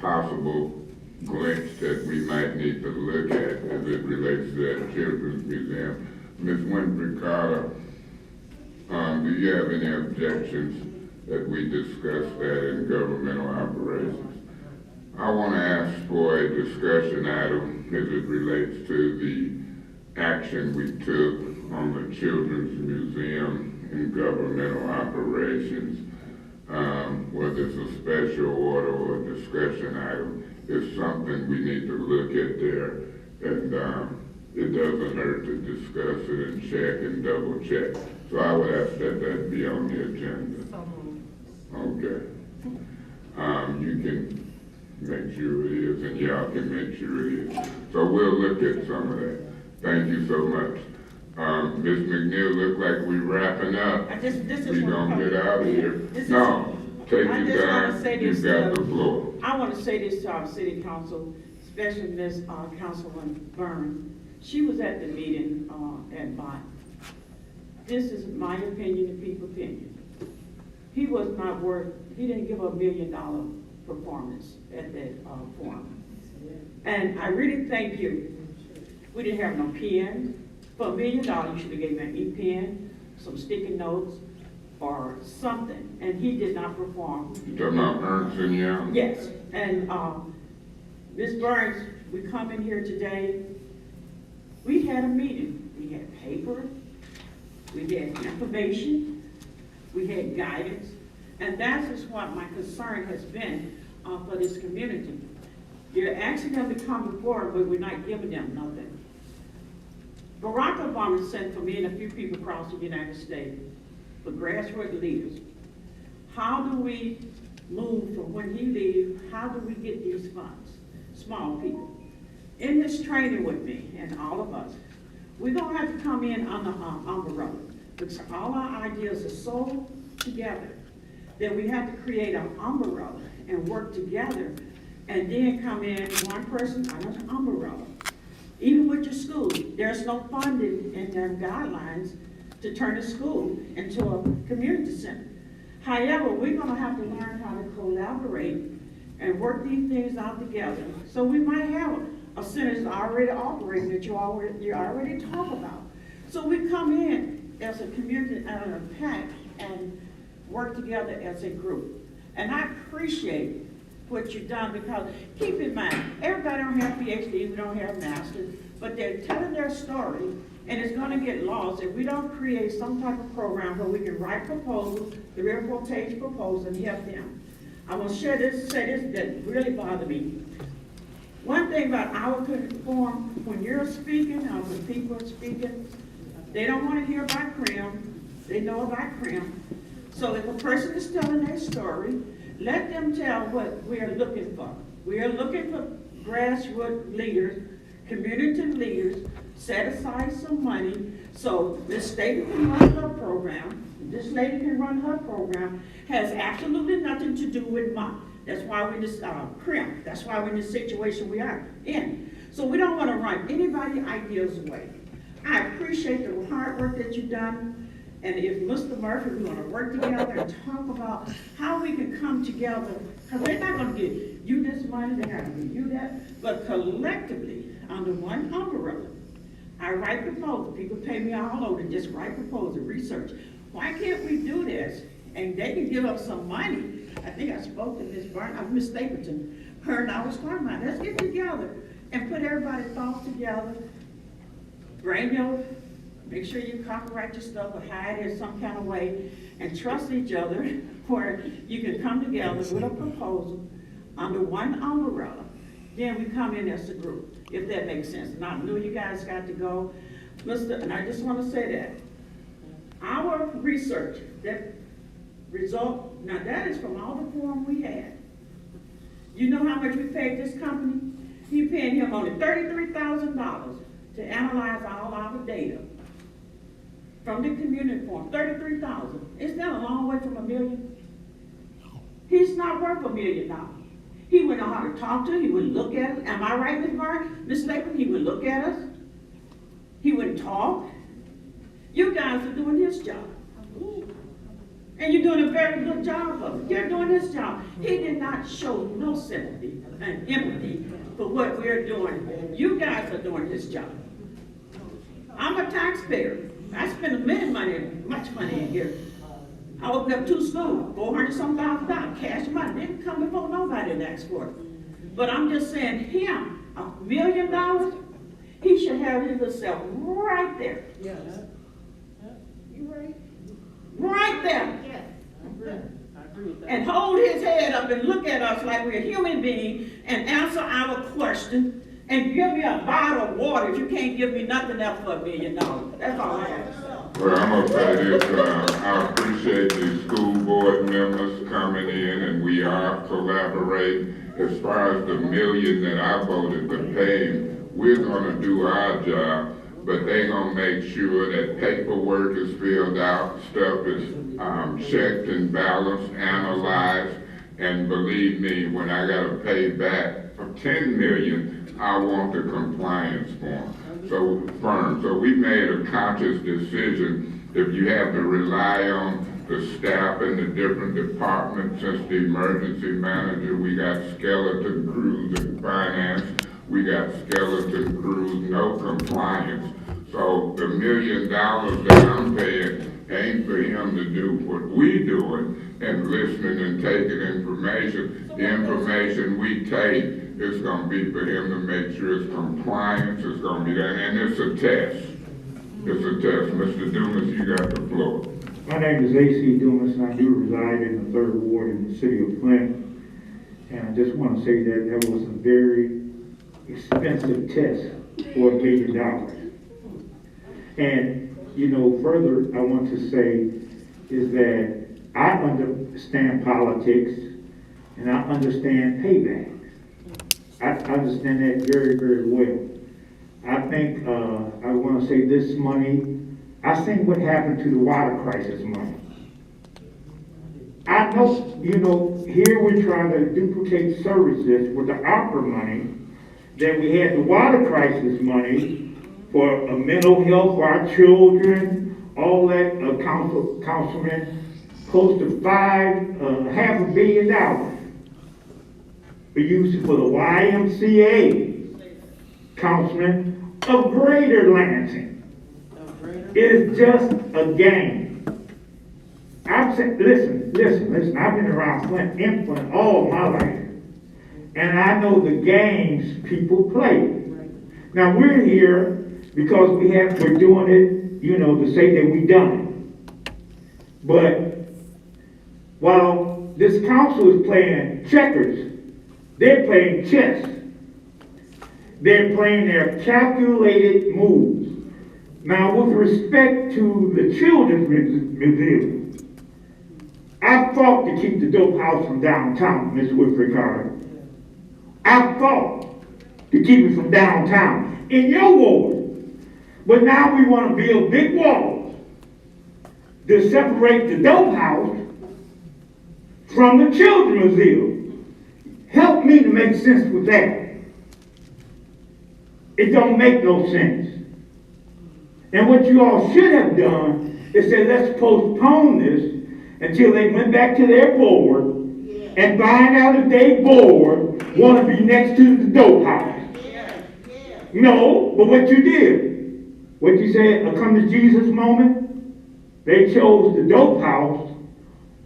possible glimpse that we might need to look at as it relates to that Children's Museum. Ms. Winfrey Carter, do you have any objections that we discuss that in governmental operations? I want to ask for a discussion item as it relates to the action we took on the Children's Museum in governmental operations, whether it's a special order or a discussion item, is something we need to look at there, and it doesn't hurt to discuss it and check and double check. So I would ask that that be on the agenda. Okay. You can make sure it is, and y'all can make sure it is. So we'll look at some of that. Thank you so much. Ms. McNeil, look like we wrapping up. We're gonna get out of here. No, take your time, you've got the floor. I want to say this to our city council, especially Ms. Councilwoman Byrne. She was at the meeting at Bott. This is my opinion and people's opinion. He was not worth, he didn't give a $1 million performance at that forum. And I really thank you. We didn't have no pen. For $1 million, you should have given an e-pen, some sticky notes, or something, and he did not perform. You talking about Ernst and Young? Yes, and Ms. Burns, we come in here today, we had a meeting. We had paper, we had information, we had guidance, and that is what my concern has been for this community. You're asking them to come before, but we're not giving them nothing. Barack Obama sent for me and a few people across the United States for grassroots leaders. How do we move from when he leaves, how do we get these funds? Small people. In this training with me and all of us, we're gonna have to come in on the umbrella because all our ideas are so together that we have to create an umbrella and work together and then come in one person under the umbrella. Even with your school, there's no funding in their guidelines to turn a school into a community center. However, we're gonna have to learn how to collaborate and work these things out together. So we might have a center that's already operating that you already talk about. So we come in as a community, a pack, and work together as a group. And I appreciate what you've done, because keep in mind, everybody don't have PhDs, we don't have masters, but they're telling their story, and it's gonna get lost if we don't create some type of program where we can write proposals, 3 or 4 page proposals, and help them. I want to say this that really bothered me. One thing about our forum, when you're speaking, or when people are speaking, they don't want to hear about CRIM, they know about CRIM. So if a person is telling their story, let them tell what we are looking for. We are looking for grassroots leaders, community leaders, set aside some money so Ms. Staten can run her program. This lady can run her program, has absolutely nothing to do with mine. That's why we're in this CRIM. That's why we're in this situation we are in. So we don't want to run anybody's ideas away. I appreciate the hard work that you've done. And if Mr. Murphy, we want to work together and talk about how we can come together, because they're not going to give you this money, they're not going to give you that, but collectively, under one umbrella, I write proposals. People pay me all over to just write proposals, research. Why can't we do this? And they can give us some money. I think I spoke to Miss Stapleton. Her and I was talking about, let's get together and put everybody's thoughts together. Make sure you copyright your stuff or hide it some kind of way, and trust each other where you can come together with a proposal under one umbrella. Then we come in as a group, if that makes sense. And I know you guys got to go. And I just want to say that our research, that result, now that is from all the forum we had. You know how much we paid this company? You paying him only $33,000 to analyze all our data from the community forum. $33,000. Isn't that a long way from $1 million? He's not worth $1 million. He would know how to talk to us. He would look at us. Am I right, Ms. Martin? Ms. Stapleton, he would look at us. He would talk. You guys are doing his job. And you're doing a very good job of it. You're doing his job. He did not show no sympathy and empathy for what we're doing. You guys are doing his job. I'm a taxpayer. I spend much money in here. I opened up 2 schools, $400,000 cash money. Didn't come before nobody and asked for it. But I'm just saying, him, $1 million, he should have himself right there. Yeah. You right. Right there. Yeah. I agree with that. And hold his head up and look at us like we're human beings and answer our question and give me a bottle of water if you can't give me nothing else for $1 million. That's all I ask. Well, I'm gonna say this, I appreciate the school board members coming in, and we are collaborating. As far as the $1 million that I voted to pay, we're gonna do our job, but they gonna make sure that paperwork is filled out, stuff is checked and balanced, analyzed, and believe me, when I gotta pay back for $10 million, I want the compliance form. So we made a conscious decision. If you have to rely on the staff in the different departments, since the emergency manager, we got skeleton crews in finance, we got skeleton crews, no compliance. So the $1 million that I'm paying ain't for him to do what we doing and listening and taking information. The information we take, it's gonna be for him to make sure it's compliance, it's gonna be that, and it's a test. It's a test. Mr. Dumas, you got the floor. My name is A.C. Dumas, and I do reside in the 3rd Ward in the city of Flint. And I just want to say that that was a very expensive test for $1 million. And, you know, further, I want to say is that I understand politics and I understand payback. I understand that very, very well. I think, I want to say this money, I seen what happened to the water crisis money. I know, you know, here we're trying to duplicate services with the Arpa money, that we had the water crisis money for mental health for our children, all that, councilman, close to $5.5 billion. We used it for the YMCA, councilman, of Greater Lansing. It is just a game. I've said, listen, I've been around Flint, in Flint all my life. And I know the games people play. Now we're here because we're doing it, to say that we done it. But while this council is playing checkers, they're playing chess. They're playing their calculated moves. Now, with respect to the Children's Museum, I fought to keep the dope house from downtown, Ms. Wilfred Carter. I fought to keep it from downtown in your ward. But now we want to build big walls to separate the dope house from the Children's Museum. Help me to make sense with that. It don't make no sense. And what you all should have done is say, let's postpone this until they went back to their board and find out if their board want to be next to the dope house. No, but what you did, what you said, a come to Jesus moment, they chose the dope house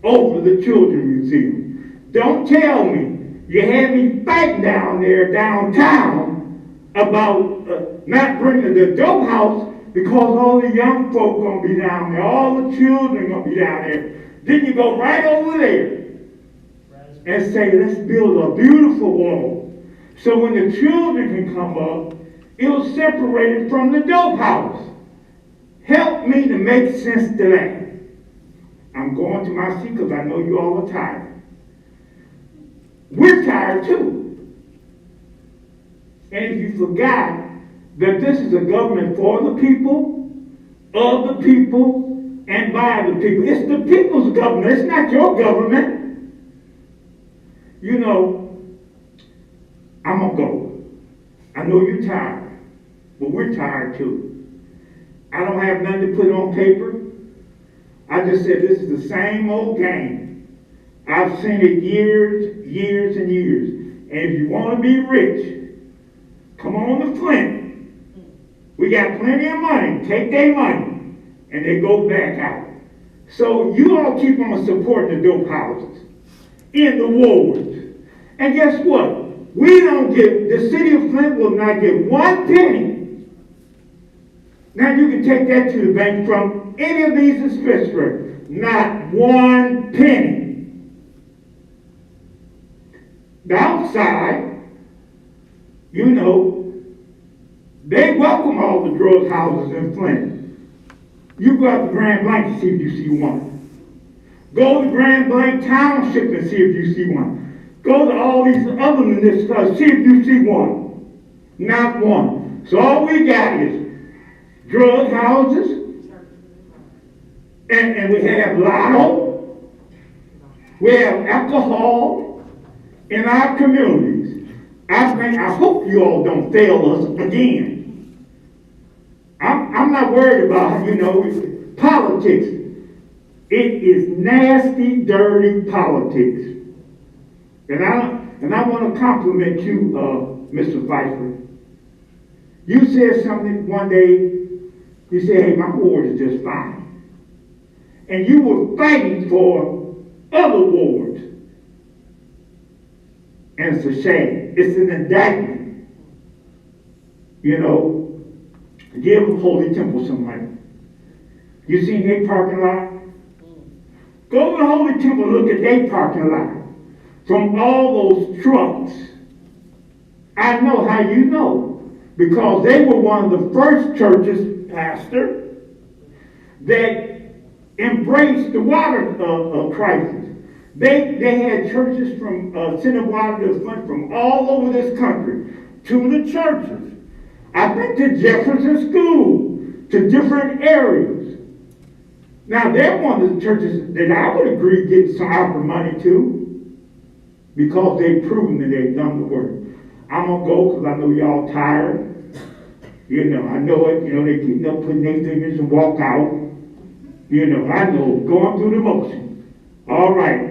over the Children's Museum. Don't tell me you had me fighting down there downtown about not bringing the dope house because all the young folk gonna be down there, all the children gonna be down there. Then you go right over there and say, let's build a beautiful wall. So when the children can come up, it'll separate it from the dope house. Help me to make sense to that. I'm going to my seat because I know you all are tired. We're tired too. And if you forgot that this is a government for the people, of the people, and by the people. It's the people's government. It's not your government. I'm going to go. I know you're tired, but we're tired too. I don't have nothing to put on paper. I just said this is the same old game. I've seen it years and years. And if you want to be rich, come on to Flint. We got plenty of money. Take their money. And they go back out. So you all keep on supporting the dope houses in the wards. And guess what? The city of Flint will not get 1 penny. Now you can take that to the bank from any of these dispensaries. Not 1 penny. The outside, they welcome all the drug houses in Flint. You go out to Grand Blanc and see if you see one. Go to Grand Blanc Township and see if you see one. Go to all these other municipalities, see if you see one. Not one. So all we got is drug houses, and we have lotto, we have alcohol in our communities. I hope you all don't fail us again. I'm not worried about, politics. It is nasty, dirty politics. And I want to compliment you, Mr. Pfeiffer. You said something one day, you said, hey, my ward is just fine. And you were fighting for other wards. And it's a shame. It's an indictment. Give Holy Temple some money. You seen their parking lot? Go to the Holy Temple and look at their parking lot. From all those trucks. I know how you know. Because they were one of the first churches, Pastor, that embraced the water crisis. They had churches from sending water to Flint from all over this country to the churches. I've been to Jefferson School, to different areas. Now, they're one of the churches that I would agree getting some Arpa money to, because they've proven that they've done the work. I'm going to go because I know y'all tired. I know it. They getting up, putting their fingers and walk out. I know, going through the motion. All right.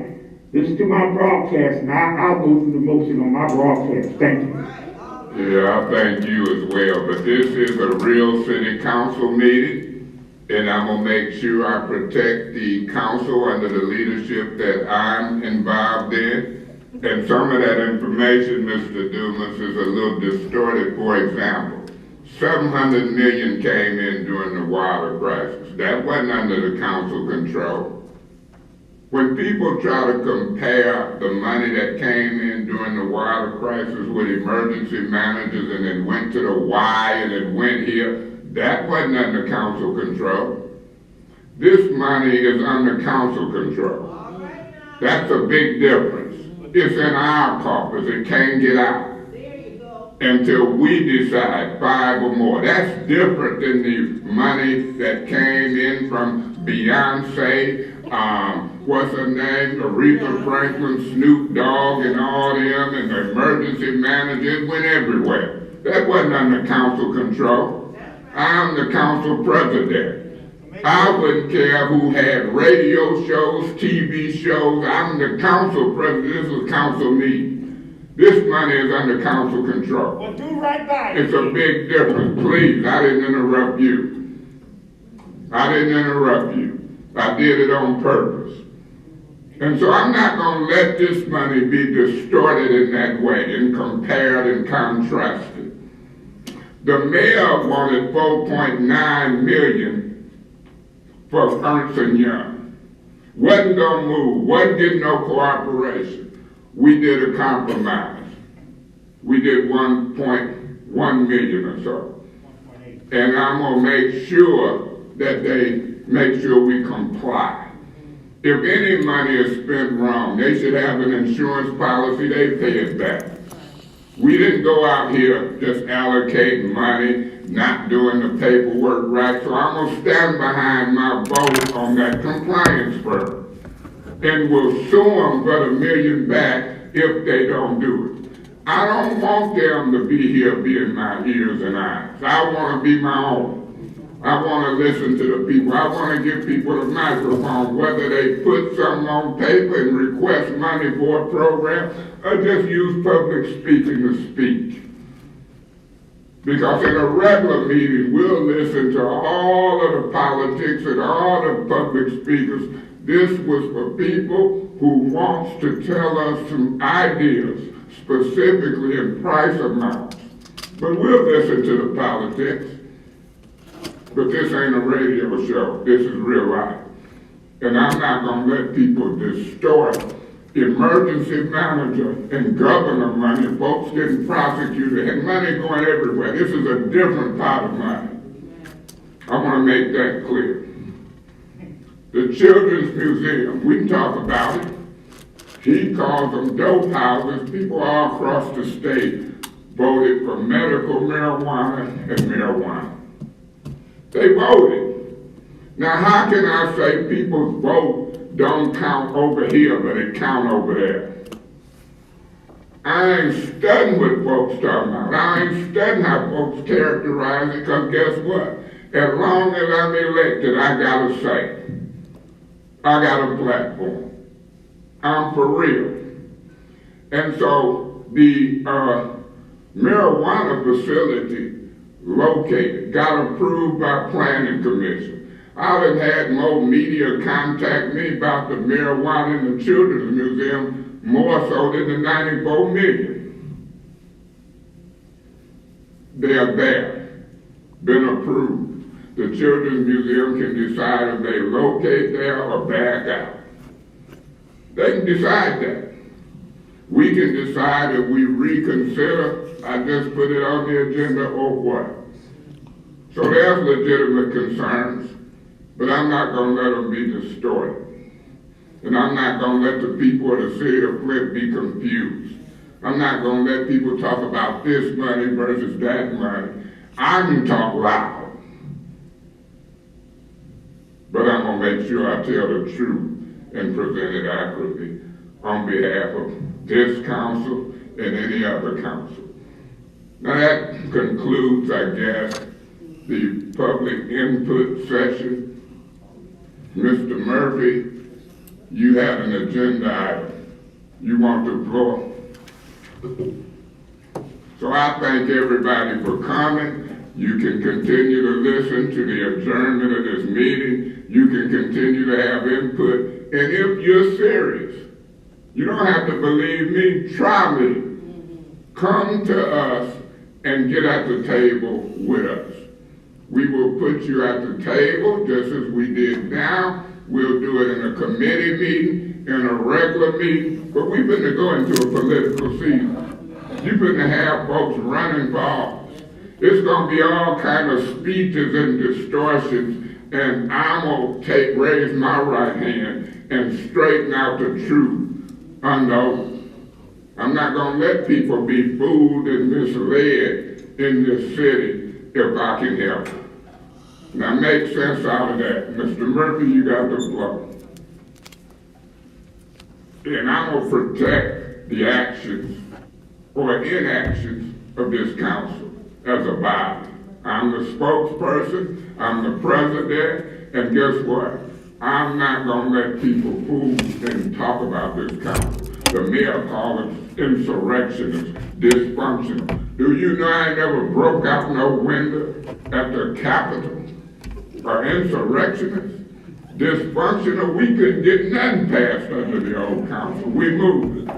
Listen to my broadcast, and I'll go through the motion on my broadcast. Thank you. Yeah, I thank you as well. But this is a real city council meeting. and I'm gonna make sure I protect the council under the leadership that I'm involved in. And some of that information, Mr. Dumas, is a little distorted. For example, 700 million came in during the water crisis. That wasn't under the council control. When people try to compare the money that came in during the water crisis with emergency managers and it went to the Y and it went here, that wasn't under council control. This money is under council control. That's a big difference. It's in our coffers. It can't get out until we decide 5 or more. That's different than the money that came in from Beyonce, what's her name, Aretha Franklin, Snoop Dogg, and all them, and the emergency manager. It went everywhere. That wasn't under council control. I'm the council president. I wouldn't care who had radio shows, TV shows. I'm the council president. This is council meeting. This money is under council control. Well, do right by it. It's a big difference. Please, I didn't interrupt you. I didn't interrupt you. I did it on purpose. And so I'm not going to let this money be distorted in that way and compared and contrasted. The mayor wanted $4.9 million for Ernst & Young. Wasn't going to move, wasn't getting no cooperation. We did a compromise. We did 1.1 million or so. And I'm going to make sure that they make sure we comply. If any money is spent wrong, they should have an insurance policy, they pay it back. We didn't go out here just allocating money, not doing the paperwork right, so I'm gonna stand behind my vote on that compliance firm. And we'll sue them for $1 million back if they don't do it. I don't want them to be here being my ears and eyes. I wanna be my own. I want to listen to the people. I want to give people the microphone, whether they put something on paper and request money for a program or just use public speaking to speak. Because in a regular meeting, we'll listen to all of the politics and all the public speakers. This was for people who wants to tell us some ideas, specifically in price amounts. But we'll listen to the politics. But this ain't a radio show. This is real life. And I'm not going to let people distort emergency manager and governor money, folks getting prosecuted, and money going everywhere. This is a different pot of money. I want to make that clear. The Children's Museum, we can talk about it. He calls them dope houses. People all across the state voted for medical marijuana and marijuana. They voted. Now, how can I say people's vote don't count over here, but it count over there? I ain't studying what folks talking about. I ain't studying how folks characterize it, because guess what? As long as I'm elected, I got a say. I got a platform. I'm for real. And so the marijuana facility located, got approved by Planning Commission. I done had more media contact me about the marijuana in the Children's Museum, more so than the 94 million. They are there, been approved. The Children's Museum can decide if they locate there or back out. They can decide that. We can decide if we reconsider, I just put it on the agenda or what. So there's legitimate concerns, but I'm not going to let them be distorted. And I'm not going to let the people of the city of Flint be confused. I'm not going to let people talk about this money versus that money. I can talk loud, but I'm going to make sure I tell the truth and present it accurately on behalf of this council and any other council. Now that concludes, I guess, the public input session. Mr. Murphy, you have an agenda item. You want the floor? So I thank everybody for coming. You can continue to listen to the adjournment of this meeting. You can continue to have input. And if you're serious, you don't have to believe me, try me. Come to us and get at the table with us. We will put you at the table just as we did now. We'll do it in a committee meeting, in a regular meeting, but we've been to go into a political season. You've been to have folks running for office. It's going to be all kind of speeches and distortions, and I'm going to raise my right hand and straighten out the truth under oath. I'm not going to let people be fooled and misled in this city if I can help it. Now make sense out of that. Mr. Murphy, you got the floor. And I'm going to protect the actions or inactions of this council as a body. I'm the spokesperson, I'm the president, and guess what? I'm not going to let people fool and talk about this council. The mayor called it insurrectionist, dysfunctional. Do you know I never broke out no window at the Capitol? Or insurrectionist, dysfunctional, we couldn't get nothing passed under the old council. We moved it.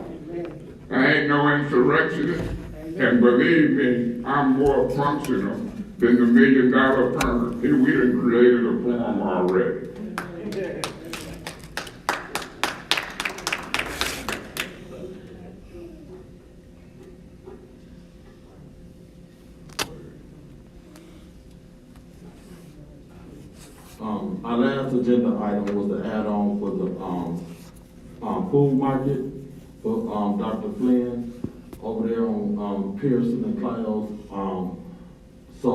I ain't no insurrectionist, and believe me, I'm more functional than the $1 million permit. We done created a form already. Our last agenda item was the add-on for the food market for Dr. Flynn over there on Pearson and Clyde's. So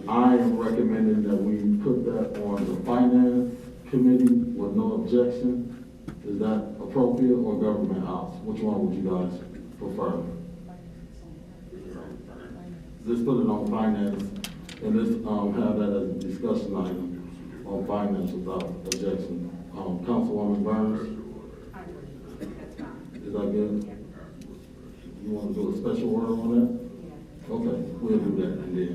I am recommending that we put that on the finance committee with no objection. Is that appropriate, or government house? Which one would you guys prefer? Just put it on finance and let's have that as a discussion item on finance without objection. Councilwoman Burns? Is that good? You want to do a special order on that? Okay, we'll do that and then.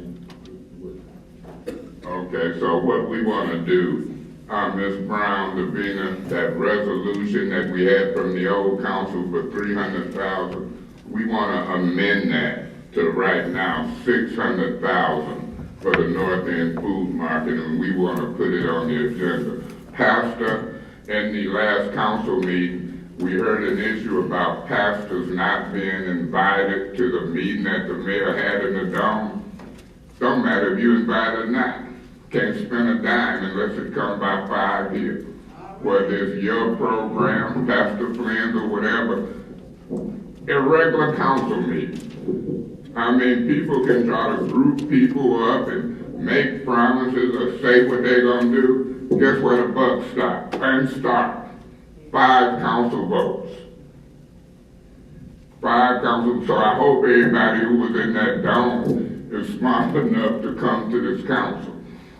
Okay, so what we want to do, Ms. Brown, Davina, that resolution that we had from the old council for $300,000, we want to amend that to right now $600,000 for the North End Food Market, and we want to put it on the agenda. Pastor, in the last council meeting, we heard an issue about pastors not being invited to the meeting that the mayor had in the dome. Don't matter if you invited or not. Can't spend a dime unless it comes by 5 here. Whether it's your program, Pastor Flynn's, or whatever, a regular council meeting. I mean, people can try to group people up and make promises or say what they're going to do. Guess where the buck stop and start? 5 council votes. 5 council, so I hope everybody who was in that dome is smart enough to come to this council.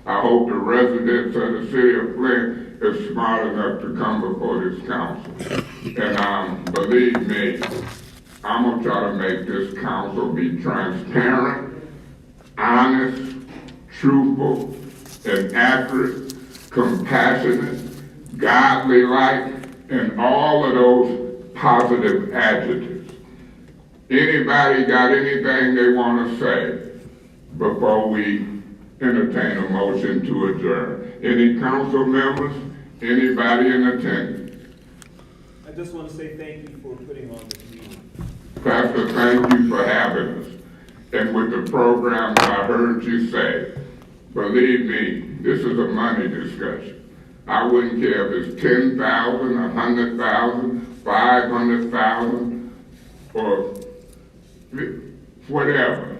I hope the residents of the city of Flint is smart enough to come before this council. And believe me, I'm going to try to make this council be transparent, honest, truthful, and accurate, compassionate, godly-like, and all of those positive adjectives. Anybody got anything they want to say before we entertain a motion to adjourn? Any council members? Anybody in attendance? I just want to say thank you for putting on this meeting. Pastor, thank you for having us. And with the programs I heard you say, believe me, this is a money discussion. I wouldn't care if it's 10,000, 100,000, 500,000, or whatever.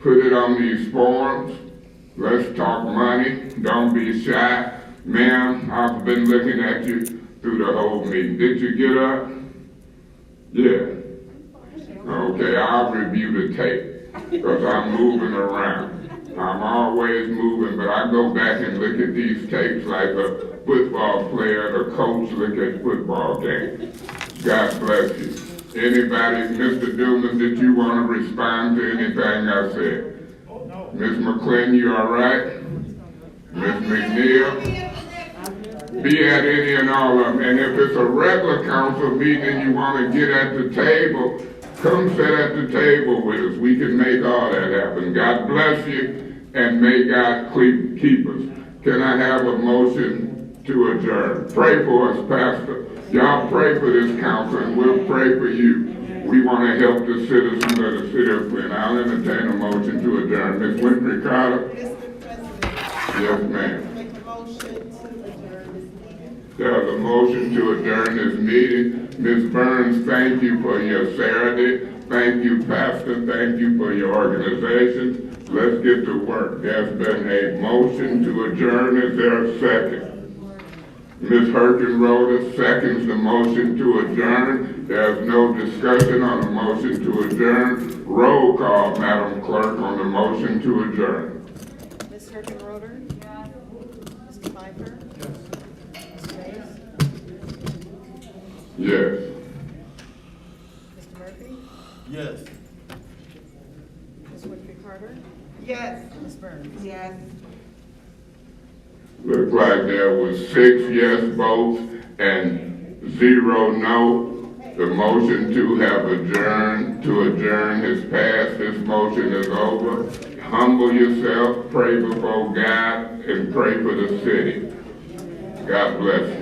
Put it on these forums. Let's talk money. Don't be shy. Ma'am, I've been looking at you through the whole meeting. Did you get up? Yeah. Okay, I'll review the tape because I'm moving around. I'm always moving, but I go back and look at these tapes like a football player, the coach look at football games. God bless you. Anybody, Mr. Dumas, did you want to respond to anything I said? Oh, no. Ms. McClin, you all right? Ms. McNeil? Be at any and all of them. And if it's a regular council meeting and you want to get at the table, come sit at the table with us. We can make all that happen. God bless you, and may God keep us. Can I have a motion to adjourn? Pray for us, Pastor. Y'all pray for this council, and we'll pray for you. We want to help the citizens of the city of Flint. I'll entertain a motion to adjourn. Ms. Winfrey Carter? Yes, ma'am. There's a motion to adjourn this meeting. Ms. Burns, thank you for your sincerity. Thank you, Pastor. Thank you for your organization. Let's get to work. There's been a motion to adjourn. Is there a second? Ms. Herkenroder seconds the motion to adjourn. There's no discussion on the motion to adjourn. Roll call, Madam Clerk, on the motion to adjourn. Ms. Herkenroder? Yes. Mr. Pfeiffer? Yes. Ms. Mays? Yes. Mr. Murphy? Yes. Ms. Winfrey Carter? Yes. Ms. Burns? Yes. Looks like there was 6 yes votes and 0 no. The motion to adjourn has passed. This motion is over. Humble yourself, pray before God, and pray for the city. God bless you.